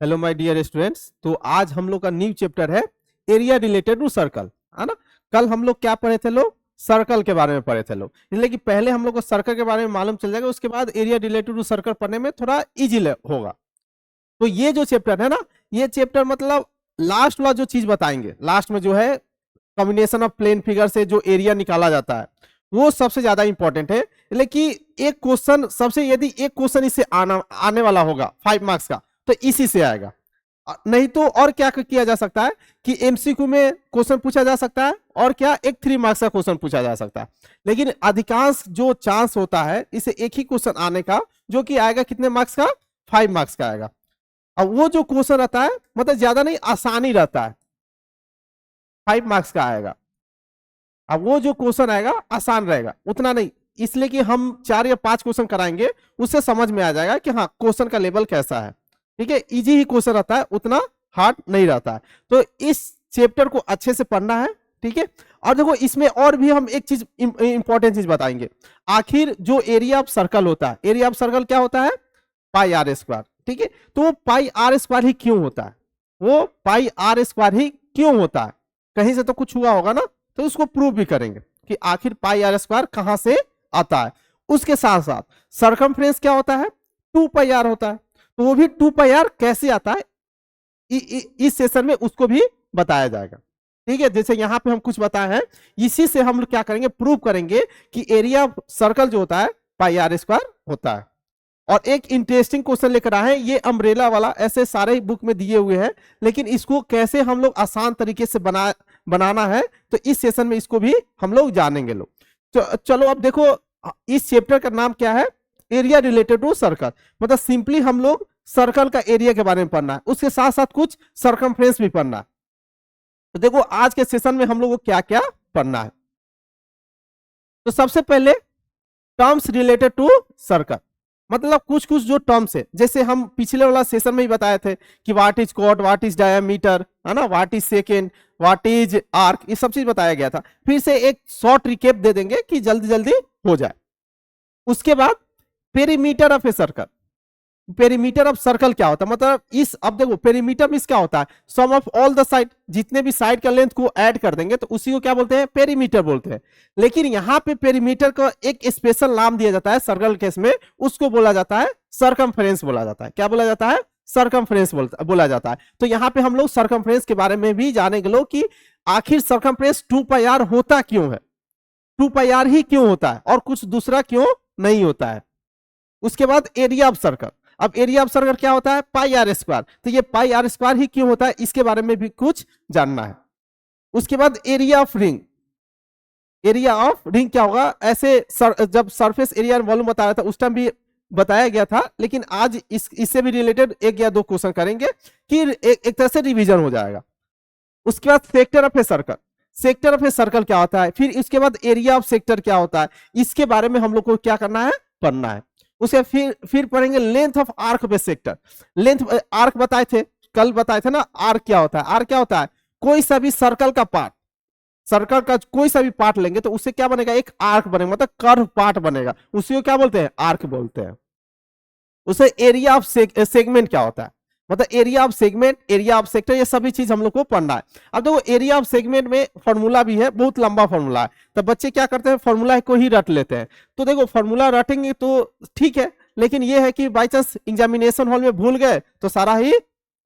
Hello my dear students. तो आज हम लोग का न्यू चैप्टर है एरिया रिलेटेड टू सर्कल, है ना। कल हम लोग क्या पढ़े थे लोग? सर्कल के बारे में पढ़े थे लोग, इसलिए कि पहले हम लोग को सर्कल के बारे में मालूम चल जाएगा, उसके बाद एरिया रिलेटेड टू सर्कल पढ़ने में थोड़ा इजी होगा। तो ये जो चैप्टर है ना, ये चैप्टर मतलब लास्ट वाला जो चीज बताएंगे, लास्ट में जो है कॉम्बिनेशन ऑफ प्लेन फिगर से जो एरिया निकाला जाता है वो सबसे ज्यादा इंपॉर्टेंट है। लेकिन एक क्वेश्चन सबसे, यदि एक क्वेश्चन इससे आने वाला होगा 5 मार्क्स का, तो इसी से आएगा। नहीं तो और क्या किया जा सकता है कि एमसीक्यू में क्वेश्चन पूछा जा सकता है, और क्या एक 3 मार्क्स का क्वेश्चन पूछा जा सकता है। लेकिन अधिकांश जो चांस होता है इसे एक ही क्वेश्चन आने का, जो कि आएगा कितने मार्क्स का? 5 मार्क्स का आएगा। अब वो जो क्वेश्चन रहता है मतलब ज्यादा नहीं, आसानी रहता है, 5 मार्क्स का आएगा। अब वो जो क्वेश्चन आएगा आसान रहेगा, उतना नहीं, इसलिए कि हम 4 या 5 क्वेश्चन कराएंगे, उससे समझ में आ जाएगा कि हाँ क्वेश्चन का लेवल कैसा है। ठीक है, इजी ही क्वेश्चन रहता है, उतना हार्ड नहीं रहता है। तो इस चैप्टर को अच्छे से पढ़ना है। ठीक है, और देखो इसमें और भी हम एक चीज इंपॉर्टेंट चीज बताएंगे। आखिर जो एरिया ऑफ सर्कल होता है, एरिया ऑफ सर्कल क्या होता है? पाई आर स्क्वायर। ठीक है, तो वो पाई आर स्क्वायर ही क्यों होता है? वो पाई आर स्क्वायर ही क्यों होता है? कहीं से तो कुछ हुआ होगा ना, तो उसको प्रूव भी करेंगे कि आखिर पाई आर स्क्वायर कहां से आता है। उसके साथ साथ सरकमफ्रेंस क्या होता है? 2 पाई आर होता है, तो वो भी 2 पाई आर कैसे आता है इस सेशन में उसको भी बताया जाएगा। ठीक है, जैसे यहां पे हम कुछ बताए हैं, इसी से हम लोग क्या करेंगे, प्रूव करेंगे कि एरिया सर्कल जो होता है पाई आर स्क्वायर होता है। और एक इंटरेस्टिंग क्वेश्चन लेकर आए हैं, ये अम्ब्रेला वाला, ऐसे सारे बुक में दिए हुए हैं, लेकिन इसको कैसे हम लोग आसान तरीके से बनाना है, तो इस सेशन में इसको भी हम लोग जानेंगे लोग। तो चलो अब देखो, इस चैप्टर का नाम क्या है? Area related to circle. मतलब सिंपली हम लोग सर्कल का एरिया के बारे में पढ़ना है, उसके साथ साथ कुछ सर्कमफ्रेंस भी पढ़ना है। तो देखो आज के सेशन में हम लोग को क्या क्या पढ़ना है। तो सबसे पहले टर्म्स रिलेटेड टू सर्कल, मतलब कुछ कुछ जो टर्म्स है, जैसे हम पिछले वाला सेशन में ही बताए थे कि व्हाट इज कॉट, व्हाट इज डायमीटर, है ना, what is secant, what is arc, ये सब चीज बताया गया था। फिर से एक शॉर्ट रिकेप दे देंगे कि जल्दी जल्दी हो जाए। उसके बाद perimeter of a circle. Perimeter of circle क्या होता है? मतलब इस, अब देखो पेरीमीटर में क्या होता है? सम ऑफ ऑल द साइड, जितने भी साइड का लेंथ को ऐड कर देंगे तो उसी को क्या बोलते हैं? पेरीमीटर बोलते हैं। लेकिन यहां पे पेरीमीटर का एक स्पेशल नाम दिया जाता है सर्कल केस में, उसको बोला जाता है सर्कमफ्रेंस बोला जाता है। क्या बोला जाता है? सर्कमफ्रेंस बोला जाता है। तो यहां पे हम लोग सर्कमफ्रेंस के बारे में भी जानेंगे लोग कि आखिर सर्कमफ्रेंस 2 पाई आर होता क्यों है, 2 पाई आर ही क्यों होता है, और कुछ दूसरा क्यों नहीं होता है। उसके बाद एरिया ऑफ सर्कल। अब एरिया ऑफ सर्कल क्या होता है? पाई आर स्क्वायर। तो ये पाई आर स्क्वायर ही क्यों होता है, इसके बारे में भी कुछ जानना है। उसके बाद area of ring. Area of ring क्या होगा? ऐसे जब सरफेस एरिया वॉल्यूम बता रहा था उस टाइम भी बताया गया था, लेकिन आज इससे भी रिलेटेड 1 या 2 क्वेश्चन करेंगे कि एक तरह से रिवीजन हो जाएगा। उसके बाद sector of a circle. Sector of a circle क्या होता है? फिर इसके बाद एरिया ऑफ सेक्टर क्या होता है, इसके बारे में हम लोग को क्या करना है? पढ़ना है। उसके फिर पढ़ेंगे length of arc of A sector. Length arc बताए थे, कल बताए थे ना। आर्क क्या होता है? आर्क क्या होता है? कोई सा भी सर्कल का पार्ट, सर्कल का कोई सा भी पार्ट लेंगे तो उससे क्या बनेगा? एक आर्क बनेगा, मतलब कर्व पार्ट बनेगा, उसी को क्या बोलते हैं? आर्क बोलते हैं। उसे एरिया ऑफ सेगमेंट क्या होता है, मतलब area of segment, area of sector, ये सभी चीज हम लोग को पढ़ना है। अब देखो एरिया ऑफ सेगमेंट में फॉर्मूला भी है, बहुत लंबा फॉर्मूला है, तो बच्चे क्या करते हैं? फॉर्मूला को ही रट लेते हैं। तो देखो फॉर्मूला रटेंगे तो ठीक है, लेकिन ये है कि बाई चांस एग्जामिनेशन हॉल में भूल गए तो सारा ही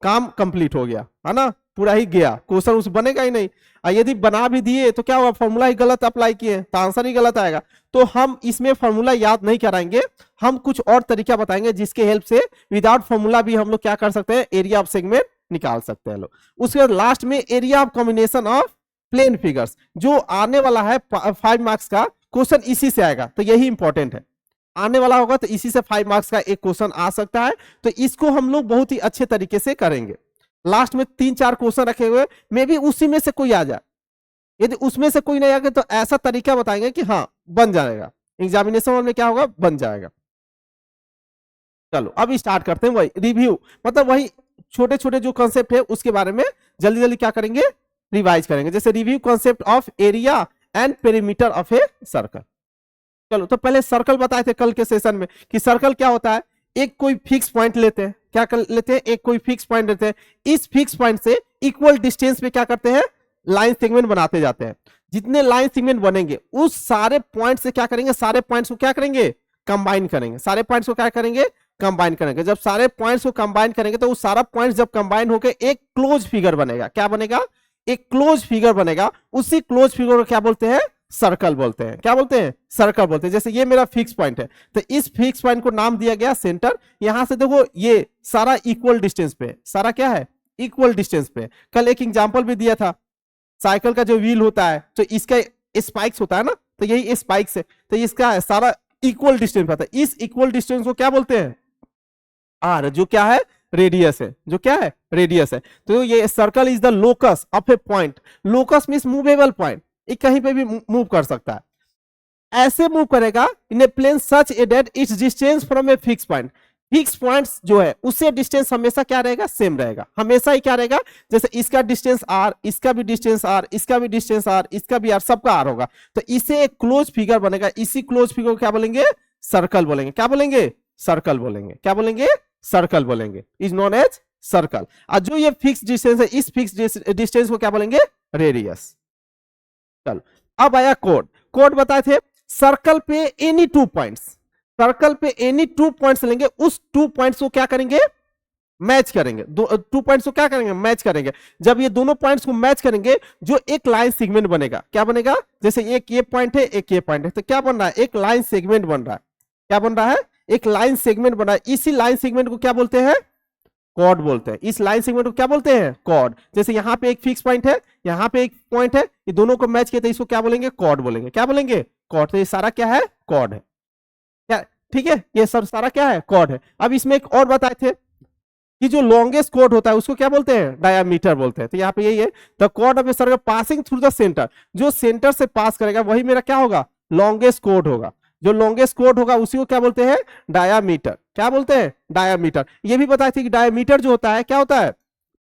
काम कंप्लीट हो गया, है ना, पूरा ही गया, क्वेश्चन उस बनेगा ही नहीं। और यदि बना भी दिए तो क्या हुआ? फॉर्मूला ही गलत अप्लाई किए तो आंसर ही गलत आएगा। तो हम इसमें फॉर्मूला याद नहीं कराएंगे, हम कुछ और तरीका बताएंगे जिसके हेल्प से विदाउट फॉर्मूला भी हम लोग क्या कर सकते हैं? एरिया ऑफ सेगमेंट निकाल सकते हैं लोग। उसके बाद लास्ट में area of combination of plane figures, जो आने वाला है 5 मार्क्स का क्वेश्चन, इसी से आएगा, तो यही इंपॉर्टेंट है। आने वाला होगा तो इसी से 5 मार्क्स का एक क्वेश्चन आ सकता है, तो इसको हम लोग बहुत ही अच्छे तरीके से करेंगे। लास्ट में 3-4 क्वेश्चन रखे हुए, मे भी उसी में से कोई आ जाए। यदि उसमें से कोई नहीं आएगा तो ऐसा तरीका बताएंगे कि हाँ बन जाएगा, एग्जामिनेशन में क्या होगा? बन जाएगा। चलो अब स्टार्ट करते हैं वही रिव्यू, मतलब वही छोटे छोटे जो कॉन्सेप्ट है उसके बारे में जल्दी जल्दी क्या करेंगे? रिवाइज करेंगे। जैसे review concept of area and perimeter of a circle. चलो तो पहले सर्कल बताए थे कल के सेशन में कि सर्कल क्या होता है? एक कोई फिक्स पॉइंट लेते हैं, क्या कर लेते हैं, एक कोई फिक्स पॉइंट लेते हैं, इस फिक्स पॉइंट से इक्वल डिस्टेंस पे क्या करते हैं, लाइन सेगमेंट बनाते जाते हैं। जितने लाइन सेगमेंट बनेंगे उस सारे पॉइंट से क्या करेंगे, सारे पॉइंट्स को क्या करेंगे, कंबाइन करेंगे। सारे पॉइंट्स को क्या करेंगे, कंबाइन करेंगे। जब सारे पॉइंट्स को कंबाइन करेंगे तो वो सारा पॉइंट्स जब कंबाइन होकर एक क्लोज फिगर बनेगा, क्या बनेगा, एक क्लोज फिगर बनेगा। उसी क्लोज फिगर को क्या बोलते हैं, सर्कल बोलते हैं। क्या बोलते हैं, सर्कल बोलते हैं। जैसे ये मेरा फिक्स पॉइंट है, तो इस फिक्स पॉइंट को नाम दिया गया सेंटर। यहां से देखो ये सारा इक्वल डिस्टेंस पे, सारा क्या है, इक्वल डिस्टेंस पे। कल एक एग्जांपल भी दिया था, साइकिल का जो व्हील होता है तो इसका स्पाइक्स होता है ना, तो यही स्पाइक्स है, तो इसका सारा इक्वल डिस्टेंस पे आता है। इस इक्वल डिस्टेंस को क्या बोलते हैं, आर, जो क्या है, रेडियस है, जो क्या है, रेडियस है। तो ये circle is the locus of A point. Locus means movable point, ये कहीं पे भी मूव कर सकता है। ऐसे मूव करेगा in a plane such a that its distance from a fix point. Fix points जो है उससे डिस्टेंस हमेशा क्या रहेगा, सेम रहेगा, हमेशा ही क्या रहेगा। जैसे इसका डिस्टेंस आर, इसका भी डिस्टेंस आर, इसका भी डिस्टेंस आर, इसका भी आर, सबका आर होगा। तो इसे एक क्लोज फिगर बनेगा। इसी क्लोज फिगर को क्या बोलेंगे, सर्कल बोलेंगे। क्या बोलेंगे, सर्कल बोलेंगे। क्या बोलेंगे, सर्कल बोलेंगे। Is known as circle. और जो ये फिक्स डिस्टेंस है, इस फिक्स डिस्टेंस को क्या बोलेंगे, रेडियस। चलो अब आया कोड। कोड बताए थे, सर्कल पे एनी 2 पॉइंट्स, सर्कल पे एनी 2 पॉइंट्स लेंगे, उस 2 पॉइंट्स को क्या करेंगे, मैच करेंगे। 2 पॉइंट्स को क्या करेंगे, मैच करेंगे। जब ये दोनों पॉइंट्स को मैच करेंगे, जो एक लाइन सेगमेंट बनेगा, क्या बनेगा, जैसे एक ये पॉइंट है, एक ये पॉइंट है, तो क्या बन रहा है, एक लाइन सेगमेंट बन रहा है। क्या बन रहा है, एक लाइन सेगमेंट बन रहा है। इसी लाइन सेगमेंट को क्या बोलते हैं, कॉर्ड बोलते हैं। इस लाइन सेगमेंट को क्या बोलते हैं, कॉर्ड। जैसे यहाँ पे एक फिक्स पॉइंट है, यहाँ पे एक पॉइंट है, ये दोनों को मैच किया तो इसको क्या बोलेंगे, कॉर्ड बोलेंगे। क्या बोलेंगे, कॉर्ड। तो ये सारा क्या है, कॉर्ड है। क्या, ठीक है, ये सब सारा क्या है, कॉर्ड है। अब इसमें एक और बताए थे कि जो लॉन्गेस्ट कॉर्ड होता है उसको क्या बोलते हैं, डायामीटर बोलते हैं। तो यहाँ पे यही है, the chord of a circle passing through the centre. जो सेंटर से पास करेगा वही मेरा क्या होगा, लॉन्गेस्ट कॉर्ड होगा। जो लॉन्गेस्ट कॉर्ड होगा उसी को क्या बोलते हैं, डायामीटर। क्या बोलते हैं, डायामीटर। ये भी बताई थी कि डायामीटर जो होता है क्या होता है,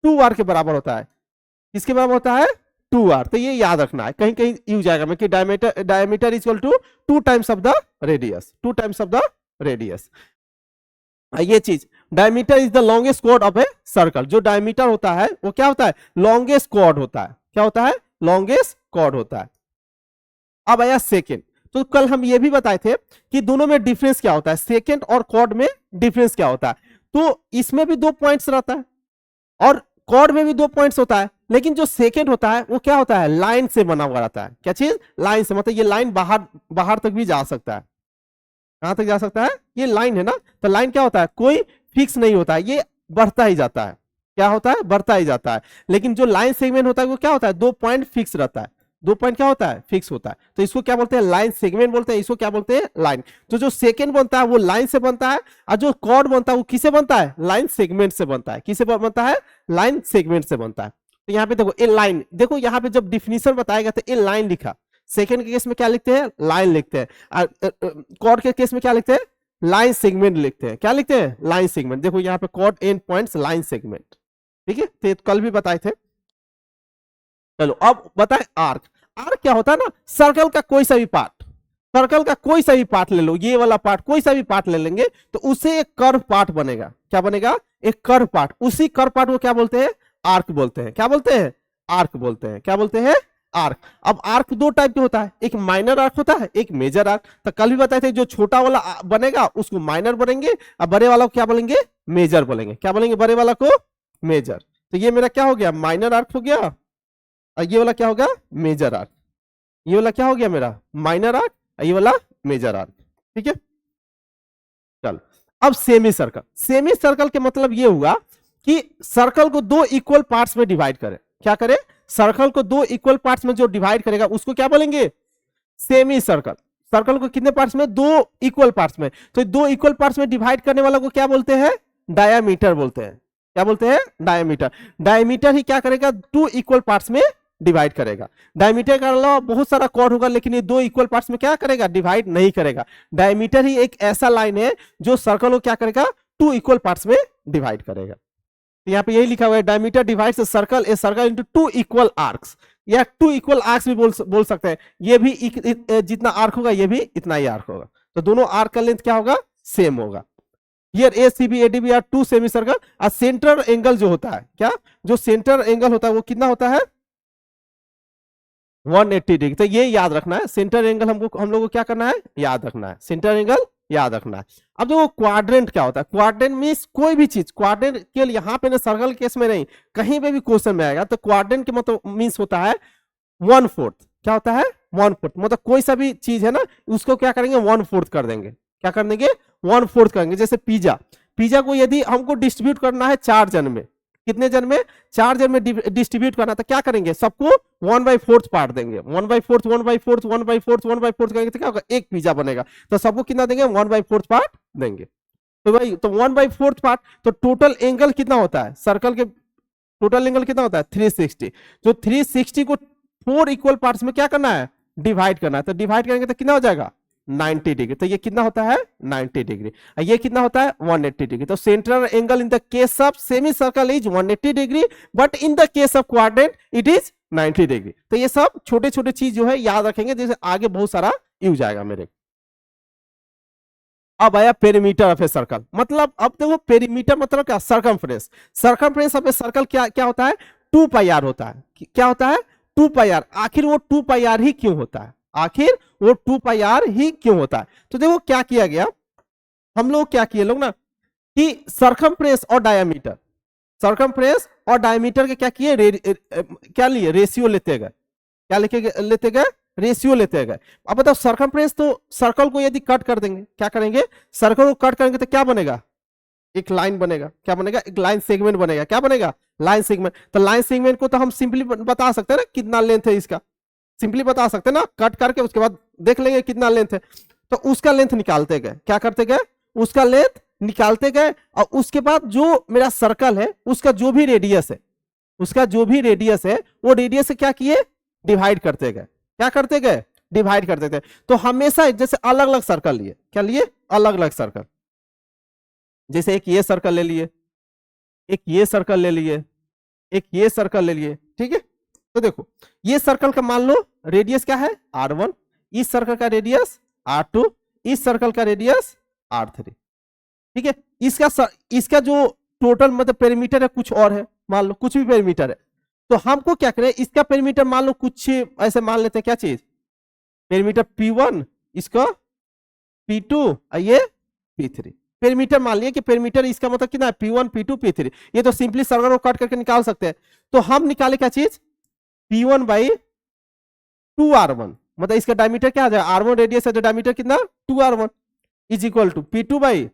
2r के बराबर होता है। किसके बराबर होता है, 2r। तो ये याद रखना है, कहीं कहीं यूज आएगा मैं कि diameter equal to 2 times of the radius, 2 times of the radius. ये चीज, diameter is the longest chord of a circle. जो डायमीटर होता है वो क्या होता है, लॉन्गेस्ट कॉर्ड होता है। क्या होता है, लॉन्गेस्ट कॉर्ड होता है। अब आया सेकेंड। तो कल हम ये भी बताए थे कि दोनों में डिफरेंस क्या होता है, सेकेंड और कॉर्ड में डिफरेंस क्या होता है। तो इसमें भी 2 पॉइंट्स रहता है और कॉर्ड में भी 2 पॉइंट्स होता है, लेकिन जो सेकेंड होता है वो क्या होता है, लाइन से बना हुआ रहता है। क्या चीज, लाइन से, मतलब ये लाइन बाहर बाहर तक भी जा सकता है। कहां तक जा सकता है, ये लाइन है ना। तो लाइन क्या होता है, कोई फिक्स नहीं होता है, ये बढ़ता ही जाता है। क्या होता है, बढ़ता ही जाता है। लेकिन जो लाइन सेगमेंट होता है वो क्या होता है, 2 पॉइंट फिक्स रहता है। 2 पॉइंट क्या होता है, फिक्स होता है। तो इसको क्या बोलते हैं, लाइन सेगमेंट बोलते हैं। इसको क्या बोलते हैं, लाइन। तो जो सेकेंड बनता है वो लाइन से बनता है, और जो कॉर्ड बनता है वो किसे बनता है, लाइन सेगमेंट से बनता है। किसे बनता है, लाइन सेगमेंट से बनता है। तो यहाँ पे देखो ए लाइन, देखो यहाँ पे जब डिफिनीशन बताएगा तो ए लाइन लिखा। सेकेंड के केस में क्या लिखते हैं, लाइन लिखते हैं। कॉर्ड के केस में क्या लिखते हैं, लाइन सेगमेंट लिखते हैं। क्या लिखते हैं, लाइन सेगमेंट। देखो यहाँ पे chord end points line segment, ठीक है। तो कल भी बताए थे। चलो अब बताए आर्क। आर्क क्या होता है ना, सर्कल का कोई सा भी पार्ट, सर्कल का कोई सा भी पार्ट ले लो, ये वाला पार्ट, कोई सा भी पार्ट ले लेंगे तो उसे एक कर्व पार्ट बनेगा। क्या बनेगा, एक कर्व पार्ट। उसी कर्व पार्ट को क्या बोलते हैं, आर्क बोलते हैं। क्या बोलते हैं, आर्क बोलते हैं। क्या बोलते हैं, आर्क। अब आर्क 2 टाइप के होता है, एक माइनर आर्क होता है, एक मेजर आर्क। तो कल भी बताए थे जो छोटा वाला बनेगा उसको माइनर बोलेंगे, और बड़े वाला को क्या बोलेंगे, मेजर बोलेंगे। क्या बोलेंगे, बड़े वाला को मेजर। तो ये मेरा क्या हो गया, माइनर आर्क हो गया, और ये वाला क्या होगा, मेजर आर्क। ये वाला क्या हो गया मेरा, माइनर आर्क, ये वाला मेजर आर्क। ठीक है, चलो अब सेमी सर्कल। सेमी सर्कल के मतलब ये हुआ कि सर्कल को 2 इक्वल पार्ट्स में डिवाइड करें। क्या करें, सर्कल को 2 इक्वल पार्ट्स में जो डिवाइड करेगा उसको क्या बोलेंगे, सेमी सर्कल। सर्कल को कितने पार्ट्स में, 2 इक्वल पार्ट्स में। तो 2 इक्वल पार्ट्स में डिवाइड करने वाला को क्या बोलते हैं, डायामीटर बोलते हैं। क्या बोलते हैं, डायामीटर। डायामीटर ही क्या करेगा, 2 इक्वल पार्ट्स में डिवाइड करेगा। डायमीटर का अलावा बहुत सारा कॉर्ड होगा, लेकिन ये 2 इक्वल पार्ट्स में क्या करेगा, डिवाइड नहीं करेगा। डायमीटर ही एक ऐसा लाइन है जो सर्कल को क्या करेगा, 2 इक्वल पार्ट्स में डिवाइड करेगा। तो यहाँ पे यही लिखा हुआ है, diameter divides a circle into 2 equal arcs, या 2 इक्वल आर्क्स भी बोल सकते हैं। ये भी जितना आर्क होगा ये भी इतना ही आर्क होगा। तो दोनों आर्क का लेंथ क्या होगा, सेम होगा। Here A C B A D B are two semi circle. और सेंटर एंगल जो होता है, क्या जो सेंटर एंगल होता है वो कितना होता है 180 डिग्री। तो ये याद रखना है, सेंटर एंगल हम लोग को क्या करना है, याद रखना है, सेंटर एंगल याद रखना है। अब देखो क्वाड्रेंट क्या होता है, क्वाड्रेंट मींस कोई भी चीज, क्वाड्रेंट के लिए यहाँ पे ना सर्कल केस में नहीं, कहीं पे भी क्वेश्चन में आएगा तो क्वाड्रेंट के मतलब मींस होता है 1/4। क्या होता है 1/4, मतलब कोई सा भी चीज है ना उसको क्या करेंगे 1/4 कर देंगे। क्या कर देंगे 1/4 करेंगे। जैसे पिज्जा, पिज्जा को यदि हमको डिस्ट्रीब्यूट करना है 4 जन में, कितने जन में 4 जन में डिस्ट्रीब्यूट करना, तो क्या करेंगे सबको 1/4 पार्ट देंगे, 1/4 1/4 1/4 1/4 करेंगे तो क्या होगा एक पिज्जा बनेगा। तो सबको कितना देंगे 1/4 पार्ट देंगे। तो भाई तो 1/4 पार्ट, तो टोटल एंगल कितना होता है सर्कल के, टोटल एंगल कितना होता है 360। जो 360 को 4 इक्वल पार्ट्स में क्या करना है डिवाइड करना है। तो डिवाइड करेंगे तो कितना हो जाएगा 90 डिग्री। तो ये कितना होता है 90 डिग्री, ये कितना होता है 180 डिग्री। तो central angle in the case of semi circle is 180 degree, but in the case of quadrant it is 90 degree. तो ये सब छोटे छोटे चीज जो है याद रखेंगे, जैसे आगे बहुत सारा यूज आएगा मेरे। अब आया पेरीमीटर ऑफ ए सर्कल, मतलब अब देखो पेरीमीटर मतलब क्या circumference. Circumference of a circle क्या क्या होता है 2 पाई आर होता है। क्या होता है 2 पाई आर। आखिर वो 2 पाई आर ही क्यों होता है, आखिर वो 2 पाई आर ही क्यों होता है। तो देखो क्या किया गया, हम लोग क्या किए लोग ना कि सरकमफ्रेंस और डायमीटर, सरकमफ्रेंस और डायमीटर के क्या किए क्या लिए रेशियो लेते गए। क्या लेते गए रेशियो लेते गए। अब बताओ सरकमफ्रेंस, तो सर्कल को यदि कट कर देंगे, क्या करेंगे सर्कल को कट करेंगे तो क्या बनेगा एक लाइन बनेगा। क्या बनेगा एक लाइन सेगमेंट बनेगा। क्या बनेगा लाइन सेगमेंट। तो लाइन सेगमेंट को तो हम सिंपली बता सकते हैं ना कितना लेंथ है इसका, सिंपली बता सकते हैं ना कट करके, उसके बाद देख लेंगे कितना लेंथ है। तो उसका लेंथ निकालते गए, क्या करते गए उसका लेंथ निकालते गए। और उसके बाद जो मेरा सर्कल है उसका जो भी रेडियस है, उसका जो भी रेडियस है वो रेडियस से क्या किए डिवाइड करते गए। क्या करते गए डिवाइड करते थे। तो हमेशा जैसे अलग अलग सर्कल लिए, क्या लिए अलग अलग सर्कल, जैसे एक ये सर्कल ले लिए, एक ये सर्कल ले लिए, एक ये सर्कल ले लिए, ठीक है। तो देखो ये सर्कल का मान लो रेडियस क्या है r1, इस सर्कल का रेडियस r2, इस सर्कल का रेडियस r3, ठीक है। इसका जो टोटल मतलब पेरीमीटर है कुछ और है, मान लो कुछ भी पेरीमीटर है। तो हमको क्या करें इसका पेरीमीटर मान लो कुछ ऐसे मान लेते हैं, क्या चीज पेरीमीटर P1, इसका P2 और ये P3 पेरीमीटर मान लिया कि पेरीमीटर इसका मतलब कितना है P1 P2 P3। ये तो सिंपली सर्कल को काट करके निकाल सकते हैं। तो हम निकाले क्या चीज P1 बाई 2r1, मतलब इसका डायमीटर क्या आ जाएगा r1 रेडियस है तो डायमीटर कितना 2r1 is equal to P2 by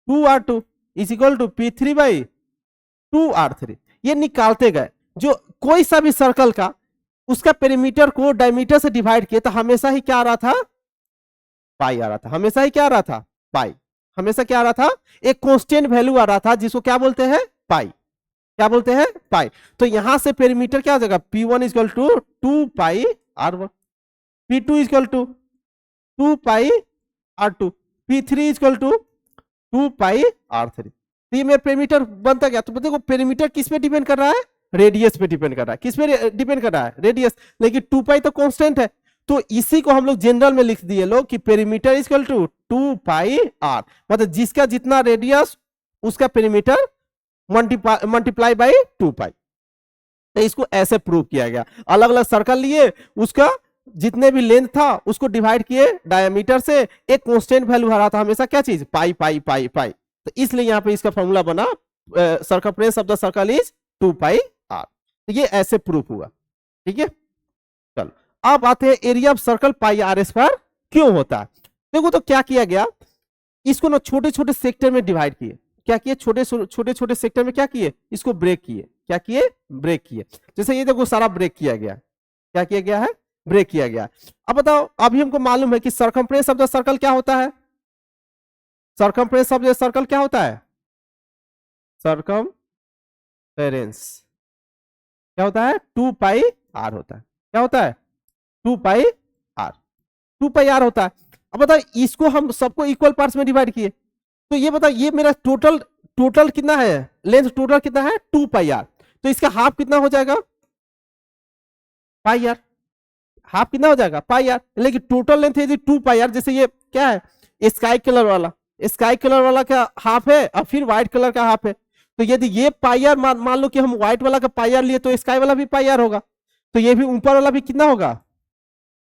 2r2 is equal to P3 by 2r3। ये निकालते गए, जो कोई सा भी सर्कल का उसका पेरीमीटर को डायमीटर से डिवाइड किए तो हमेशा ही क्या आ रहा था पाई आ रहा था, हमेशा ही क्या आ रहा था पाई, हमेशा क्या आ रहा था एक कांस्टेंट वैल्यू आ रहा था जिसको क्या बोलते हैं पाई। क्या बोलते हैं पाई। तो यहां से पेरीमीटर क्या हो जाएगा P1 equal to 2 pi r1, P2 equal to 2 pi r2, P3 equal to 2 pi r3। तो ये मेरा पेरीमीटर बनता गया। तो देखो पेरीमीटर किस पे डिपेंड कर रहा है रेडियस पे डिपेंड कर रहा है। किस पे डिपेंड कर रहा है रेडियस, लेकिन 2 पाई तो कांस्टेंट है। तो इसी को हम लोग जनरल में लिख दिए लोग कि perimeter equal to 2 pi r, मतलब जिसका जितना रेडियस उसका पेरीमीटर मल्टीप्लाई बाई 2 पाई। तो इसको ऐसे प्रूव किया गया, अलग अलग सर्कल लिए उसका जितने भी लेंथ था उसको डिवाइड किए डायमीटर से, एक कांस्टेंट वैल्यू आ रहा था हमेशा क्या चीज पाई पाई पाई पाई। तो इसलिए यहां पे इसका फॉर्मूला बना circumference of the circle is 2 pi r। तो ये ऐसे प्रूफ हुआ, ठीक है। चलो अब आते हैं area of circle pi r square क्यों होता है। देखो तो क्या किया गया, इसको ना छोटे छोटे सेक्टर में डिवाइड किए। क्या किए छोटे छोटे सेक्टर में क्या किए इसको ब्रेक किए। क्या किए ब्रेक किए। जैसे ये देखो सारा ब्रेक किया गया, क्या किया गया है ब्रेक किया गया। अब बताओ अभी हमको मालूम है कि सर्कमफ्रेंस ऑफ द सर्कल क्या होता है, सर्कमफ्रेंस ऑफ द सर्कल क्या होता है सर्कमफेरेंस क्या होता है 2 पाई r होता है। क्या होता है 2 पाई r, 2 पाई r होता है। अब बताओ इसको हम सबको इक्वल पार्ट्स में डिवाइड किए, तो ये बताओ ये मेरा टोटल कितना है लेंथ टोटल कितना है 2 पाई r। तो इसका हाफ कितना हो जाएगा पाई r, हाफ कितना हो जाएगा पाई r। लेकिन टोटल लेंथ है 2 पाई r। जैसे ये क्या है स्काई कलर वाला, स्काई कलर वाला का हाफ है और फिर व्हाइट कलर का हाफ है। तो यदि ये पाई आर मान लो कि हम व्हाइट वाला का पाई आर लिए तो स्काई वाला भी पाई आर होगा। तो ये भी ऊपर वाला भी कितना होगा,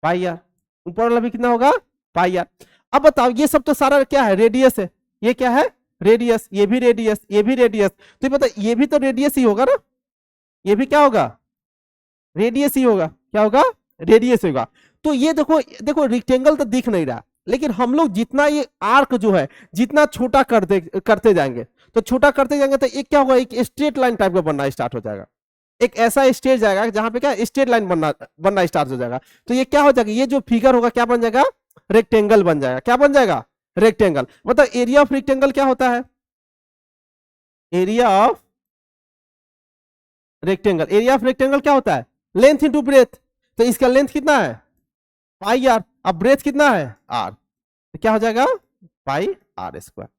पाई आर। ऊपर वाला भी कितना होगा, पाई आर। अब बताओ ये सब तो सारा क्या है, रेडियस है। ये क्या है, रेडियस। ये भी रेडियस, ये भी रेडियस। तो पता ये भी तो रेडियस ही होगा ना, ये भी क्या होगा, रेडियस ही होगा। क्या होगा, रेडियस होगा। तो ये देखो देखो रेक्टेंगल तो दिख नहीं रहा, लेकिन हम लोग जितना ये आर्क जो है जितना छोटा करते जाएंगे तो छोटा करते जाएंगे तो एक क्या होगा, एक स्ट्रेट लाइन टाइप का बनना स्टार्ट हो जाएगा। एक ऐसा स्टेज जाएगा जहां पे क्या स्ट्रेट लाइन बनना स्टार्ट हो जाएगा। तो ये क्या हो जाएगा, ये जो फिगर होगा क्या बन जाएगा, रेक्टेंगल बन जाएगा। क्या बन जाएगा, रेक्टेंगल। मतलब एरिया ऑफ रेक्टेंगल क्या होता है, area of rectangle. Area of rectangle क्या होता है, लेंथ इंटू ब्रेथ। तो इसका लेंथ कितना है, पाई आर। अब ब्रेथ कितना है, आर। तो क्या हो जाएगा, पाई आर स्क्वायर।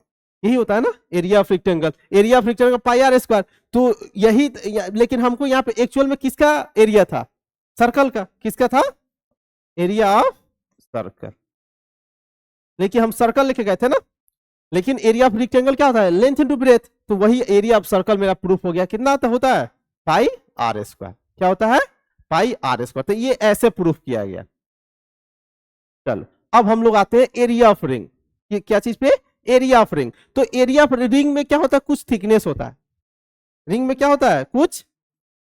यही होता है ना area of rectangle. Area of rectangle pi r square. तो यही, लेकिन हमको यहाँ पे एक्चुअल में किसका एरिया था, सर्कल का। किसका था, एरिया ऑफ सर्कल। लेकिन हम सर्कल लेके गए थे ना, लेकिन एरिया ऑफ रेक्टेंगल क्या होता है, लेंथ इंटू ब्रेथ। तो वही एरिया ऑफ सर्कल मेरा प्रूफ हो गया। कितना होता है, पाई आर स्क्वायर। क्या होता है, पाई आर स्क्वायर। तो ये ऐसे प्रूफ किया गया। चलो अब हम लोग आते हैं एरिया ऑफ रिंग। ये क्या चीज पे, एरिया ऑफ रिंग। तो एरिया ऑफ रिंग में क्या होता है, कुछ थिकनेस होता है। रिंग में क्या होता है, कुछ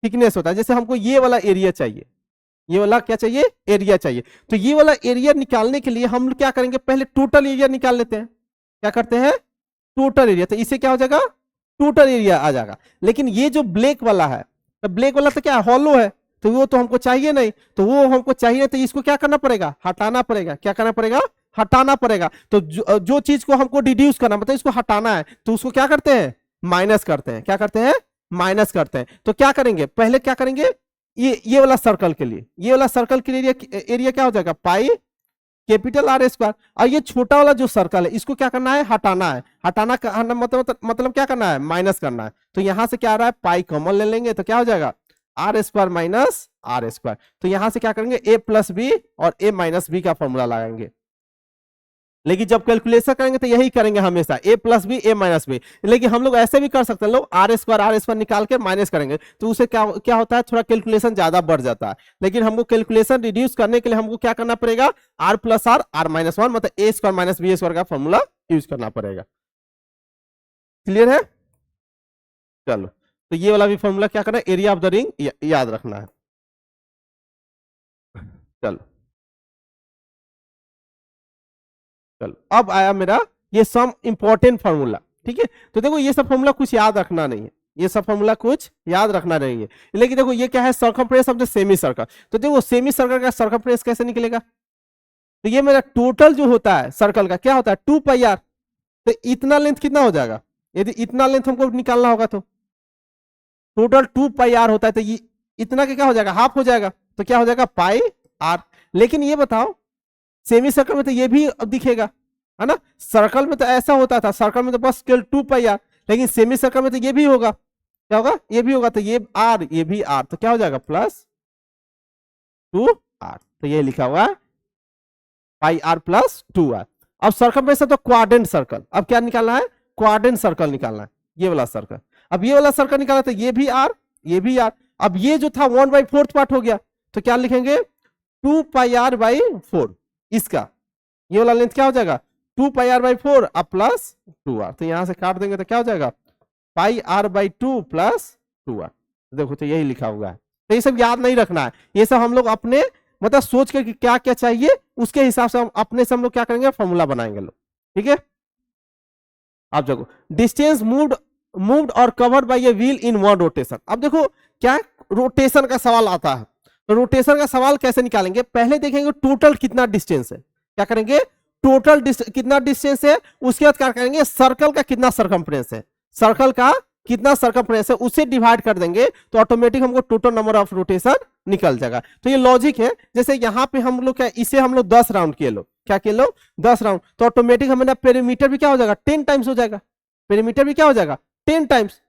थिकनेस होता है। जैसे हमको ये वाला एरिया चाहिए, ये वाला क्या चाहिए, एरिया चाहिए। तो ये वाला एरिया निकालने के लिए हम क्या करेंगे, पहले टोटल एरिया निकाल लेते हैं। क्या करते हैं, टोटल एरिया। तो इससे क्या हो जाएगा, टोटल एरिया आ जाएगा। लेकिन ये जो ब्लैक वाला है, तो ब्लैक वाला तो क्या हॉलो है, तो वो तो हमको चाहिए नहीं। तो वो हमको चाहिए तो इसको क्या करना पड़ेगा, हटाना पड़ेगा। क्या करना पड़ेगा, हटाना पड़ेगा। तो जो चीज को हमको डिड्यूस करना, मतलब इसको हटाना है, तो उसको क्या करते हैं, माइनस करते हैं। क्या करते हैं, माइनस करते हैं। तो क्या करेंगे, पहले क्या करेंगे, ये वाला सर्कल के लिए, ये वाला सर्कल के लिए एरिया क्या हो जाएगा, पाई कैपिटल आर स्क्वायर। और ये छोटा वाला जो सर्कल है इसको क्या करना है, हटाना है। हटाना का मतलब क्या करना है, माइनस करना है। तो यहां से क्या आ रहा है, पाई कॉमन ले लेंगे तो क्या हो जाएगा, r square minus r square. तो यहां से क्या करेंगे, ए प्लस बी और ए माइनस बी का फॉर्मूला लगाएंगे। लेकिन जब कैलकुलेशन करेंगे तो यही करेंगे हमेशा, a plus b a minus b. लेकिन हम लोग ऐसे भी कर सकते हैं, लोग आर स्क्वायर निकाल के माइनस करेंगे तो उसे क्या क्या होता है, थोड़ा कैलकुलेशन ज्यादा बढ़ जाता है। लेकिन हमको कैलकुलेशन रिड्यूस करने के लिए हमको क्या करना पड़ेगा, r plus r minus one, मतलब a square minus b square का फॉर्मूला यूज करना पड़ेगा। क्लियर है, चलो। तो ये वाला भी फॉर्मूला क्या करना है, एरिया ऑफ द रिंग याद रखना है। चलो चलो अब आया मेरा ये सम इंपॉर्टेंट फॉर्मूला। ठीक है, तो देखो ये सब फॉर्मूला कुछ याद रखना नहीं है, ये सब फॉर्मूला कुछ याद रखना नहीं है। लेकिन देखो ये क्या है, circumference of the semi circle. तो देखो सेमी सर्कल का सर्कमफ्रेंस कैसे निकलेगा, तो ये मेरा टोटल जो होता है सर्कल का क्या होता है, 2 पाई आर। तो इतना लेंथ कितना हो जाएगा, यदि इतना लेंथ हमको निकालना होगा तो टोटल 2 पाई आर होता है। तो ये इतना का क्या हो जाएगा, हाफ हो जाएगा। तो क्या हो जाएगा, पाई आर। लेकिन ये बताओ सेमी सर्कल में तो ये भी दिखेगा, है ना। सर्कल में तो ऐसा होता था, सर्कल में तो बस केवल 2 पाई आर, लेकिन सेमी सर्कल में तो ये भी होगा। क्या होगा, ये भी होगा। तो ये आर, ये भी आर, तो क्या हो जाएगा, प्लस 2 आर। तो ये लिखा हुआ है पाई आर प्लस 2 आर। अब सर्कल में से तो क्वाड्रेंट सर्कल, अब क्या निकालना है, क्वाड्रेंट सर्कल निकालना है, ये वाला सर्कल। अब ये वाला सर्कल निकालना, तो ये भी आर, ये भी आर। अब ये जो था 1/4 पार्ट हो गया, तो क्या लिखेंगे, 2 पाई आर बाई 4। इसका ये वाला लेंथ क्या हो जाएगा, 2 पाई आर बाई 4 अब प्लस 2 आर। तो यहां से काट देंगे तो क्या हो जाएगा, pi r by 2 plus 2 are. देखो तो यही लिखा हुआ है। तो ये सब याद नहीं रखना है, ये सब हम लोग अपने मतलब सोच के क्या क्या चाहिए उसके हिसाब से हम अपने से हम लोग क्या करेंगे, फॉर्मूला बनाएंगे लोग। ठीक है, आप देखो डिस्टेंस मूव्ड और covered by a wheel in one rotation. अब देखो क्या रोटेशन का सवाल आता है, तो रोटेशन का सवाल कैसे निकालेंगे, पहले देखेंगे टोटल कितना डिस्टेंस है। क्या करेंगे, टोटल कितना डिस्टेंस है, उसके बाद क्या करेंगे, सर्कल का कितना सरकमफ्रेंस है, सर्कल का कितना सरकमफ्रेंस है उसे डिवाइड कर देंगे तो ऑटोमेटिक हमको टोटल नंबर ऑफ रोटेशन निकल जाएगा। तो ये लॉजिक है। जैसे यहाँ पे हम लोग क्या, इसे हम लोग 10 राउंड किए लो, क्या किए लो, 10 राउंड। तो ऑटोमेटिक हमारा पेरीमीटर भी क्या हो जाएगा, 10 टाइम्स हो जाएगा। पेरीमीटर भी क्या हो जाएगा, 10 टाइम्स,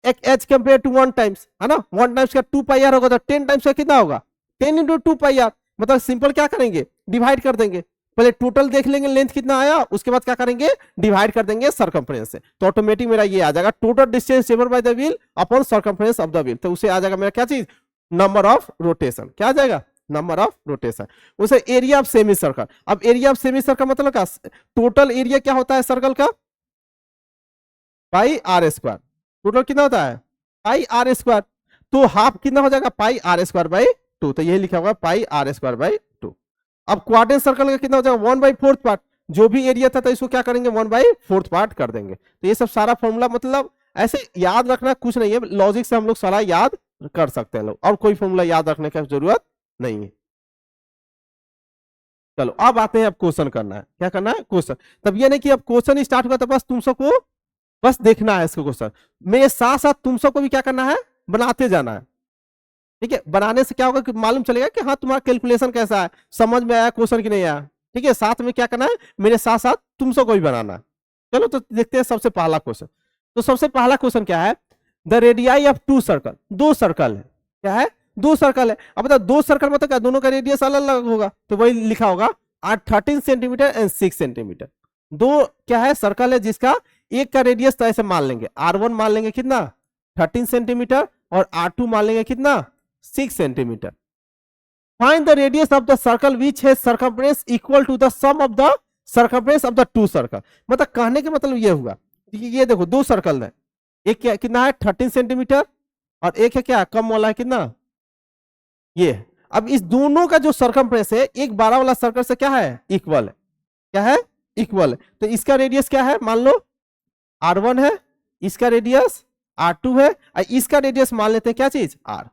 एक एच कंपेयर टू 1 टाइम्स, है ना। 1 टाइम्स का 2 पाई आर होगा, तो 10 टाइम्स का कितना होगा, 10 इंटू 2 पाई आर। मतलब सिंपल क्या करेंगे, डिवाइड कर देंगे। पहले टोटल देख लेंगे लेंथ कितना आया, उसके बाद क्या करेंगे डिवाइड कर देंगे सरकमफ्रेंस से, तो ऑटोमेटिक मेरा ये आ जाएगा total distance covered by the wheel upon circumference of the wheel, तो उसे आ जाएगा मेरा क्या चीज नंबर ऑफ रोटेशन, क्या आ जाएगा नंबर ऑफ रोटेशन। उसे एरिया ऑफ सेमी सर्कल, अब एरिया ऑफ सेमी सर्कल मतलब क्या, टोटल एरिया क्या होता है सर्कल का पाई आर स्क्वायर, टोटल कितना होता है पाई आर स्क्वायर, तो हाफ कितना हो जाएगा पाई आर स्क्वायर बाई 2, तो यही लिखा होगा पाई आर स्क्वायर बाई 2। अब क्वाड्रेंट सर्कल का कितना हो जाएगा 1/4 पार्ट, जो भी एरिया था तो इसको क्या करेंगे 1/4 पार्ट कर देंगे, तो ये सब सारा फॉर्मूला मतलब ऐसे याद रखना कुछ नहीं है, लॉजिक से हम लोग सारा याद कर सकते हैं लोग, और कोई फॉर्मूला याद रखने की जरूरत नहीं है। चलो अब आते हैं, अब क्वेश्चन करना है, क्या करना है क्वेश्चन, तब ये नहीं कि अब क्वेश्चन स्टार्ट हुआ तो बस तुम सबको बस देखना है इसको क्वेश्चन, मेरे साथ साथ तुम सबको भी क्या करना है बनाते जाना है, ठीक है, बनाने से क्या होगा कि मालूम चलेगा कि हाँ तुम्हारा कैलकुलेशन कैसा है, समझ में आया क्वेश्चन की नहीं आया, ठीक है, साथ में क्या करना है मेरे साथ साथ तुम सबको भी बनाना है। चलो तो देखते हैं सबसे पहला क्वेश्चन, तो सबसे पहला क्वेश्चन क्या है, the radii of 2 circle, 2 circle है, क्या है 2 सर्कल है, अब बता 2 सर्कल मतलब क्या दोनों का रेडियस अलग अलग होगा, तो वही लिखा होगा 13 सेंटीमीटर एंड 6 सेंटीमीटर, दो क्या है सर्कल है जिसका एक का रेडियस तो ऐसे मान लेंगे R1 मान लेंगे कितना 13 सेंटीमीटर और R2 मान लेंगे कितना 6 centimetre. Find the radius of the circle which has circumference equal to the sum of the circumference of the 2 circle, मतलब कहने के मतलब ये हुआ ये देखो 2 सर्कल है, एक क्या कितना है 13 सेंटीमीटर और एक है क्या कम वाला है कितना ये, अब इस दोनों का जो सर्कमफ्रेंस है एक 12 वाला सर्कल से क्या है इक्वल है, क्या है इक्वल है, तो इसका रेडियस क्या है मान लो R1 है, इसका रेडियस R2 है और इसका रेडियस मान लेते हैं क्या चीज R,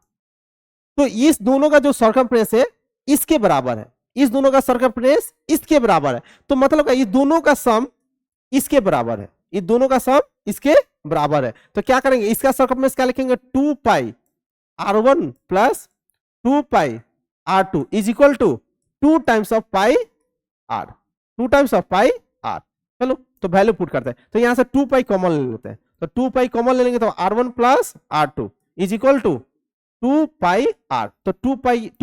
तो इस दोनों का जो सर्कमफ्रेंस है इसके बराबर है, इस दोनों का सर्कमफ्रेंस इसके बराबर है, तो मतलब इस दोनों का सम इसके बराबर है, इस दोनों का सम इसके बराबर है, तो क्या करेंगे इसका सर्कमफ्रेंस क्या लिखेंगे 2 pi R1 plus 2 pi R2 is equal to 2 times of pi R, 2 times of pi R। चलो तो वैल्यू पुट करते हैं, तो यहां से 2 पाई कॉमन ले लेते हैं, तो 2 पाई कॉमन ले लेंगे तो R1 plus R2 is equal to 2 pi R, तो 2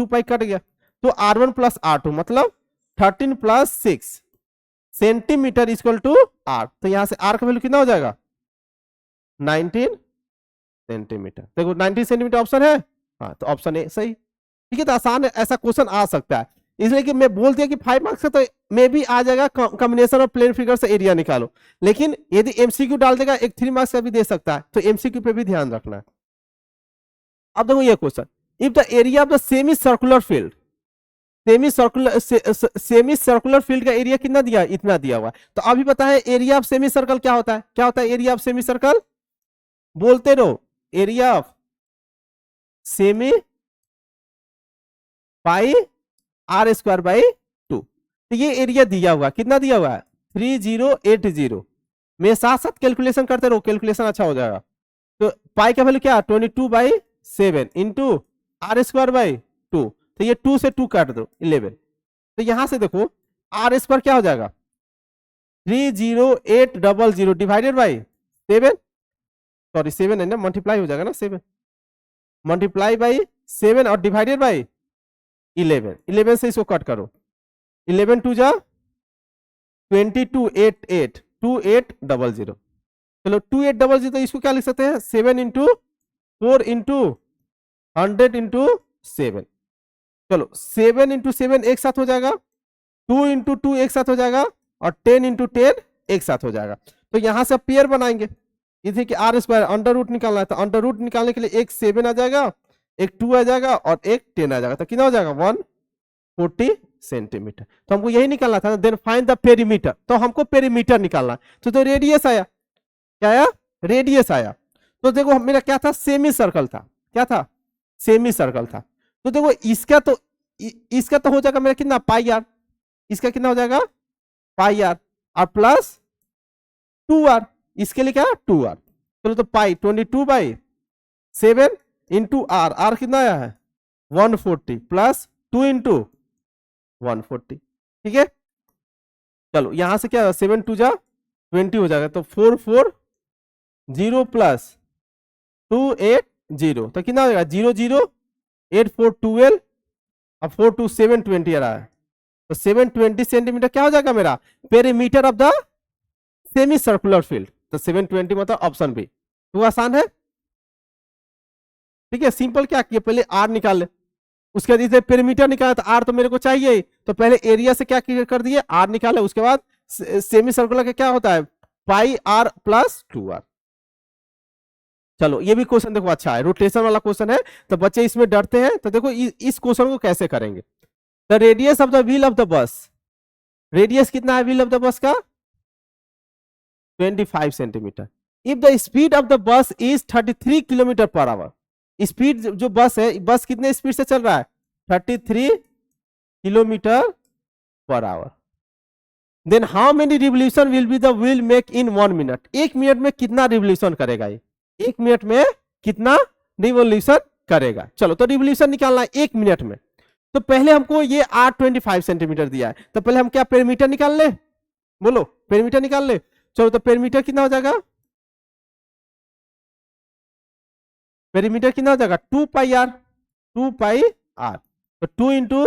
पाई कट गया, तो R1 प्लस R2 मतलब 13 plus 6 centimetre equal to R, तो यहां से R का वैल्यू कितना हो जाएगा 19 सेंटीमीटर, देखो 19 सेंटीमीटर ऑप्शन है, हाँ तो ऑप्शन ए सही, ठीक है, तो आसान है ऐसा क्वेश्चन आ सकता है, इसलिए कि मैं बोल दिया कि 5 मार्क्स से तो मे भी आ जाएगा कॉम्बिनेशन ऑफ प्लेन फिगर से एरिया निकालो, लेकिन यदि एमसीक्यू डाल देगा एक 3 मार्क्स का भी दे सकता है, तो एमसीक्यू पे भी ध्यान रखना है। अब देखो ये question, if the area of the semi circular field, semi circular field का एरिया कितना दिया इतना दिया हुआ, तो अभी पता है एरिया ऑफ सेमी सर्कल क्या होता है, क्या होता है एरिया ऑफ सेमी सर्कल, बोलते रहो area of semi pi R square by 2, तो ये एरिया दिया हुआ कितना दिया हुआ है 3080, मेरे साथ साथ कैलकुलेशन करते रहो कैलकुलेशन अच्छा हो जाएगा, तो पाई का वैल्यू क्या 22/7 इंटू R स्क्वायर बाई 2, तो ये 2 से 2 काट दो 11, तो यहां से देखो R स्क्वायर क्या हो जाएगा 30800 डिवाइडेड बाई 7, सॉरी 7 है ना मल्टीप्लाई हो जाएगा ना 7 मल्टीप्लाई बाई 7 और डिवाइडेड बाई 11 से इसको कट करो, 11 2 जा 2800, चलो 2800, तो इसको क्या लिख सकते हैं 7 इंटू 4 इंटू 100 इंटू 7, चलो 7 इंटू 7 एक साथ हो जाएगा, 2 इंटू 2 एक साथ हो जाएगा और 10 इंटू 10 एक साथ हो जाएगा, तो यहां से पेयर बनाएंगे, इसे कि R स्क्वायर अंडर रूट निकालना है, तो अंडर रूट निकालने के लिए एक 7 आ जाएगा, एक 2 आ जाएगा और एक 10 आ जाएगा, तो कितना हो जाएगा 140 सेंटीमीटर, तो हमको यही निकालना था, देन फाइंड द पेरीमीटर, तो हमको पेरीमीटर निकालना, तो रेडियस आया, क्या आया रेडियस आया, तो देखो मेरा क्या था सेमी सर्कल था, क्या था सेमी सर्कल था, तो देखो इसका तो हो जाएगा मेरा कितना पाई आर, इसका कितना हो जाएगा पाई आर और प्लस 2r, इसके लिए क्या 2r, चलो तो पाई 22/7 इंटू आर, आर कितना आया है 140 प्लस 2 इंटू 140, ठीक है, चलो यहां से क्या 7 2 जा 20 हो जाएगा, तो 440 प्लस 280, तो कितना हो जाएगा 0 0 8 4 12 और 4 2 7 20 आ रहा है, तो 720 सेंटीमीटर क्या हो जाएगा मेरा perimeter of the semi circular field. तो 720 मतलब ऑप्शन बी। तो आसान है, ठीक है। सिंपल क्या किया, पहले आर निकाल ले, उसके बाद इसे पेरीमीटर निकाला, तो आर तो मेरे को चाहिए ही, तो पहले एरिया से क्या कर दिए, आर निकाले। उसके बाद सेमी सर्कुलर का क्या होता है, पाई आर प्लस 2r। चलो ये भी क्वेश्चन देखो अच्छा है, रोटेशन वाला क्वेश्चन है, तो बच्चे इसमें डरते हैं। तो देखो इस क्वेश्चन को कैसे करेंगे। The radius of the wheel of the bus, radius कितना है व्हील ऑफ द बस का 25 centimetre. If the speed of the bus is 33 kilometre per our, speed जो बस है, बस कितने स्पीड से चल रहा है 33 kilometre per hour, then how many revolution will be the wheel make in 1 minute. 1 minute में कितना रिवोल्यूशन करेगा ये, 1 मिनट में कितना रिवोल्यूशन करेगा। चलो तो रिवोल्यूशन निकालना है 1 मिनट में। तो पहले हमको ये आर 25 सेंटीमीटर दिया है, तो पहले हम क्या पेरीमीटर निकाल ले, बोलो पेरीमीटर निकाल ले। चलो तो पेरीमीटर कितना हो जाएगा, पेरीमीटर कितना हो जाएगा 2 पाई आर, 2 पाई आर। तो 2 इंटू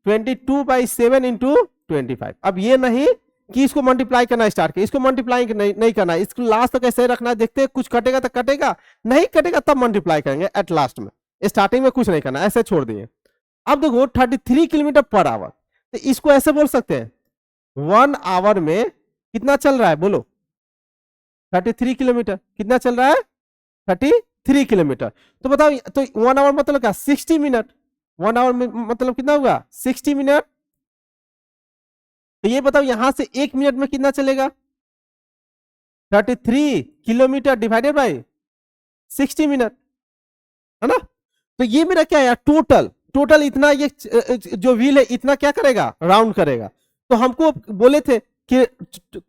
22/7 इंटू 25। अब ये नहीं कि इसको मल्टीप्लाई करना स्टार्ट किया, इसको मल्टीप्लाई नहीं करना, इसको लास्ट तक ऐसे रखना है। देखते हैं कुछ कटेगा तो कटेगा, नहीं कटेगा तब मल्टीप्लाई करेंगे एट लास्ट में, स्टार्टिंग में कुछ नहीं करना, ऐसे छोड़ दिए। अब देखो 33 किलोमीटर पर आवर, तो इसको ऐसे बोल सकते हैं 1 आवर में कितना चल रहा है, बोलो 33 किलोमीटर कितना चल रहा है 33 किलोमीटर। तो बताओ, तो 1 आवर मतलब क्या 60 मिनट, 1 आवर में मतलब कितना होगा 60 मिनट। तो ये बताओ यहां से 1 मिनट में कितना चलेगा 33 किलोमीटर डिवाइडेड बाय 60 मिनट, है ना। तो ये मेरा क्या है टोटल, टोटल इतना, ये जो व्हील है इतना क्या करेगा राउंड करेगा। तो हमको बोले थे कि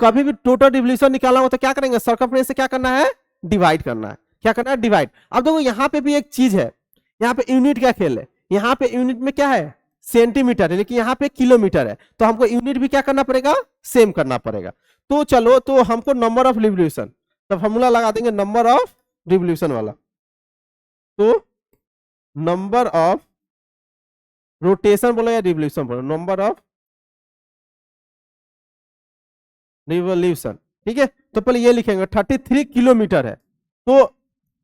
कभी भी टोटल रिवोल्यूशन निकालना हो तो क्या करेंगे, सर्कमफ्रेंस से क्या करना है डिवाइड करना है, क्या करना है डिवाइड। अब देखो यहाँ पे भी एक चीज है, यहाँ पे यूनिट का खेल है, यहाँ पे यूनिट में क्या है सेंटीमीटर है, लेकिन यहाँ पे किलोमीटर है, तो हमको यूनिट भी क्या करना पड़ेगा सेम करना पड़ेगा। तो चलो, तो हमको नंबर ऑफ रिवोल्यूशन, तो फॉर्मूला लगा देंगे नंबर ऑफ रिवोल्यूशन वाला। तो नंबर ऑफ रोटेशन बोलो या रिवोल्यूशन बोलो, नंबर ऑफ रिवोल्यूशन, ठीक है। तो पहले ये लिखेंगे 33 किलोमीटर है, तो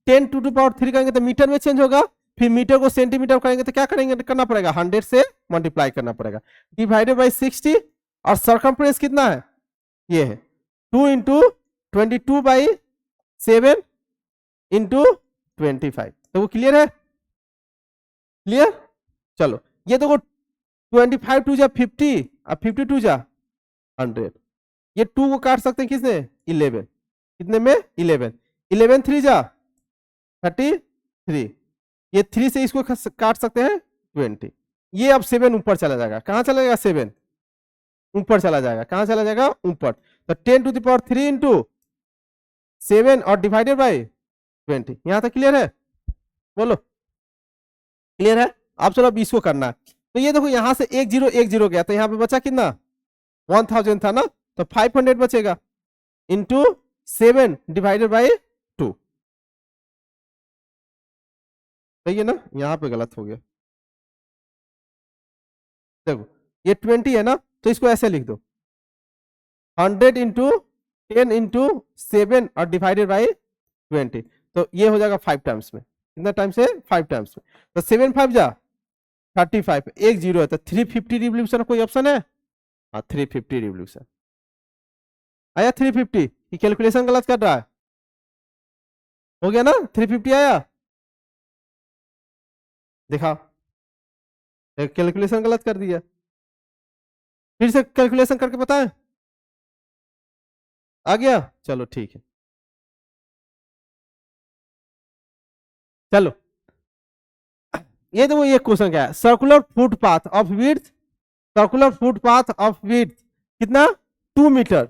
10 टू द पावर 3 करेंगे तो मीटर में चेंज होगा, फिर मीटर को सेंटीमीटर करेंगे तो क्या करेंगे करना पड़ेगा 100 से मल्टीप्लाई करना पड़ेगा, डिवाइडेड बाय 60। और सर्कमफ्रेंस कितना है ये है 2 इंटू 22/7 इंटू 25। तो वो क्लियर है, क्लियर। चलो ये देखो 25 टू जा 50 और 52 जा 100, ये 2 को काट सकते हैं किसने 11, कितने में 11, 11 3 जा 33, ये 3 से इसको काट सकते हैं 20। ये अब 7 ऊपर चला जाएगा, कहां चला जाएगा 7 ऊपर चला जाएगा, कहां चला जाएगा ऊपर। तो 10 टू द पावर 3 इंटू 7 और डिवाइडेड बाय 20। यहां तक क्लियर है, बोलो क्लियर है। अब चलो अब इसको करना है। तो ये देखो यहां से 1 0 1 0 गया, तो यहां पे बचा कितना 1000 था ना, तो 500 बचेगा इंटू 7 डिवाइडेड बाय 2। सही है ना, यहां पे गलत हो गया, देखो ये 20 है ना, तो इसको ऐसे लिख दो 100 इंटू 10 इंटू 7 और डिवाइडेड बाई 20। तो ये हो जाएगा 5 टाइम्स में, कितना टाइम्स है 5 टाइम्स में। तो 7 5 जा 35, 1 0 है, तो 350 रिवोल्यूशन कोई ऑप्शन है, हाँ 350 रिवोल्यूशन आया। 350 की कैलकुलेशन गलत कर रहा है, हो गया ना 350 आया, दिखाओ कैलकुलेशन गलत कर दिया, फिर से कैलकुलेशन करके बताएं, आ गया, चलो ठीक है। चलो ये देखो ये क्वेश्चन क्या है, circular footpath of width, circular footpath of width कितना 2 मीटर।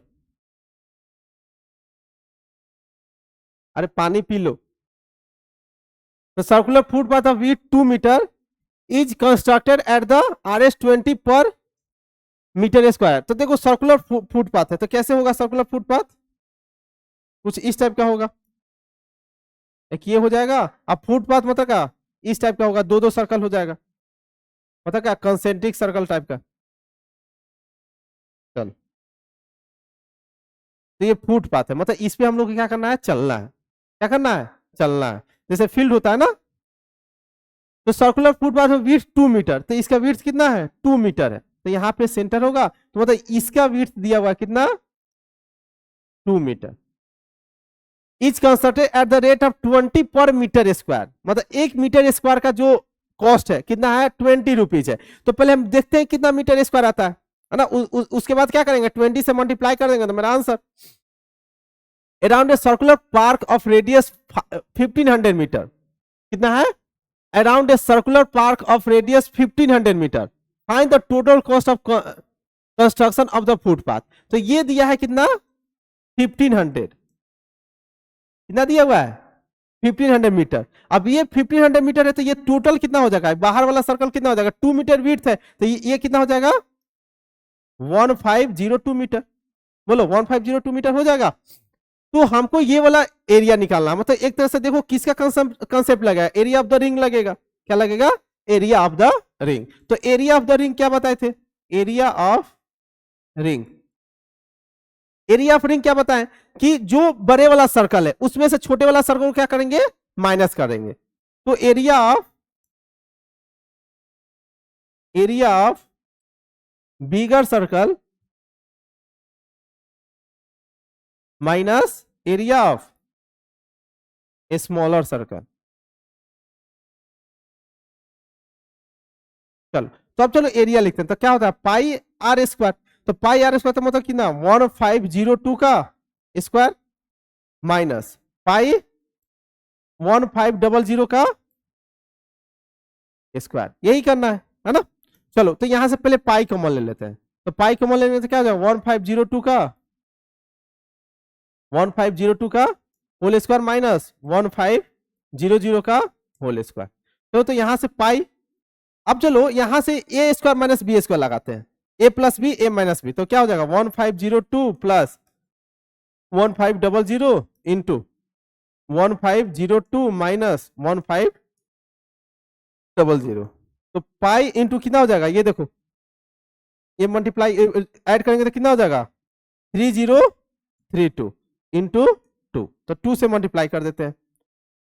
अरे पानी पी लो। तो circular footpath of width 2 metre is constructed at the RS20 per metre square. तो देखो सर्कुलर फुटपाथ है, तो कैसे होगा सर्कुलर फुटपाथ, कुछ इस टाइप का होगा, एक ये हो जाएगा। अब फुटपाथ मतलब क्या इस टाइप का होगा, 2 2 सर्कल हो जाएगा, मतलब क्या कंसेंट्रिक सर्कल टाइप का। चल, तो ये फुटपाथ है, मतलब इस पे हम लोग को क्या करना है, चलना है। क्या करना है, चलना है। जैसे फील्ड होता है ना, तो सर्कुलर फुटपाथ में विड्थ 2 मीटर, तो इसका विड्थ कितना है, 2 मीटर है। तो यहाँ पे सेंटर होगा, तो मतलब इसका विड्थ दिया हुआ है कितना, 2 metre. Is constructed at the rate of 20 per metre square, मतलब 1 मीटर स्क्वायर का जो कॉस्ट है कितना है, 20 रुपीज है। तो पहले हम देखते हैं कितना मीटर स्क्वायर आता है ना, उसके बाद क्या करेंगे, 20 से मल्टीप्लाई कर देंगे तो मेरा answer. Around a circular park of radius 1500 metre, कितना है, around a circular park of radius 1500 metre, find the total cost of construction of the footpath. तो ये दिया है कितना, 1500, कितना दिया हुआ है, 1500 मीटर। अब ये 1500 मीटर है, तो ये टोटल कितना हो जाएगा, बाहर वाला सर्कल कितना हो जाएगा, 2 मीटर विड्थ है, तो ये कितना हो जाएगा, 1502 मीटर। बोलो 1502 मीटर हो जाएगा। तो हमको ये वाला एरिया निकालना है, मतलब एक तरह से देखो किसका कंसेप्ट लगेगा, एरिया ऑफ द रिंग लगेगा। क्या लगेगा, एरिया ऑफ द रिंग। तो एरिया ऑफ द रिंग क्या बताए थे, area of ring, area of ring क्या बताएं कि जो बड़े वाला सर्कल है उसमें से छोटे वाला सर्कल को क्या करेंगे, माइनस करेंगे। तो area of bigger circle minus area of a smaller circle. चलो, तो अब चलो एरिया लिखते हैं। तो क्या होता है, पाई आर स्क्वायर। तो पाई आर स्क्वायर तो मतलब कितना, 1502 का स्क्वायर माइनस पाई 1500 का स्क्वायर, यही करना है ना। चलो, तो यहां से पहले पाई कॉमन ले लेते हैं। तो पाई कॉमन लेने से क्या हो जाएगा, 1502 का होल स्क्वायर माइनस 1500 का होल स्क्वायर। तो यहां से पाई, अब चलो यहां से ए स्क्वायर माइनस बी स्क्वायर लगाते हैं, ए plus b a minus B, तो क्या हो जाएगा 1502 प्लस 1500 इंटू 1502 माइनस 1500। तो पाई इंटू कितना हो जाएगा, ये देखो, ये मल्टीप्लाई ऐड करेंगे तो कितना हो जाएगा, 3032 इंटू 2, तो 2 से मल्टीप्लाई कर देते हैं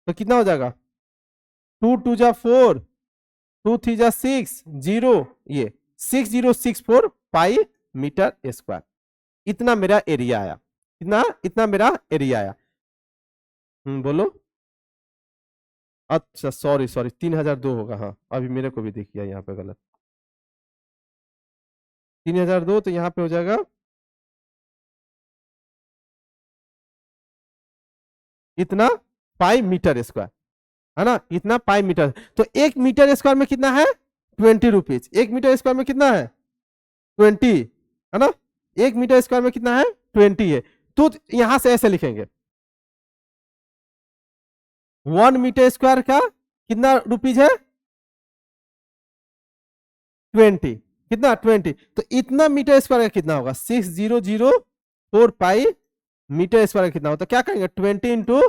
तो कितना हो जाएगा, 2 2 जा 4, 2 3 जा 6, 0, ये 6064 पाई मीटर स्क्वायर। इतना मेरा एरिया आया, इतना मेरा एरिया आया। बोलो। अच्छा, सॉरी सॉरी, 3002 होगा, हाँ अभी मेरे को भी देखिए यहाँ पे गलत, 3002, तो यहाँ पे हो जाएगा इतना पाई मीटर स्क्वायर, है ना, इतना पाई मीटर। तो 1 मीटर स्क्वायर में कितना है, 20 रुपीज। 1 मीटर स्क्वायर में कितना है, 20, है ना, 1 मीटर स्क्वायर में कितना है, 20 है। तो यहां से ऐसे लिखेंगे, 1 मीटर स्क्वायर का कितना रुपीज है, 20, कितना 20, तो इतना मीटर स्क्वायर का कितना होगा, 6004 पाई मीटर स्क्वायर का कितना होता है, क्या करेंगे, 20 इंटू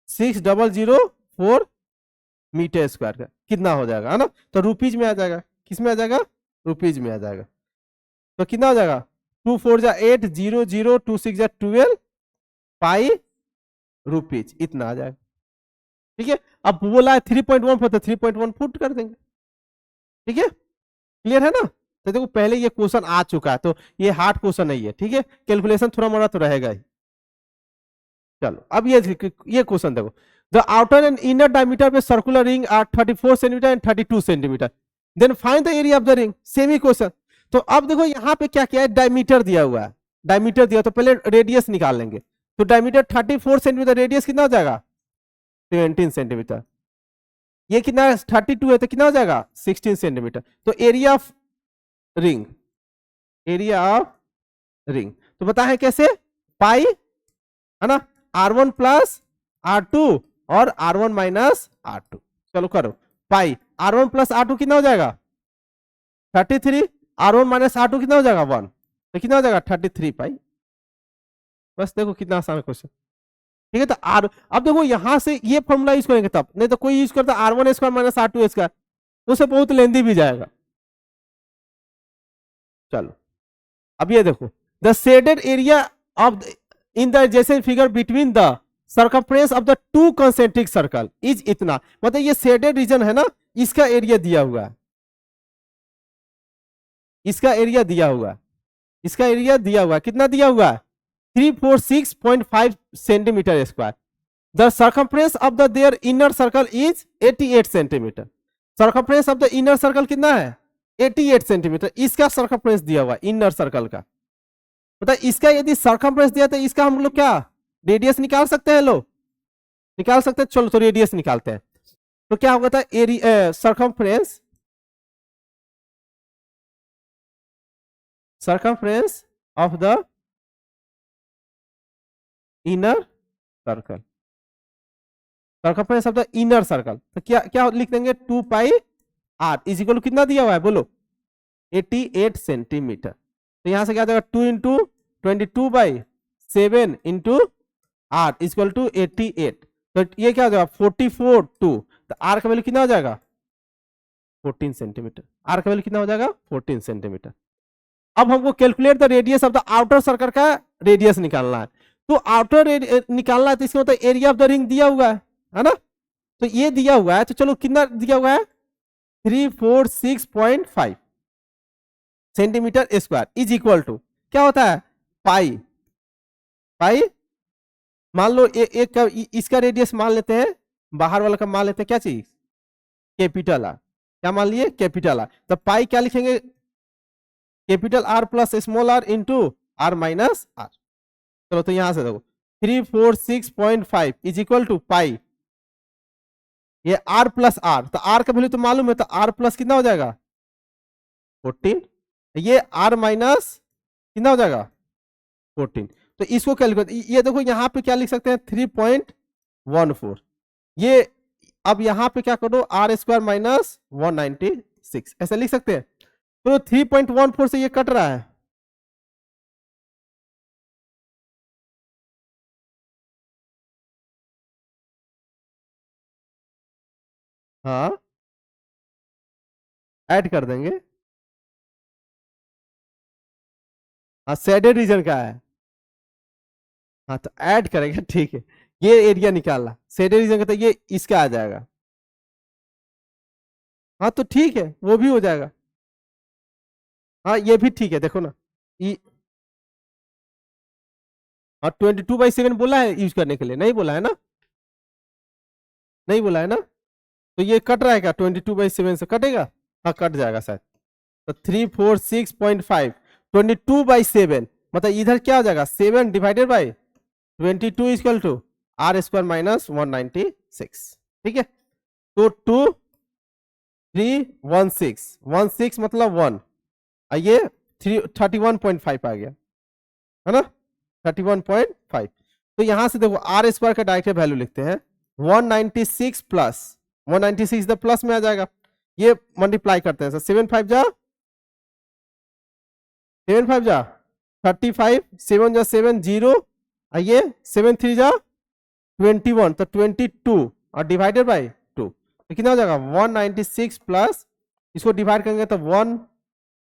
6004 मीटर स्क्वायर का कितना हो जाएगा, है ना। तो रुपीज में आ जाएगा, किस में आ जाएगा, रुपीज में आ जाएगा। तो कितना हो जाएगा, 2 4 जा 8, 0 0, 2 6 जा 12 पाई रुपीज, इतना आ जाएगा। ठीक है, अब बोला है 3.1 तो 3.1 फुट कर देंगे। ठीक है, क्लियर है ना। तो देखो पहले ये क्वेश्चन आ चुका है, तो ये हार्ड क्वेश्चन नहीं है, ठीक है, कैलकुलेशन थोड़ा मोड़ा तो रहेगा ही। चलो, अब ये क्वेश्चन देखो, the outer and inner diameter पे circular ring are 34 centimetre and 32 centimetre, then find the area of the ring, same ही क्वेश्चन। तो अब देखो यहाँ पे क्या किया है, डायमीटर दिया हुआ है, डायमीटर दिया, तो पहले रेडियस निकाल लेंगे। तो डायमीटर 34 सेंटीमीटर, रेडियस कितना हो जाएगा, 17 सेंटीमीटर। ये कितना 32 है, तो कितना हो जाएगा, 16 सेंटीमीटर। तो area of ring, area of ring तो बताएं कैसे, पाई, है ना, R1 प्लस R2 और R1 माइनस R2। चलो करो, पाई R1 प्लस R2 कितना हो जाएगा, 33, R1 माइनस R2 कितना हो जाएगा, 1, तो कितना हो जाएगा 33 पाई। बस देखो कितना आसान क्वेश्चन। ठीक है, तो आर, अब देखो यहां से ये फॉर्मूला यूज करेंगे तब, नहीं तो कोई यूज करता R1 square minus R2 square, उससे बहुत लेंदी भी जाएगा। चलो अब ये देखो, the shaded area of in the adjacent figure between the circumference of the two concentric circle is इतना, मतलब ये शेडेड रीजन है ना, इसका एरिया दिया हुआ है, इसका एरिया दिया हुआ है, इसका एरिया दिया हुआ है, कितना दिया हुआ है 346.5 centimetre square. The circumference of the their inner circle is 88 centimetre. Circumference of the inner circle कितना है 88 सेंटीमीटर, इसका सर्कमफ्रेंस दिया हुआ इनर सर्कल का। मतलब इसका यदि सर्कमफ्रेंस दिया तो इसका हम लोग क्या रेडियस निकाल सकते हैं, लोग निकाल सकते हैं। चलो तो रेडियस निकालते हैं। तो क्या होगा था area circumference of the inner circle, circumference of the inner circle, तो क्या क्या लिख देंगे 2 pi are is equal to कितना दिया हुआ है बोलो 88 सेंटीमीटर। तो यहां से क्या देगा 2 into 22/7 into r equal to 88। तो ये क्या हो जाएगा 44 2, तो आर का वैल्यू कितना हो जाएगा 14 सेंटीमीटर। आर का वैल्यू कितना हो जाएगा 14 सेंटीमीटर। अब हमको calculate the radius of the outer circle का रेडियस निकालना है। तो आउटर निकालना है तो इसका मतलब एरिया ऑफ द रिंग दिया हुआ है ना, तो ये दिया हुआ है, तो चलो कितना दिया हुआ है 346.5 centimetre square is equal to क्या होता है पाई, पाई मान लो एक का इसका रेडियस मान लेते हैं, बाहर वाला का मान लेते हैं क्या चीज कैपिटल आर, क्या मान लिए कैपिटल आर। तो पाई क्या लिखेंगे capital r plus small r into r minus r. चलो तो यहां से देखो 346.5 इज इक्वल टू पाई, ये आर प्लस आर, तो आर का वैल्यू तो मालूम है, तो आर प्लस कितना हो जाएगा 14, ये आर माइनस कितना हो जाएगा 14। तो इसको कैलकुलेट, ये देखो यहाँ पे क्या लिख सकते हैं 3.14, ये अब यहाँ पे क्या करो आर स्क्वायर माइनस 196 ऐसा लिख सकते हैं। तो 3.14 से ये कट रहा है, हाँ ऐड कर देंगे, हाँ शेडेड रीजन का है, हाँ तो ऐड करेंगे ठीक है। ये एरिया निकालना शेडेड रीजन का, तो ये इसका आ जाएगा, हाँ तो ठीक है वो भी हो जाएगा, हाँ ये भी ठीक है देखो ना हाँ 22/7 बोला है यूज करने के लिए, नहीं बोला है ना, नहीं बोला है ना, तो ये कट रहा है क्या 22/7 से कटेगा, हाँ कट जाएगा शायद। तो 346.5 22/7 मतलब इधर क्या हो जाएगा 7 divided by 22 equal to r square minus 196, ठीक है। तो 2316 मतलब 1, ये 31.5 आ गया है ना 31.5। तो यहां से देखो आर स्क्वायर का डायरेक्ट वैल्यू लिखते हैं 196 प्लस 196 इधर प्लस में आ जाएगा, ये मल्टीप्लाई करते हैं 7 5 जा 35, 7 जा 7 0, ये 7 3 जा 21, तो 22 और डिवाइडेड बाई 2, तो कितना हो जाएगा 196 प्लस इसको डिवाइड करेंगे तो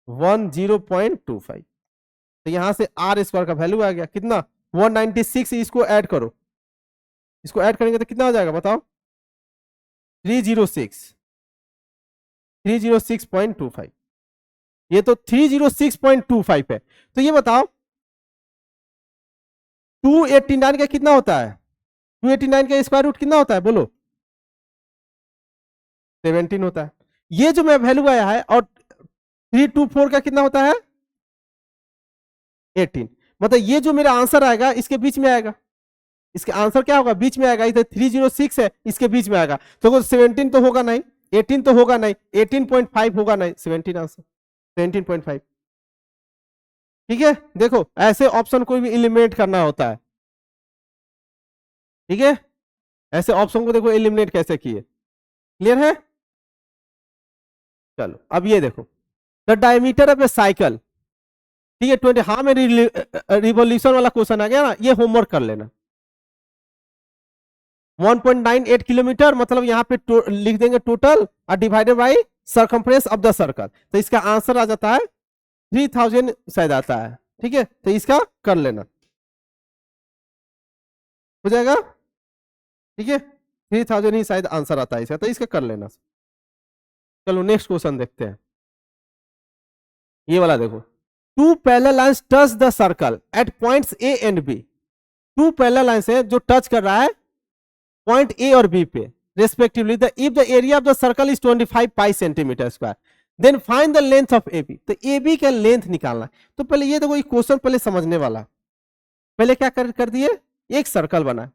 110.25। तो यहां से आर स्क्वायर का वैल्यू आ गया कितना 196, इसको ऐड करो, इसको ऐड करेंगे तो कितना हो जाएगा बताओ 306.25, ये तो 306.25 है। तो ये बताओ 289 का कितना होता है, 289 का स्क्वायर रूट कितना होता है बोलो 17 होता है। ये जो मैं वैल्यू आया है और 324 का कितना होता है 18, मतलब ये जो मेरा आंसर आएगा इसके बीच में आएगा, इसका आंसर क्या होगा बीच में आएगा, इधर 306 है इसके बीच में आएगा, तो 17 तो होगा नहीं, 18 तो होगा नहीं, 18.5 होगा नहीं, 17 आंसर 17.5। ठीक है देखो ऐसे ऑप्शन कोई भी एलिमिनेट करना होता है, ठीक है ऐसे ऑप्शन को देखो एलिमिनेट कैसे किए, क्लियर है। चलो अब ये देखो the diameter of A cycle, ठीक है 20, हाँ मेरी रिवॉल्यूशन वाला क्वेश्चन आ गया ना, ये होमवर्क कर लेना। 1.98 किलोमीटर मतलब यहाँ पे लिख देंगे टोटल और divided by circumference of the circle, तो इसका आंसर आ जाता है 3000 शायद आता है, ठीक है, तो इसका कर लेना, हो जाएगा, ठीक है, 3000 ही शायद आंसर आता है इसका, तो इसका कर लेना। चलो नेक्स्ट क्वेश्चन देखते हैं, ये वाला देखो, two parallel lines touch the circle at points A and B, two parallel lines है जो टच कर रहा है पॉइंट ए और बी पे respectively, the if the area of the circle is 25 pi centimetre square, then find the length of A B, तो A B का length निकालना है। तो पहले ये देखो, ये क्वेश्चन पहले समझने वाला, पहले क्या कर दिए, एक सर्कल बना,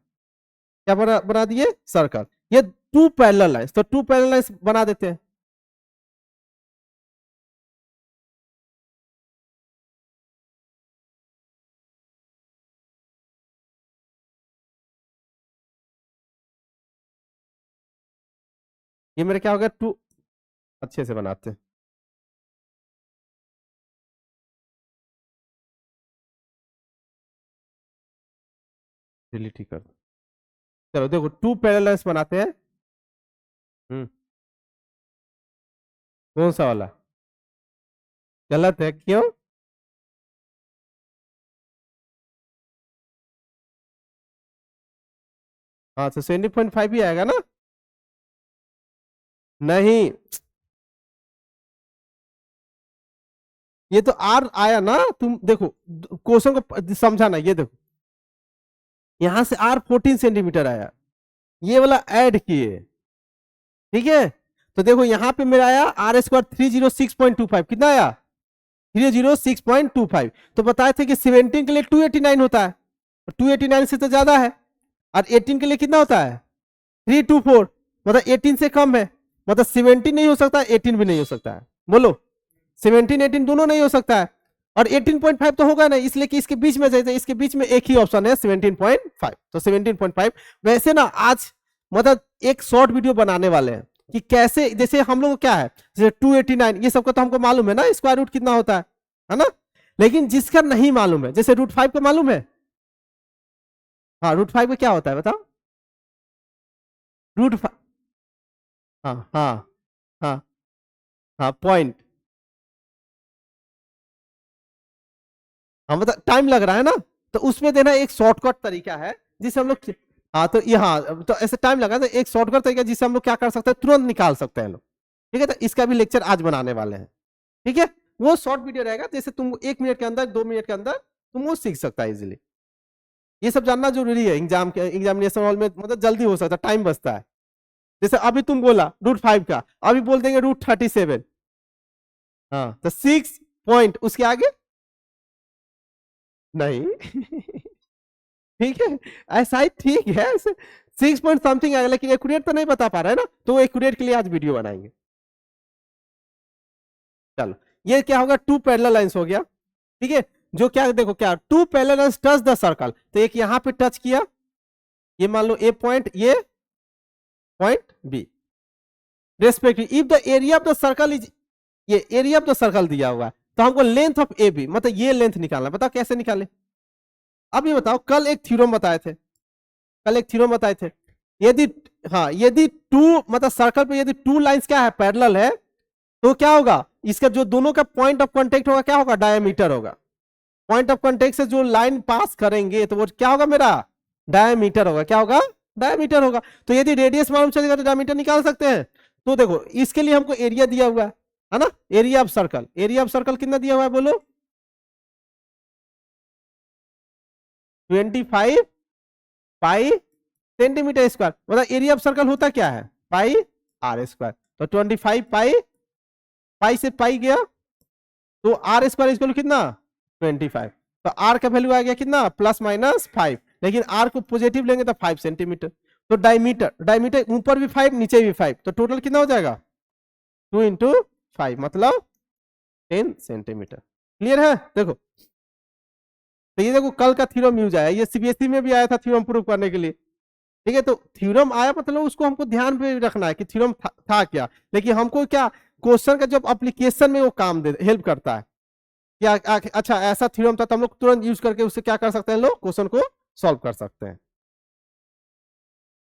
क्या बना दिए, सर्कल, ये टू पैरेलल लाइंस, तो टू पैरेलल लाइंस बना देते हैं। ये मेरे क्या हो गया, टू, अच्छे से बनाते हैं, डिलीट ही कर दो। चलो देखो, टू पैरेलल लाइंस बनाते हैं। कौन सा वाला, गलत है, क्यों, हाँ तो 70.5 ही आएगा ना, नहीं, ये तो आर आया ना, तुम देखो क्वेश्चन को समझा ना, ये देखो यहां से आर 14 सेंटीमीटर आया, ये वाला ऐड किए, ठीक है, तो देखो यहां पे मेरा आया आर स्क्वायर 306.25, कितना आया, 306.25, तो बताए थे कि 17 के लिए 289 होता है, 289 से तो ज्यादा है, और 18 के लिए कितना होता है, 324, मतलब 18 से कम है, मतलब 17 नहीं हो सकता, 18 भी नहीं हो सकता है, बोलो 17 18 दोनों नहीं हो सकता है, और 18.5 तो होगा ना, इसलिए कि इसके बीच में जाए, इसके बीच में एक ही ऑप्शन है 17.5, तो 17.5। वैसे ना आज मतलब एक शॉर्ट वीडियो बनाने वाले हैं कि कैसे, जैसे हम लोग क्या है, जैसे 289 ये सबका तो हमको मालूम है ना, स्क्वायर रूट कितना होता है ना, लेकिन जिसका नहीं मालूम है, जैसे √5 का मालूम है, हाँ √5 का क्या होता है बताओ, √5, हाँ हाँ हाँ हाँ पॉइंट, हाँ मतलब टाइम लग रहा है ना, तो उसमें देना एक शॉर्टकट तरीका है जिसे हम लोग, हाँ तो यहाँ तो ऐसे टाइम लगा, तो एक शॉर्टकट तरीका जिससे हम लोग क्या कर सकते हैं, तुरंत निकाल सकते हैं लोग, ठीक है, तो इसका भी लेक्चर आज बनाने वाले हैं, ठीक है, वो शॉर्ट वीडियो रहेगा, जैसे तुम 1 मिनट के अंदर 2 मिनट के अंदर तुम वो सीख सकता है इजिली, ये सब जानना जरूरी है, एग्जामिनेशन हॉल में मतलब जल्दी हो सकता है, टाइम बचता है, जैसे अभी तुम बोला √5 का, अभी बोल देंगे √37, हाँ तो 6 पॉइंट उसके आगे नहीं ठीक है, ऐसा ही ठीक है, ऐसे 6 पॉइंट समथिंग आएगा, लेकिन एक्यूरेट तो नहीं बता पा रहा है ना, तो एक्यूरेट के लिए आज वीडियो बनाएंगे। चलो ये क्या होगा, टू पैरेलल लाइंस हो गया, ठीक है, जो क्या देखो क्या, two parallel lines touch the circle, तो एक यहां पे टच किया, ये मान लो ए पॉइंट, ये point B, respective if the area of the circle is, ये एरिया ऑफ द सर्कल दिया हुआ है, तो हमको लेंथ ऑफ ए बी, मतलब ये लेंथ निकालना, बताओ कैसे निकाले, अब ये बताओ, कल एक थ्योरम बताए थे, कल एक थ्योरम बताए थे, यदि, हाँ यदि टू मतलब सर्कल पे यदि टू लाइंस क्या है, पैरेलल है, तो क्या होगा, इसका जो दोनों का पॉइंट ऑफ कांटेक्ट होगा क्या होगा, डायमीटर होगा, पॉइंट ऑफ कांटेक्ट से जो लाइन पास करेंगे तो वो क्या होगा मेरा, डायमीटर होगा, क्या होगा, डायमीटर होगा, तो यदि रेडियस मालूम चलेगा तो डायमीटर निकाल सकते हैं, तो देखो इसके लिए हमको एरिया दिया हुआ है ना, area of circle, area of circle कितना दिया हुआ है बोलो, 25 पाई सेंटीमीटर स्क्वायर, मतलब एरिया ऑफ सर्कल होता क्या है, पाई आर स्क्वायर, तो 25 पाई, पाई से पाई गया, तो आर स्क्वायर इक्वल कितना 25, तो आर का वैल्यू आ गया कितना +- 5, लेकिन आर को पॉजिटिव लेंगे तो 5 सेंटीमीटर, तो डायमीटर, डायमीटर ऊपर भी 5 नीचे भी 5, तो टोटल कितना हो जाएगा 2 × 5 मतलब 10 सेंटीमीटर, क्लियर है, देखो, तो ये देखो कल का थ्योरम यूज आया, ये सीबीएसई में भी आया था थ्योरम प्रूव करने के लिए, ठीक है, तो थ्योरम आया मतलब उसको हमको ध्यान पे रखना है कि थ्योरम था क्या, लेकिन हमको क्या क्वेश्चन का जब एप्लीकेशन में वो काम दे हेल्प करता है, क्या अच्छा ऐसा थ्योरम था तो हम लोग तुरंत यूज करके उससे क्या कर सकते हैं, लोग क्वेश्चन को सॉल्व कर सकते हैं।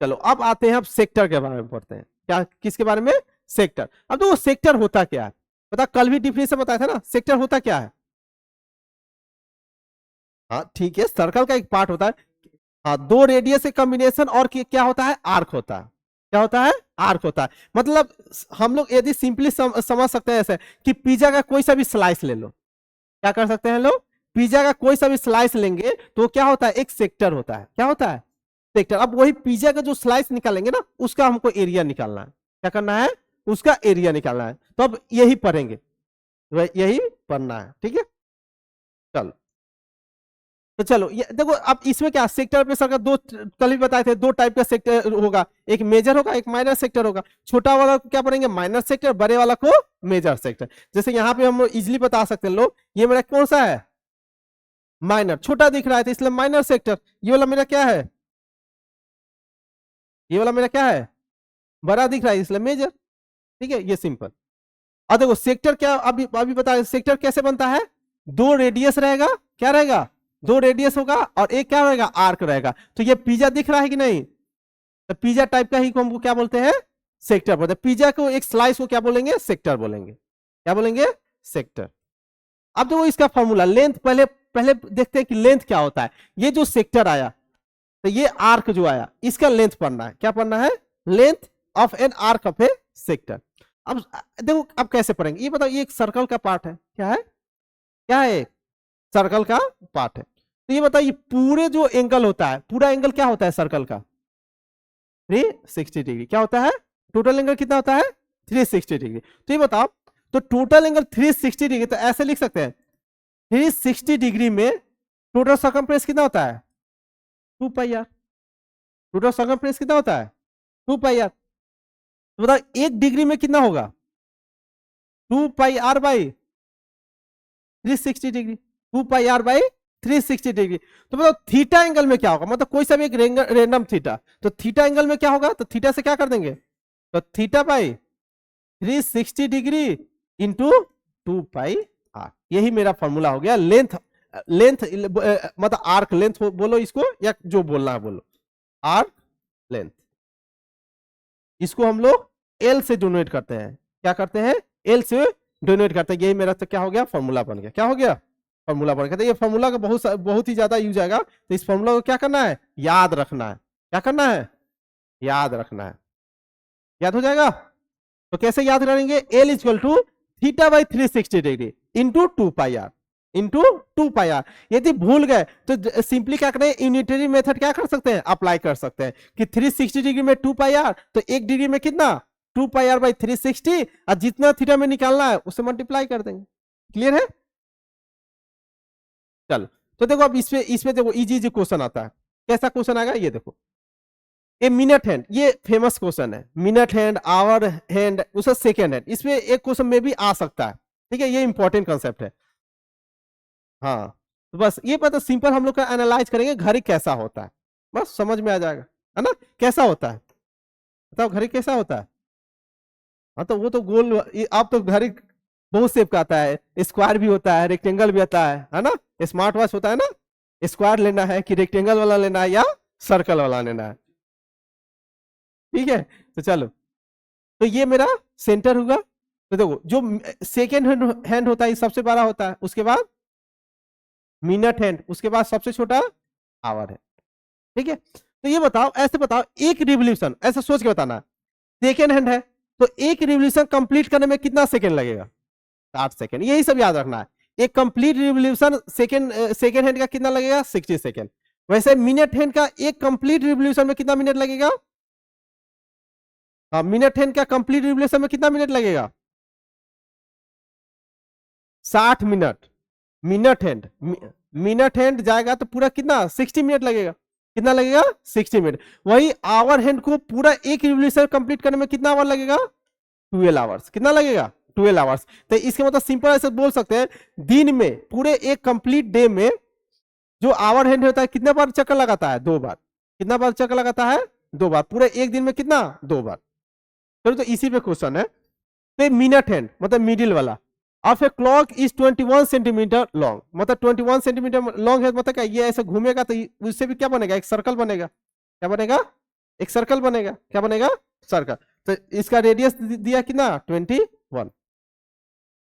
चलो अब आते हैं, अब सेक्टर के बारे में पढ़ते हैं, क्या किसके बारे में, सेक्टर, अब तो वो सेक्टर होता क्या है, पता, कल भी डिफिनेशन बताया था ना, सेक्टर होता क्या है? हाँ ठीक है, सर्कल का एक पार्ट होता है। हाँ, दो रेडियस के कॉम्बिनेशन और क्या होता है? आर्क होता है। क्या होता है? आर्क होता है। मतलब हम लोग यदि सिंपली समझ सकते हैं ऐसे कि पिज्जा का कोई सा भी स्लाइस ले लो, क्या कर सकते हैं लोग? पिज्जा का कोई सा भी स्लाइस लेंगे तो क्या होता है? एक सेक्टर होता है। क्या होता है? सेक्टर। अब वही पिज्जा का जो स्लाइस निकालेंगे ना, उसका हमको एरिया निकालना है। क्या करना है? उसका एरिया निकालना है। तो अब यही पढ़ेंगे, यही पढ़ना है, ठीक है। चलो, तो चलो ये देखो, अब इसमें क्या सेक्टर पे सर दो, कल भी बताए थे, दो टाइप का सेक्टर होगा, एक मेजर होगा, एक माइनर सेक्टर होगा। छोटा वाला को क्या पढ़ेंगे? Minor sector. बड़े वाला को मेजर सेक्टर। जैसे यहाँ पे हम इजिली बता सकते हैं लोग, ये मेरा कौन सा है? माइनर। छोटा दिख रहा है तो इसलिए माइनर सेक्टर। ये वाला मेरा क्या है? ये वाला मेरा क्या है? बड़ा दिख रहा है इसलिए मेजर। ठीक है, ये सिंपल। अब देखो सेक्टर क्या, अभी अभी बता, सेक्टर कैसे बनता है? दो रेडियस रहेगा। क्या रहेगा? दो रेडियस होगा और एक क्या रहेगा? आर्क रहेगा। तो ये पिज्जा दिख रहा है कि नहीं? तो पिज्जा टाइप का ही को हमको क्या बोलते हैं? सेक्टर बोलते हैं। पिज्जा को एक स्लाइस को क्या बोलेंगे? सेक्टर बोलेंगे। क्या बोलेंगे? सेक्टर। अब देखो इसका फॉर्मूला, लेंथ पहले पहले देखते हैं कि लेंथ क्या होता है। ये जो सेक्टर आया, तो ये आर्क जो आया, इसका लेंथ पढ़ना है। क्या पढ़ना है? Length of an arc of A sector. अब देखो अब कैसे पढ़ेंगे ये बताओ। ये एक सर्कल का पार्ट है। क्या है? क्या है? सर्कल का पार्ट है। तो ये बताइए, पूरे जो एंगल होता है, पूरा एंगल क्या होता है सर्कल का? 360 डिग्री। क्या होता है? टोटल एंगल कितना होता है? 360 डिग्री। तो ये बताओ, तो टोटल एंगल 360 डिग्री, तो ऐसे लिख सकते हैं 360 डिग्री में टोटल सर्कमफ्रेंस कितना होता है? 2 पाई आर। टोटल सर्कमफ्रेंस कितना होता है? 2 पाई आर। तो बताओ एक डिग्री में कितना होगा? 2 pi r by 360 degree. 2 pi r by 360 degree. तो बताओ थीटा एंगल में क्या होगा? मतलब कोई सा भी एक रैंडम थीटा, तो थीटा एंगल में क्या होगा? तो थीटा से क्या कर देंगे? तो theta by 360 degree into 2 pi r. यही मेरा फॉर्मूला हो गया लेंथ। लेंथ मतलब आर्क लेंथ बोलो इसको, या जो बोलना है बोलो, आर्क लेंथ। इसको हम लोग एल से डोनेट करते हैं। क्या करते हैं? एल से डोनेट करते हैं। यही मेरा तो क्या हो गया? फॉर्मूला बन गया। क्या हो गया? फॉर्मूला बन गया। तो ये फॉर्मूला का बहुत ही ज्यादा यूज आएगा। तो इस फॉर्मूला को क्या करना है? याद रखना है। क्या करना है? याद रखना है। याद हो जाएगा। तो कैसे याद करेंगे? L equal to theta by 360 degree into 2 pi r, into 2 pi r. यदि भूल गए तो सिंपली क्या करें? यूनिटरी मेथड क्या कर सकते हैं? अप्लाई कर सकते हैं कि 360 डिग्री में 2 पाई आर, तो एक डिग्री में कितना? 2 पाई आर बाई 360, और जितना थीटा में निकालना है उससे मल्टीप्लाई कर देंगे। क्लियर है? चलो, तो देखो अब इसमें देखो इजी इजी क्वेश्चन आता है। कैसा क्वेश्चन आएगा ये देखो। ये मिनट हैंड, ये फेमस क्वेश्चन है। मिनट हैंड, आवर हैंड, उसका सेकेंड हैंड, इसमें एक क्वेश्चन में भी आ सकता है। ठीक है, ये इंपॉर्टेंट कंसेप्ट है। हाँ, तो बस ये पता, सिंपल हम लोग का एनालाइज करेंगे घड़ी कैसा होता है, बस समझ में आ जाएगा, है ना? कैसा होता है बताओ, घड़ी कैसा होता है? हाँ तो वो तो गोल, आप तो घड़ी बहुत शेप का आता है, स्क्वायर भी होता है, रेक्टेंगल भी आता है ना? स्मार्ट वॉच होता है ना? स्क्वायर लेना है कि रेक्टेंगल वाला लेना है या सर्कल वाला लेना है? ठीक है, तो चलो, तो ये मेरा सेंटर होगा। तो देखो जो सेकेंड हैंड होता है ये सबसे बड़ा होता है, उसके बाद मिनट हैंड, उसके बाद सबसे छोटा आवर है। ठीक है, तो ये बताओ, ऐसे बताओ, एक रिवोल्यूशन ऐसे सोच के बताना, सेकेंड हैंड है तो एक रिवोल्यूशन कंप्लीट करने में कितना सेकेंड लगेगा? 60 सेकेंड। यही सब याद रखना है। एक कंप्लीट रिवोल्यूशन सेकेंड हैंड का कितना लगेगा? 60 सेकेंड। वैसे मिनट हैंड का एक कंप्लीट रिवोल्यूशन में कितना मिनट लगेगा? मिनट हैंड का कंप्लीट रिवोल्यूशन में कितना मिनट लगेगा? 60 मिनट। मिनट हैंड जाएगा तो पूरा कितना? 60 मिनट लगेगा। कितना लगेगा? 60 मिनट। वही आवर हैंड को पूरा एक रिवोल्यूशन कंप्लीट करने में कितना आवर लगेगा? 12 आवर्स। कितना लगेगा? 12 आवर्स। तो इसके मतलब सिंपल ऐसे बोल सकते हैं, दिन में पूरे एक कंप्लीट डे में जो आवर हैंड होता है कितने बार चक्कर लगाता है? 2 बार। कितना बार चक्कर लगाता है? 2 बार। पूरे एक दिन में कितना? 2 बार। चलो, तो इसी पे क्वेश्चन है। तो मिनट हैंड मतलब मिडिल वाला, of a clock is 21 centimetre long, मतलब 21 सेंटीमीटर लॉन्ग है, मतलब क्या ये ऐसे घूमेगा तो उससे भी क्या बनेगा? एक सर्कल बनेगा। क्या बनेगा? एक सर्कल बनेगा। क्या बनेगा? सर्कल। तो इसका रेडियस दिया कितना? 21।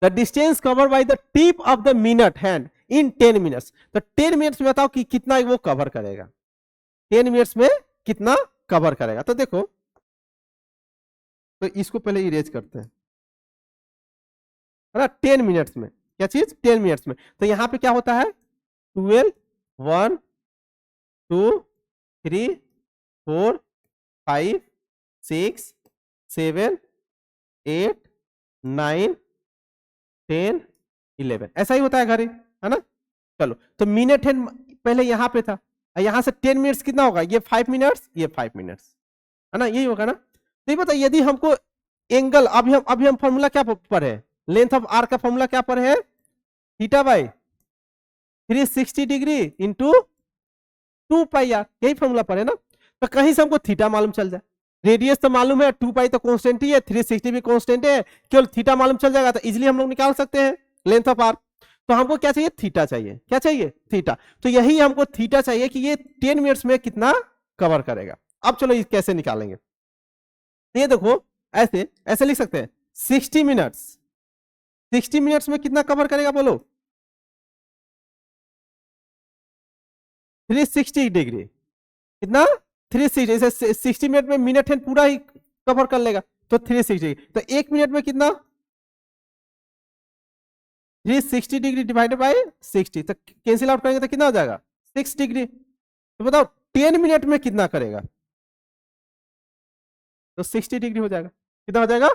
The distance cover by the tip of the minute hand in 10 minutes. तो 10 मिनट्स में बताओ कि कितना वो कवर करेगा, 10 मिनट्स में कितना कवर करेगा। तो देखो, तो इसको पहले इरेज करते हैं, है ना, 10 मिनट्स में, क्या चीज, 10 मिनट्स में। तो यहां पे क्या होता है, 12, 1, 2, 3, 4, 5, 6, 7, 8, 9, 10, 11, ऐसा ही होता है घड़ी, है ना। चलो, तो मिनट हैंड पहले यहां पे था, यहां से 10 मिनट्स कितना होगा, ये 5 मिनट्स, ये 5 मिनट्स, है ना, यही होगा ना। तो ये बताइए, यदि हमको एंगल, अभी हम फॉर्मूला क्या पढ़े, लेंथ ऑफ आर्क का फॉर्मूला क्या पढ़े है, theta by 360 degree into 2 pi r, यही फॉर्मूला पढ़े ना। तो कहीं से हमको थीटा मालूम चल जाए, रेडियस तो मालूम है, 2 पाई तो कांस्टेंट ही है, 360 भी कांस्टेंट है, केवल थीटा मालूम चल जाएगा तो इजीली हम लोग निकाल सकते हैं लेंथ ऑफ आर्क। तो हमको क्या चाहिए, थीटा चाहिए, क्या चाहिए, थीटा। तो यही हमको थीटा चाहिए कि ये 10 मिनट्स में कितना कवर करेगा। अब चलो ये कैसे निकालेंगे, ये देखो, ऐसे ऐसे लिख सकते हैं, 60 मिनट्स, 60 मिनट्स में कितना कवर करेगा बोलो, 360 डिग्री, कितना, 360, जैसे 60 मिनट में मिनट हैंड पूरा ही कवर कर लेगा, तो 360, तो 1 मिनट में कितना, 360 डिग्री डिवाइडेड बाय 60, तो कैंसिल आउट करेंगे तो कितना हो जाएगा, 6 डिग्री। तो बताओ 10 मिनट में कितना करेगा, तो 60 डिग्री हो जाएगा, कितना हो जाएगा,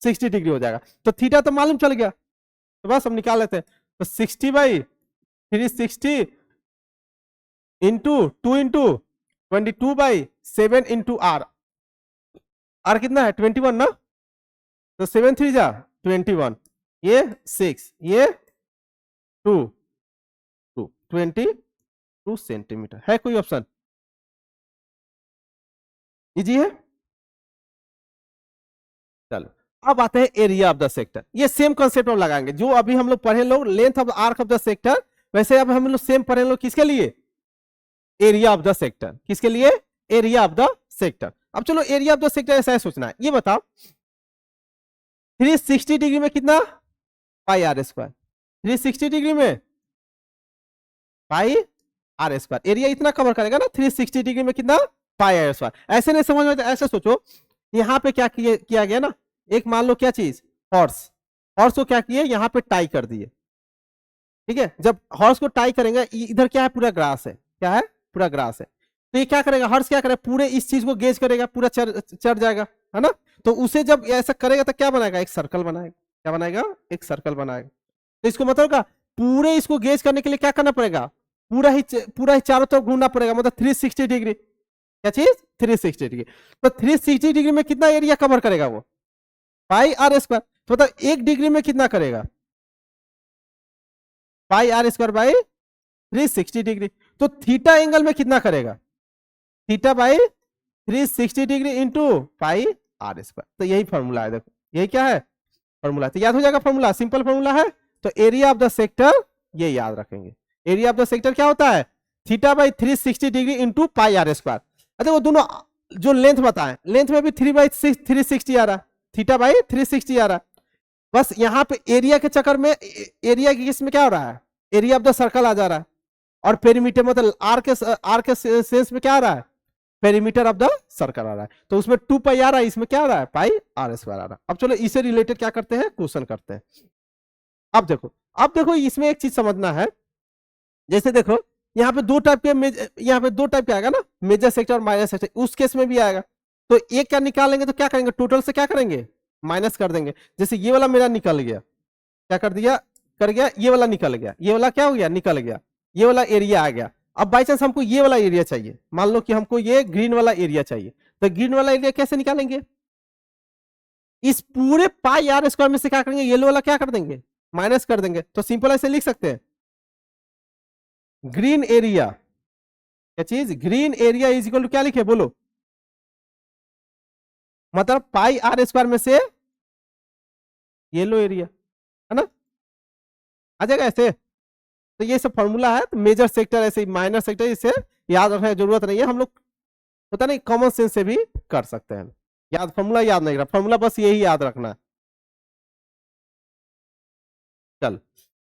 60 डिग्री हो जाएगा। तो थीटा तो मालूम चल गया, तो बस हम निकाल लेते हैं। तो 60 by 360 into 2 into 22 by 7 into r, r कितना है 21 ना, तो 7 3 जा 21, ये 6, ये 2, 22 सेंटीमीटर है। कोई ऑप्शन इजी है। चलो, अब आते हैं एरिया ऑफ द सेक्टर, ये सेम कॉन्सेप्ट हम लगाएंगे जो अभी हम लोग पढ़े लोग length of arc of the sector, वैसे अब हम लोग सेम पढ़े लोग किसके लिए, एरिया ऑफ द सेक्टर, किसके लिए, एरिया ऑफ द सेक्टर। अब चलो एरिया ऑफ द सेक्टर ऐसा है सोचना है, ये बताओ 360 डिग्री में कितना, पाई आर स्क्वायर, 360 डिग्री में पाई आर स्क्वायर, एरिया इतना कवर करेगा ना, 360 डिग्री में कितना, पाई आर स्क्वायर। ऐसे नहीं समझ में, ऐसे सोचो, यहाँ पे क्या किया गया ना, एक मान लो क्या चीज, हॉर्स, हॉर्स को क्या किए, यहाँ पे टाई कर दिए, ठीक है। जब हॉर्स को टाई करेंगे, इधर क्या है, पूरा ग्रास है, क्या है, पूरा ग्रास है। तो ये क्या करेगा, हॉर्स क्या करेगा, पूरे इस चीज को गेज करेगा, पूरा चढ़ जाएगा, है ना। तो उसे जब ऐसा करेगा तो क्या बनाएगा, एक सर्कल बनाएगा, क्या बनाएगा, एक सर्कल बनाएगा। तो इसको मतलब का पूरे इसको गेज करने के लिए क्या करना पड़ेगा, पूरा ही चारों तरफ घूमना पड़ेगा, मतलब 360 डिग्री, क्या चीज, 360 डिग्री। तो 360 डिग्री में कितना एरिया कवर करेगा वो, पाई आर स्क्वायर। तो मतलब 1 डिग्री में कितना करेगा, pi r square by 360 degree. तो थीटा एंगल में कितना करेगा, theta by 360 degree into pi r square. तो यही फॉर्मूला है, देखो यही क्या है, फॉर्मूला। तो याद हो जाएगा फॉर्मूला, सिंपल फॉर्मूला है। तो एरिया ऑफ द सेक्टर ये याद रखेंगे, एरिया ऑफ द सेक्टर क्या होता है, theta by 360 degree into pi r square. अच्छा, वो दोनों जो लेंथ बताएं, लेंथ में भी 3/360 आ रहा है, थीटा बाई 360 आ रहा है। बस यहाँ पे एरिया के चक्कर में, एरिया के किस में क्या हो रहा है, एरिया ऑफ द सर्कल आ जा रहा है, और पेरीमीटर मतलब आर के सेंस में क्या आ रहा है, पेरीमीटर ऑफ द सर्कल आ रहा है। तो उसमें 2 पाई आ रहा है, इसमें क्या आ रहा है, पाई आर स्क्वायर आ रहा है। अब चलो इसे रिलेटेड क्या करते हैं, क्वेश्चन करते हैं। अब देखो इसमें एक चीज समझना है, जैसे देखो यहाँ पे दो टाइप के, यहाँ पे दो टाइप के आएगा ना, मेजर सेक्टर और माइनर सेक्टर, उस केस में भी आएगा। तो एक का निकालेंगे तो क्या करेंगे, टोटल से क्या करेंगे, माइनस कर देंगे। जैसे ये वाला मेरा निकल गया, क्या कर दिया, कर गया, ये वाला निकल गया, ये वाला क्या हो गया, निकल गया, ये वाला एरिया आ गया। अब बाई चांस हमको ये वाला एरिया चाहिए, मान लो कि हमको ये ग्रीन वाला एरिया चाहिए, तो ग्रीन वाला एरिया कैसे निकालेंगे, इस पूरे पाई आर स्क्वायर में से क्या करेंगे, येलो वाला क्या कर देंगे, माइनस कर देंगे। तो सिंपल ऐसे लिख सकते हैं, ग्रीन एरिया, क्या चीज, green area is equal to क्या लिखे बोलो, मतलब पाई आर स्क्वायर में से येलो एरिया, है ना, आ जाएगा ऐसे। तो ये सब फॉर्मूला है, तो मेजर सेक्टर ऐसे, माइनर सेक्टर इसे याद रखने की जरूरत नहीं है, हम लोग पता नहीं कॉमन सेंस से भी कर सकते हैं। याद, फॉर्मूला याद नहीं रहा, फॉर्मूला बस यही याद रखना है। चल,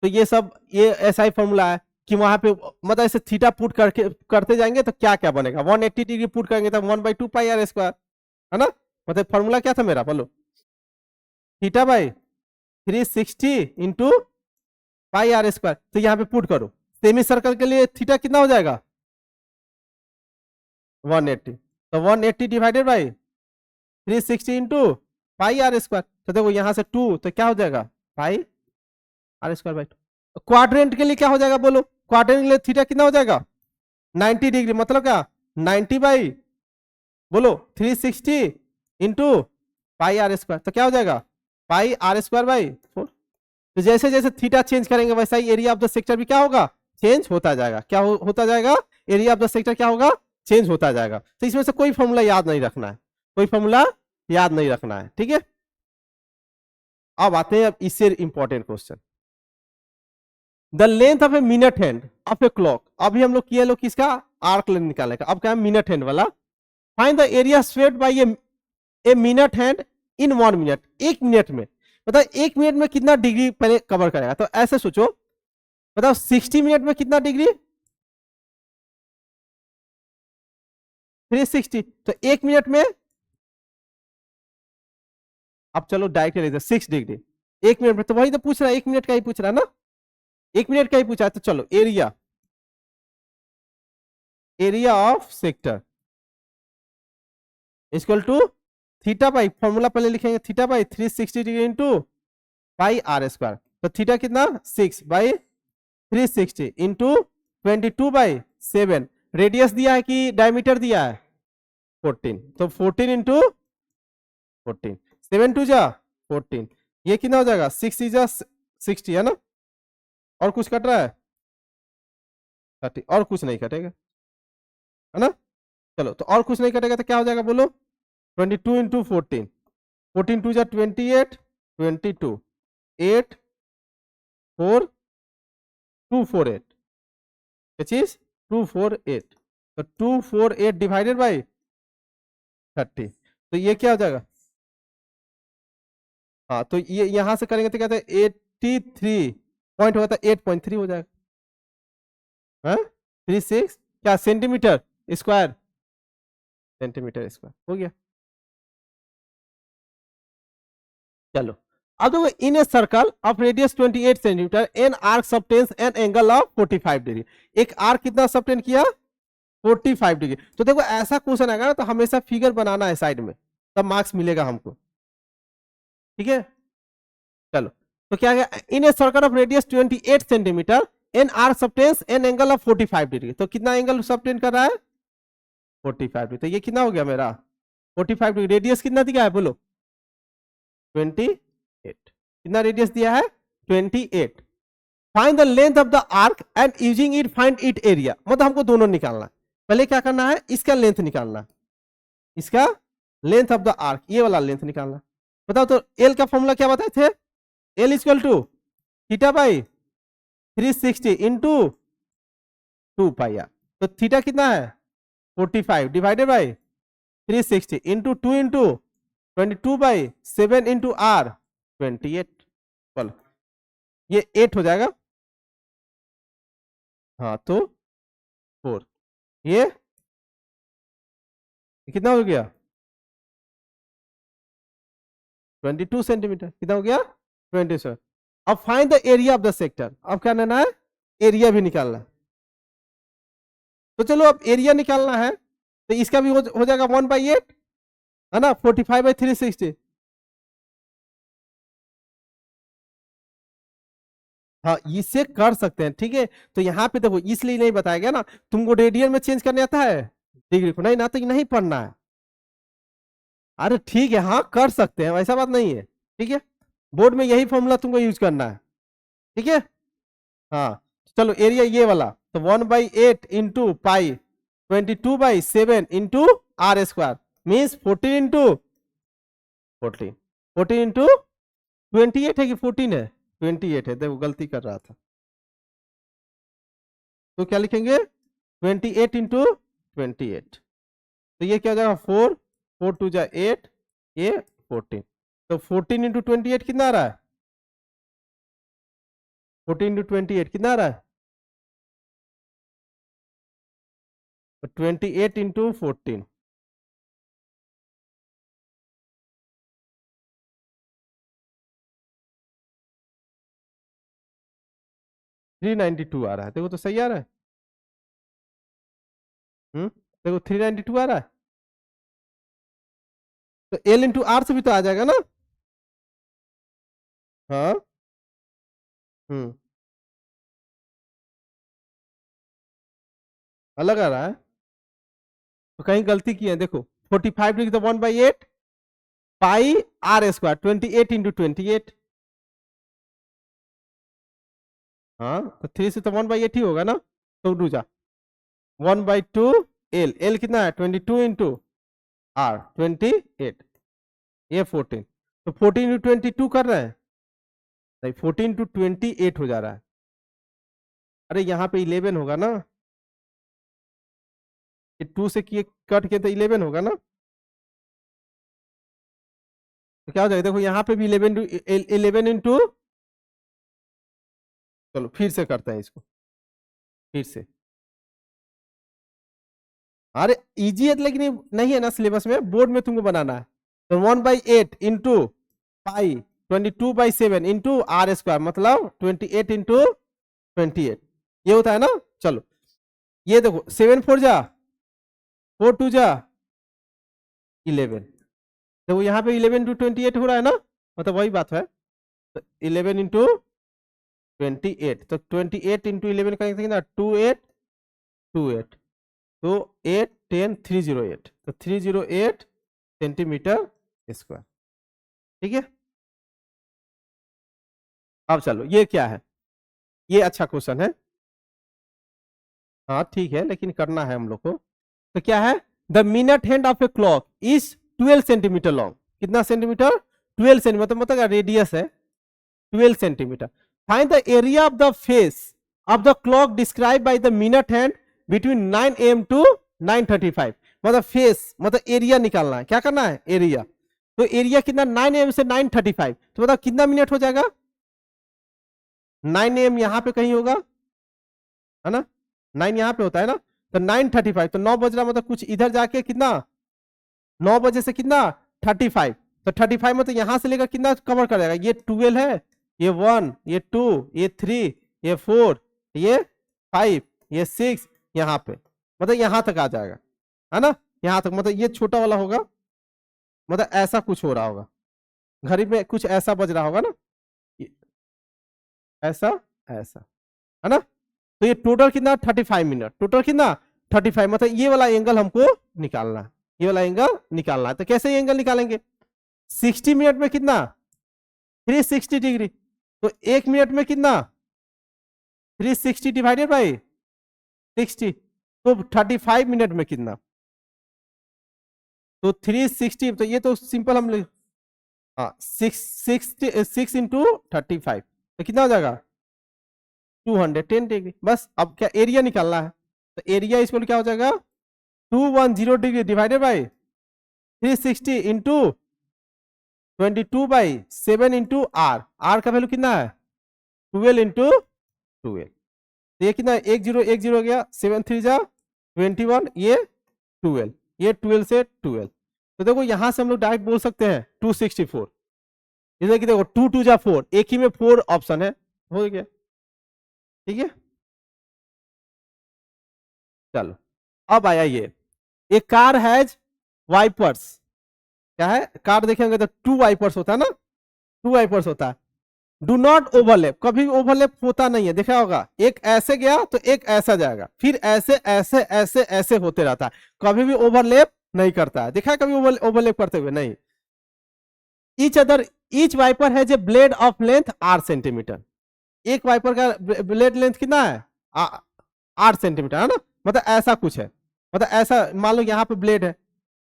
तो ये सब ये ऐसा ही फॉर्मूला है कि वहां पे मतलब ऐसे थीटा पुट करके करते जाएंगे तो क्या क्या बनेगा, 180 डिग्री पुट करेंगे तो 1/2 पाई आर स्क्वायर, है ना। मतलब फॉर्मूला क्या था मेरा, बोलो, theta by 360 into pi r square. तो यहाँ पे पुट करो, सेमी सर्कल के लिए थीटा कितना हो जाएगा 180, तो 180 divided by 360 into pi r square. तो देखो यहाँ से 2 तो क्या हो जाएगा pi r square by 2। Quadrant के लिए क्या हो जाएगा बोलो, क्वाड्रेंट के लिए थीटा कितना हो जाएगा 90 डिग्री, मतलब क्या 90 बाई बोलो 360 इंटू पाई आर स्क्वायर, तो क्या हो जाएगा पाई आर स्क्वायर बाई 4। तो जैसे जैसे थीटा चेंज करेंगे वैसा ही एरिया ऑफ द सेक्टर भी क्या होगा चेंज होता जाएगा। क्या होता जाएगा, एरिया ऑफ द सेक्टर क्या होगा चेंज होता जाएगा। तो इसमें से कोई फॉर्मूला याद नहीं रखना है, कोई फॉर्मूला याद नहीं रखना है, ठीक है। अब आते हैं अब इससे important question, the length of A minute hand of a clock. अभी हम लोग किए लोग किसका आर्क लेंथ निकालने का, अब क्या है मिनट हैंड वाला। Find the area swept by a minute hand in 1 minute, 1 minute में, मतलब 1 मिनट में कितना डिग्री पहले कवर करेगा। तो ऐसे सोचो, बताओ 60 मिनट में कितना डिग्री 360, तो 1 मिनट में, अब चलो डायरेक्ट 6 डिग्री 1 मिनट में। तो वही तो पूछ रहा है, 1 मिनट का ही पूछ रहा है ना, 1 मिनट का ही पूछा है। तो चलो area, area of sector equal to theta by, formula पहले लिखेंगे theta by 360 degree into pi r square. तो थीटा कितना 6 बाई 360 इंटू 22/7। रेडियस दिया है कि डायमीटर दिया है 14, तो 14 इंटू 14, 7 2 जा 14, ये कितना हो जाएगा 6 जा 60, है ना। और कुछ कट रहा है 30, और कुछ नहीं कटेगा, है ना। चलो तो और कुछ नहीं कटेगा तो क्या हो जाएगा बोलो 22 इंटू 14, 14 2 जा 28, 22 8 4 248, चीज 248, तो 248 डिवाइडेड बाई 30, तो ये क्या हो जाएगा, हाँ तो ये यहां से करेंगे तो कहते हैं 83 पॉइंट होगा, 8.3 हो जाएगा, हाँ 36 क्या सेंटीमीटर स्क्वायर, सेंटीमीटर स्क्वायर हो गया। चलो अब देखो, in a circle of radius 28 centimetre an arc subtends an angle of 45 degree, एक आर्क कितना सबटेंड किया 45 डिग्री। तो देखो ऐसा क्वेश्चन आएगा ना तो हमेशा फिगर बनाना है साइड में, तब मार्क्स मिलेगा हमको, ठीक है। चलो तो क्या है, in a circle of radius 28 centimetre an arc subtends an angle of 45 degree, तो कितना एंगल सबटेंड कर रहा है 45 डिग्री। तो ये कितना हो गया मेरा 45 डिग्री, रेडियस कितना दिया है बोलो 28, कितना रेडियस दिया है 28। Find the length of the arc and using it find it area, मतलब हमको दोनों निकालना है। पहले क्या करना है, इसका लेंथ निकालना, इसका लेंथ ऑफ द आर्क, ये वाला लेंथ निकालना। बताओ तो एल का फॉर्मूला क्या बताए थे, l equal to theta by 360 into 2 pi r. तो थीटा कितना है 45 divided by 360 into 2 into 22/7 into r 28, बोलो ये 8 हो जाएगा, हाँ तो 4, ये कितना हो गया 22 सेंटीमीटर, कितना हो गया 27। अब find the area of the sector, अब क्या लेना है एरिया भी निकालना है। तो चलो अब एरिया निकालना है, तो इसका भी हो जाएगा 1/8, है ना, 45/360। हाँ इससे कर सकते हैं, ठीक है। तो यहाँ पे देखो इसलिए नहीं बताया गया ना, तुमको रेडियन में चेंज करने आता है डिग्री को, नहीं ना तो नहीं पढ़ना है। अरे ठीक है, हाँ कर सकते हैं, ऐसा बात नहीं है, ठीक है। बोर्ड में यही फॉर्मूला तुमको यूज करना है, ठीक है। हाँ चलो एरिया ये वाला, तो 1/8 into pi 22/7 into r square means 14 into 14, 14 into 28 है कि 14 है, 28 है, देखो गलती कर रहा था। तो क्या लिखेंगे 28 इंटू 28, तो ये क्या हो जाएगा 4 4 2 जा 8, ये 14, तो 14 इंटू 28 कितना आ रहा है 14 इंटू 28 कितना आ रहा है? 28 इंटू 14, 392 आ रहा है। देखो तो सही आ रहा है। देखो 392 आ रहा है। तो एल इंटू आर से भी तो आ जाएगा ना। हाँ। हम्म अलग आ रहा है। तो कहीं गलती की है, देखो 45 लिख दो 1/8 पाई आर स्क्वायर 28 इंटू 28। हाँ तो 3 से तो 1/8 ही होगा ना। तो दूजा 1/2 एल, एल कितना है 22 इंटू आर 28, ये 14। तो 14 इंटू 22 कर रहे हैं, नहीं 14 टू 28 हो जा रहा है। अरे यहाँ पे 11 होगा ना, ये 2 से किए कट के तो 11 होगा ना। तो क्या हो जाएगा, देखो यहाँ पे भी 11 इंटू, चलो फिर से करते हैं इसको, फिर से। अरे इजी है लेकिन ये नहीं है ना सिलेबस में, बोर्ड में तुमको बनाना है। तो 1/8 into pi 22/7 into r square, मतलब 28 इंटू 28, ये होता है ना। चलो ये देखो 7 4 जा 4 2 जा 11, देखो यहाँ पे 11 इंटू 28 हो रहा है ना, मतलब वही बात है। तो 11 इंटू 28, तो 28 इंटू 11 का कितना 28 28, तो 8 10 308, तो 308 सेंटीमीटर स्क्वायर। ठीक है। अब चलो ये क्या है, ये अच्छा क्वेश्चन है। हाँ ठीक है, लेकिन करना है हम लोग को। तो क्या है, the minute hand of a clock is 12 centimetre long. कितना सेंटीमीटर, 12 सेंटीमीटर, मतलब रेडियस है 12 centimetre. Find the area of the face of the clock describe by the minute hand between 9 AM to 9:35। मतलब फेस मतलब area निकालना है, क्या करना है एरिया। तो एरिया कितना 9 AM से 9:35, तो मतलब कितना मिनट हो जाएगा। 9 AM यहाँ पे कहीं होगा है ना, 9 यहाँ पे होता है ना, तो 9:35, तो 9 बज रहा, मतलब कुछ इधर जाके कितना 9 बजे से कितना 35, तो 35 मतलब यहां से लेकर कितना कवर करेगा, ये 12 है, ये 1, ये 2, ये 3, ये 4, ये 5, ये 6, यहाँ पे मतलब यहां तक आ जाएगा है ना। यहां तक मतलब ये छोटा वाला होगा, मतलब ऐसा कुछ हो रहा होगा, घड़ी में कुछ ऐसा बज रहा होगा ना, ऐसा ऐसा है ना। तो ये टोटल कितना 35 मिनट, टोटल कितना 35, मतलब ये वाला एंगल हमको निकालना है, ये वाला एंगल निकालना है। तो कैसे एंगल निकालेंगे, 60 मिनट में कितना 360 डिग्री, तो 1 मिनट में कितना 360 डिवाइडेड बाई 60, तो 35 मिनट में कितना, तो 360, तो ये तो सिंपल हम लोग, हाँ 6 इंटू 35, तो कितना हो जाएगा 210 डिग्री। बस अब क्या एरिया निकालना है, तो एरिया इस पर क्या हो जाएगा 210 degree divided by 360 into 22/7 into r, r का वैल्यू कितना है 12 इंटू 12, तो ये कितना है 1010 हो गया, 7 3 जा 21, ये 12, ये 12 से 12, तो देखो यहां से हम लोग डायरेक्ट बोल सकते हैं 264, जैसे कि देखो 2 2 जा 4, एक ही में 4 ऑप्शन है, हो गया। ठीक है। चलो अब आया ये, एक कार हैज वाइपर्स, क्या है कार देखेंगे तो 2 वाइपर्स होता है ना, 2 वाइपर्स होता है। डू नॉट ओवरलैप, कभी ओवरलैप होता नहीं है, देखा होगा, एक ऐसे गया तो एक ऐसा जाएगा, फिर ऐसे ऐसे ऐसे ऐसे होते रहता है, कभी भी ओवरलैप नहीं करता है, देखा है कभी ओवरलैप करते हुए नहीं। Each other, each wiper has a blade of length 8 centimetre, एक वाइपर का ब्लेड लेंथ कितना है 8 सेंटीमीटर है ना, मतलब ऐसा कुछ है, मतलब ऐसा मान लो यहाँ पे ब्लेड है,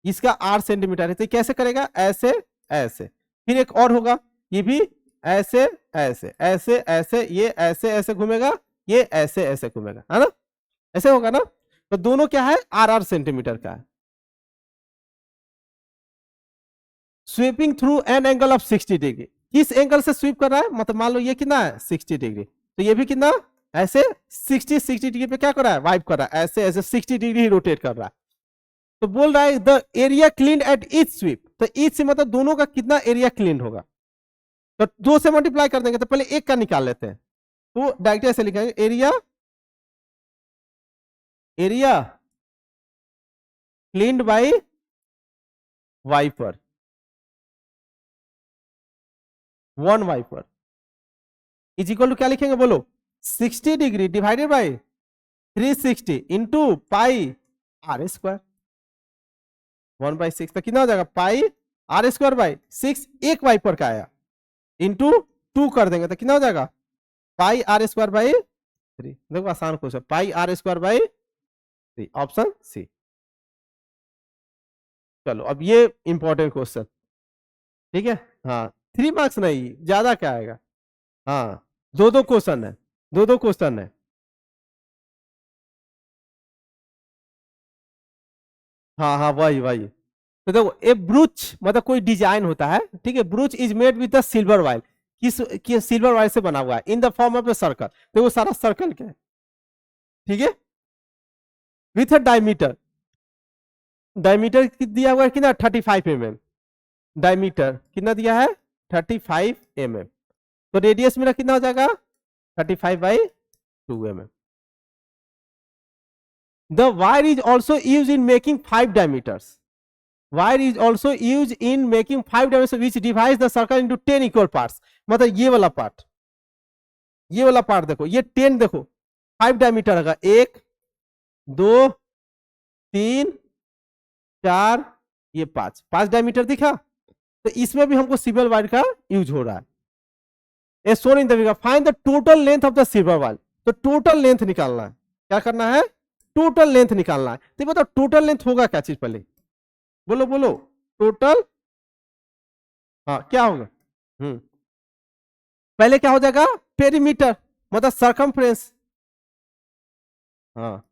इसका 8 सेंटीमीटर है, तो कैसे करेगा ऐसे ऐसे, फिर एक और होगा, ये भी ऐसे ऐसे ऐसे ऐसे, ये ऐसे ऐसे घूमेगा, ये ऐसे ऐसे घूमेगा है ना, ऐसे होगा ना। तो दोनों क्या है 8 सेंटीमीटर का है। Sweeping through an angle of 60 degree, किस एंगल से स्वीप कर रहा है, मतलब मान लो ये कितना है 60 डिग्री, तो ये भी कितना ऐसे 60 डिग्री पे क्या कर रहा है, वाइप कर रहा है, ऐसे ऐसे 60 डिग्री रोटेट कर रहा है। तो बोल रहा है the area clean at each sweep, तो ईच से मतलब दोनों का कितना एरिया क्लीन होगा, तो 2 से मल्टीप्लाई कर देंगे, तो पहले एक का निकाल लेते हैं। तो डायरेक्ट ऐसे लिखेंगे area area cleaned by wiper, 1 wiper is equal to क्या लिखेंगे बोलो, 60 degree divided by 360 into pi r square, 1/6, तो कितना हो जाएगा पाई आर स्क्वायर बाय 6, एक वाइपर का आया, इंटू 2 कर देंगे तो कितना हो जाएगा पाई आर स्क्वायर बाई 3। देखो आसान question, pi r square by 3, option C. चलो अब ये इंपॉर्टेंट क्वेश्चन, ठीक है, हाँ 3 मार्क्स नहीं, ज्यादा क्या आएगा, हाँ 2-2 क्वेश्चन है, 2-2 क्वेश्चन है। हाँ हाँ वही वही, तो देखो ए ब्रूच मतलब कोई डिजाइन होता है, ठीक है, ब्रूच is made with the silver while, किस सिल्वर वाइल से बना हुआ है, in the form of a circle, तो वो सारा सर्कल क्या है, ठीक है, विथ अ डायमीटर, डायमीटर दिया हुआ है कितना 35 mm, डायमीटर कितना दिया है 35 mm, तो रेडियस मेरा कितना हो जाएगा 35/2 mm। The wire is also use in making 5 diameters, wire is also use in making 5 diameters which divides the circle into 10 equal parts, मतलब ये वाला पार्ट, ये वाला पार्ट देखो, ये 10 देखो 5 डायमीटर होगा, 1 2 3 4 ये 5 डायमीटर दिखा, तो इसमें भी हमको सिल्वर वायर का यूज हो रहा है। Shown in the figure, find the total length of the silver wire, तो टोटल लेंथ निकालना है, क्या करना है टोटल लेंथ निकालना है, तो बताओ टोटल लेंथ होगा क्या चीज, पहले बोलो बोलो टोटल, हाँ क्या होगा, पहले क्या हो जाएगा पेरीमीटर मतलब सरकमफ्रेंस, हाँ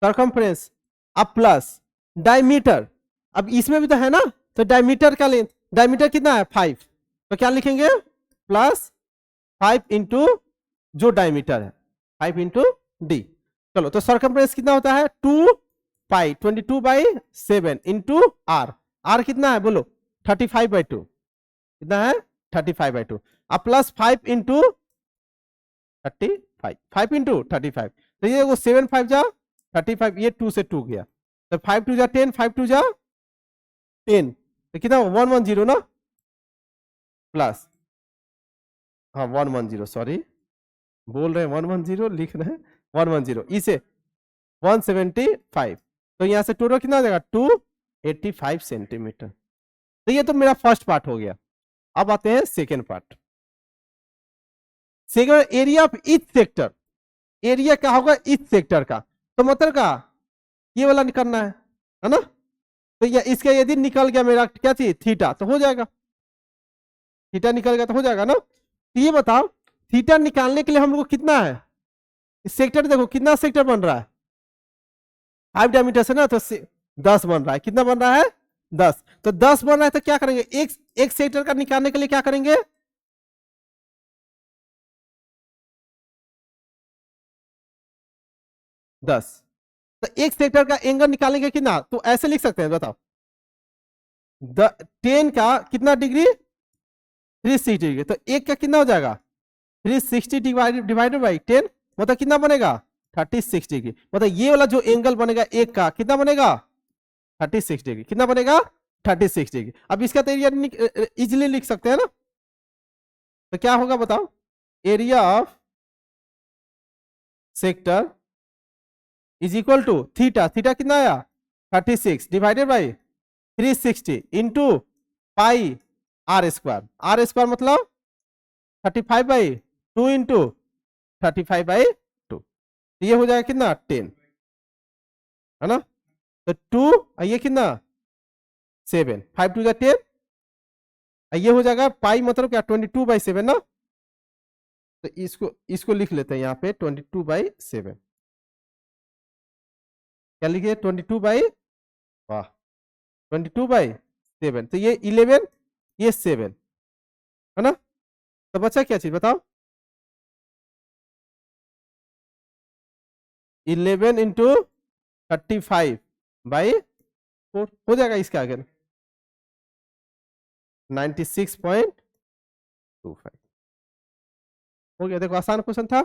सरकमफ्रेंस, अब प्लस डायमीटर, अब इसमें भी तो है ना, तो डायमीटर का लेंथ, डायमीटर कितना है 5, तो क्या लिखेंगे प्लस 5 इंटू जो डायमीटर है 5 इंटू डी, चलो तो सरकमफ्रेंस कितना होता है 2 पाई 22/7 इंटू आर, आर कितना है बोलो 35/2, कितना है 35/2, अब प्लस 5 इंटू 35, 5 इंटू 35, तो ये वो 7 5 जा 35, ये 2 से 2 गया, तो 5 2 जा 10, 5 2 जा 10, तो कितना 110 ना, प्लस हाँ 110, सॉरी बोल रहे हैं 110, लिख रहे हैं 110, इसे 175, तो यहां से टोटल कितना हो जाएगा 285 सेंटीमीटर, तो ये तो मेरा फर्स्ट पार्ट हो गया। अब आते हैं second part, second area of each sector, area क्या होगा ईच सेक्टर का, तो मतलब का ये वाला निकलना है ना, तो ये इसका यदि निकल गया मेरा क्या चीज थीटा, तो हो जाएगा, थीटा निकल गया तो हो जाएगा ना, तो ये बताओ थीटा निकालने के लिए हम लोग को कितना है, सेक्टर देखो कितना सेक्टर बन रहा है 5 डायमीटर से ना, तो 10 बन रहा है, कितना बन रहा है 10, तो 10 बन रहा है, तो क्या करेंगे एक सेक्टर का निकालने के लिए क्या करेंगे 10, तो एक सेक्टर का एंगल निकालेंगे कितना, तो ऐसे लिख सकते हैं बताओ 10 का कितना डिग्री 360 डिग्री, तो एक का कितना हो जाएगा 360 डिवाइडेड बाई 10, मतलब कितना बनेगा 36 डिग्री, मतलब ये वाला जो एंगल बनेगा एक का कितना बनेगा 36 डिग्री, कितना बनेगा 36 डिग्री। अब इसका तो एरिया इजिली लिख सकते हैं ना, तो क्या होगा बताओ area of sector is equal to theta, theta कितना आया 36 divided by 360 into pi r square, r square मतलब 35/2 इंटू 35/2, ये हो जाएगा कितना 10 है ना, तो 2 ये कितना 7, 5 2 10, ये हो जाएगा पाई मतलब क्या 22/7 ना, तो इसको लिख लेते हैं यहाँ पे 22/7, क्या लिखिए 22 बाई वाह 22/7, तो ये 11 ये 7 है ना, तो बचा क्या चीज बताओ? 11 इंटू 35/4 हो जाएगा इसके आगे 96.25 हो गया। देखो आसान क्वेश्चन था।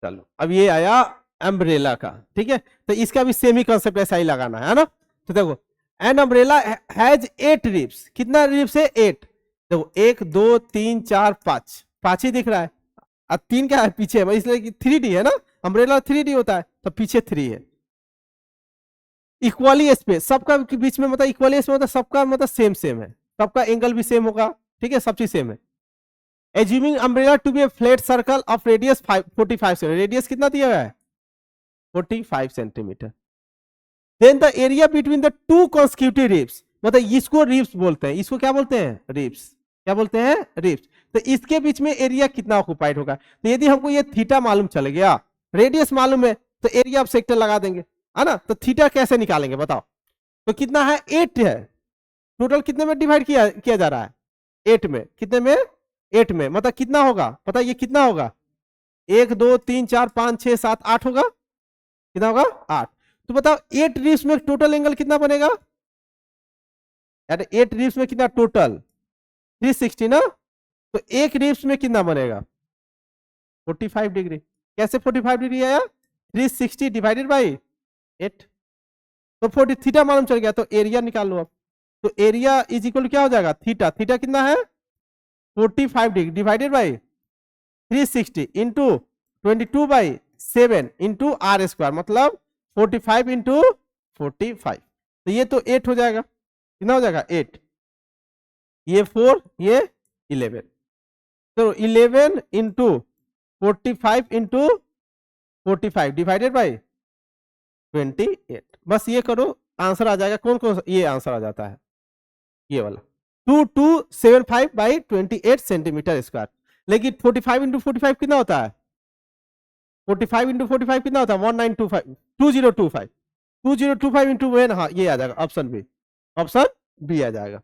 चलो अब ये आया अम्ब्रेला का, ठीक है। तो इसका भी सेमी कॉन्सेप्ट ऐसा ही लगाना है ना। तो देखो एन अम्ब्रेला हैज 8 रिब्स, कितना रिब्स है? 8। देखो 1 2 3 4 5, 5 ही दिख रहा है। अब 3 क्या है पीछे, इसलिए 3D है ना, अम्ब्रेला 3D होता है, तो पीछे 3 है। इक्वली स्पेस सबका के बीच में, मतलब इक्वली स्पेस मतलब सबका मतलब सेम सेम है, सबका एंगल भी सेम होगा, ठीक है, सब चीज सेम है। Assuming umbrella to be a flat circle of radius 45 centimetre, radius कितना दिया गया है? 45 centimetre. Then the area between the two consecutive ribs, मतलब इसको रिब्स बोलते हैं, इसको क्या बोलते हैं? रिब्स। क्या बोलते हैं? रिब्स। तो इसके बीच में एरिया कितना ऑक्युपाइड होगा? तो यदि हमको ये थीटा मालूम चल गया, रेडियस मालूम है, तो एरिया ऑफ सेक्टर लगा देंगे, है ना। तो थीटा कैसे निकालेंगे बताओ? तो कितना है? 8 है। टोटल कितने में डिवाइड किया किया जा रहा है? 8 में। कितने में? 8 में। मतलब कितना होगा पता है? ये कितना होगा? 1 2 3 4 5 6 7 8 होगा। कितना होगा? 8। तो बताओ 8 रिब्स में टोटल एंगल कितना बनेगा? यार 8 रिब्स में कितना टोटल? 360 ना। तो एक रिब्स में कितना बनेगा? 45 डिग्री। कैसे 45 डिग्री आया? 360 डिवाइडेड बाई 8। तो 40 थीटा मालूम चल गया, तो एरिया निकाल लो अब। तो एरिया इज इक्वल क्या हो जाएगा? थीटा। थीटा कितना है? 45 degree divided by 360 into 22/7 into r square, मतलब 45 इंटू 45। तो ये तो 8 हो जाएगा। कितना हो जाएगा? 8। ये 4, ये 11। तो 11 इंटू 45 इंटू 45 डिवाइडेड बाई 28। बस ये करो, आंसर आ जाएगा। कौन कौन सा? ये आंसर आ जाता है, ये वाला 2275/28 सेंटीमीटर स्क्वायर। लेकिन 45 इंटू 45 कितना होता है? 45 इंटू 45 कितना होता है? 1925 2025 2025 इंटू वन। हाँ ये आ जाएगा ऑप्शन बी। ऑप्शन बी आ जाएगा।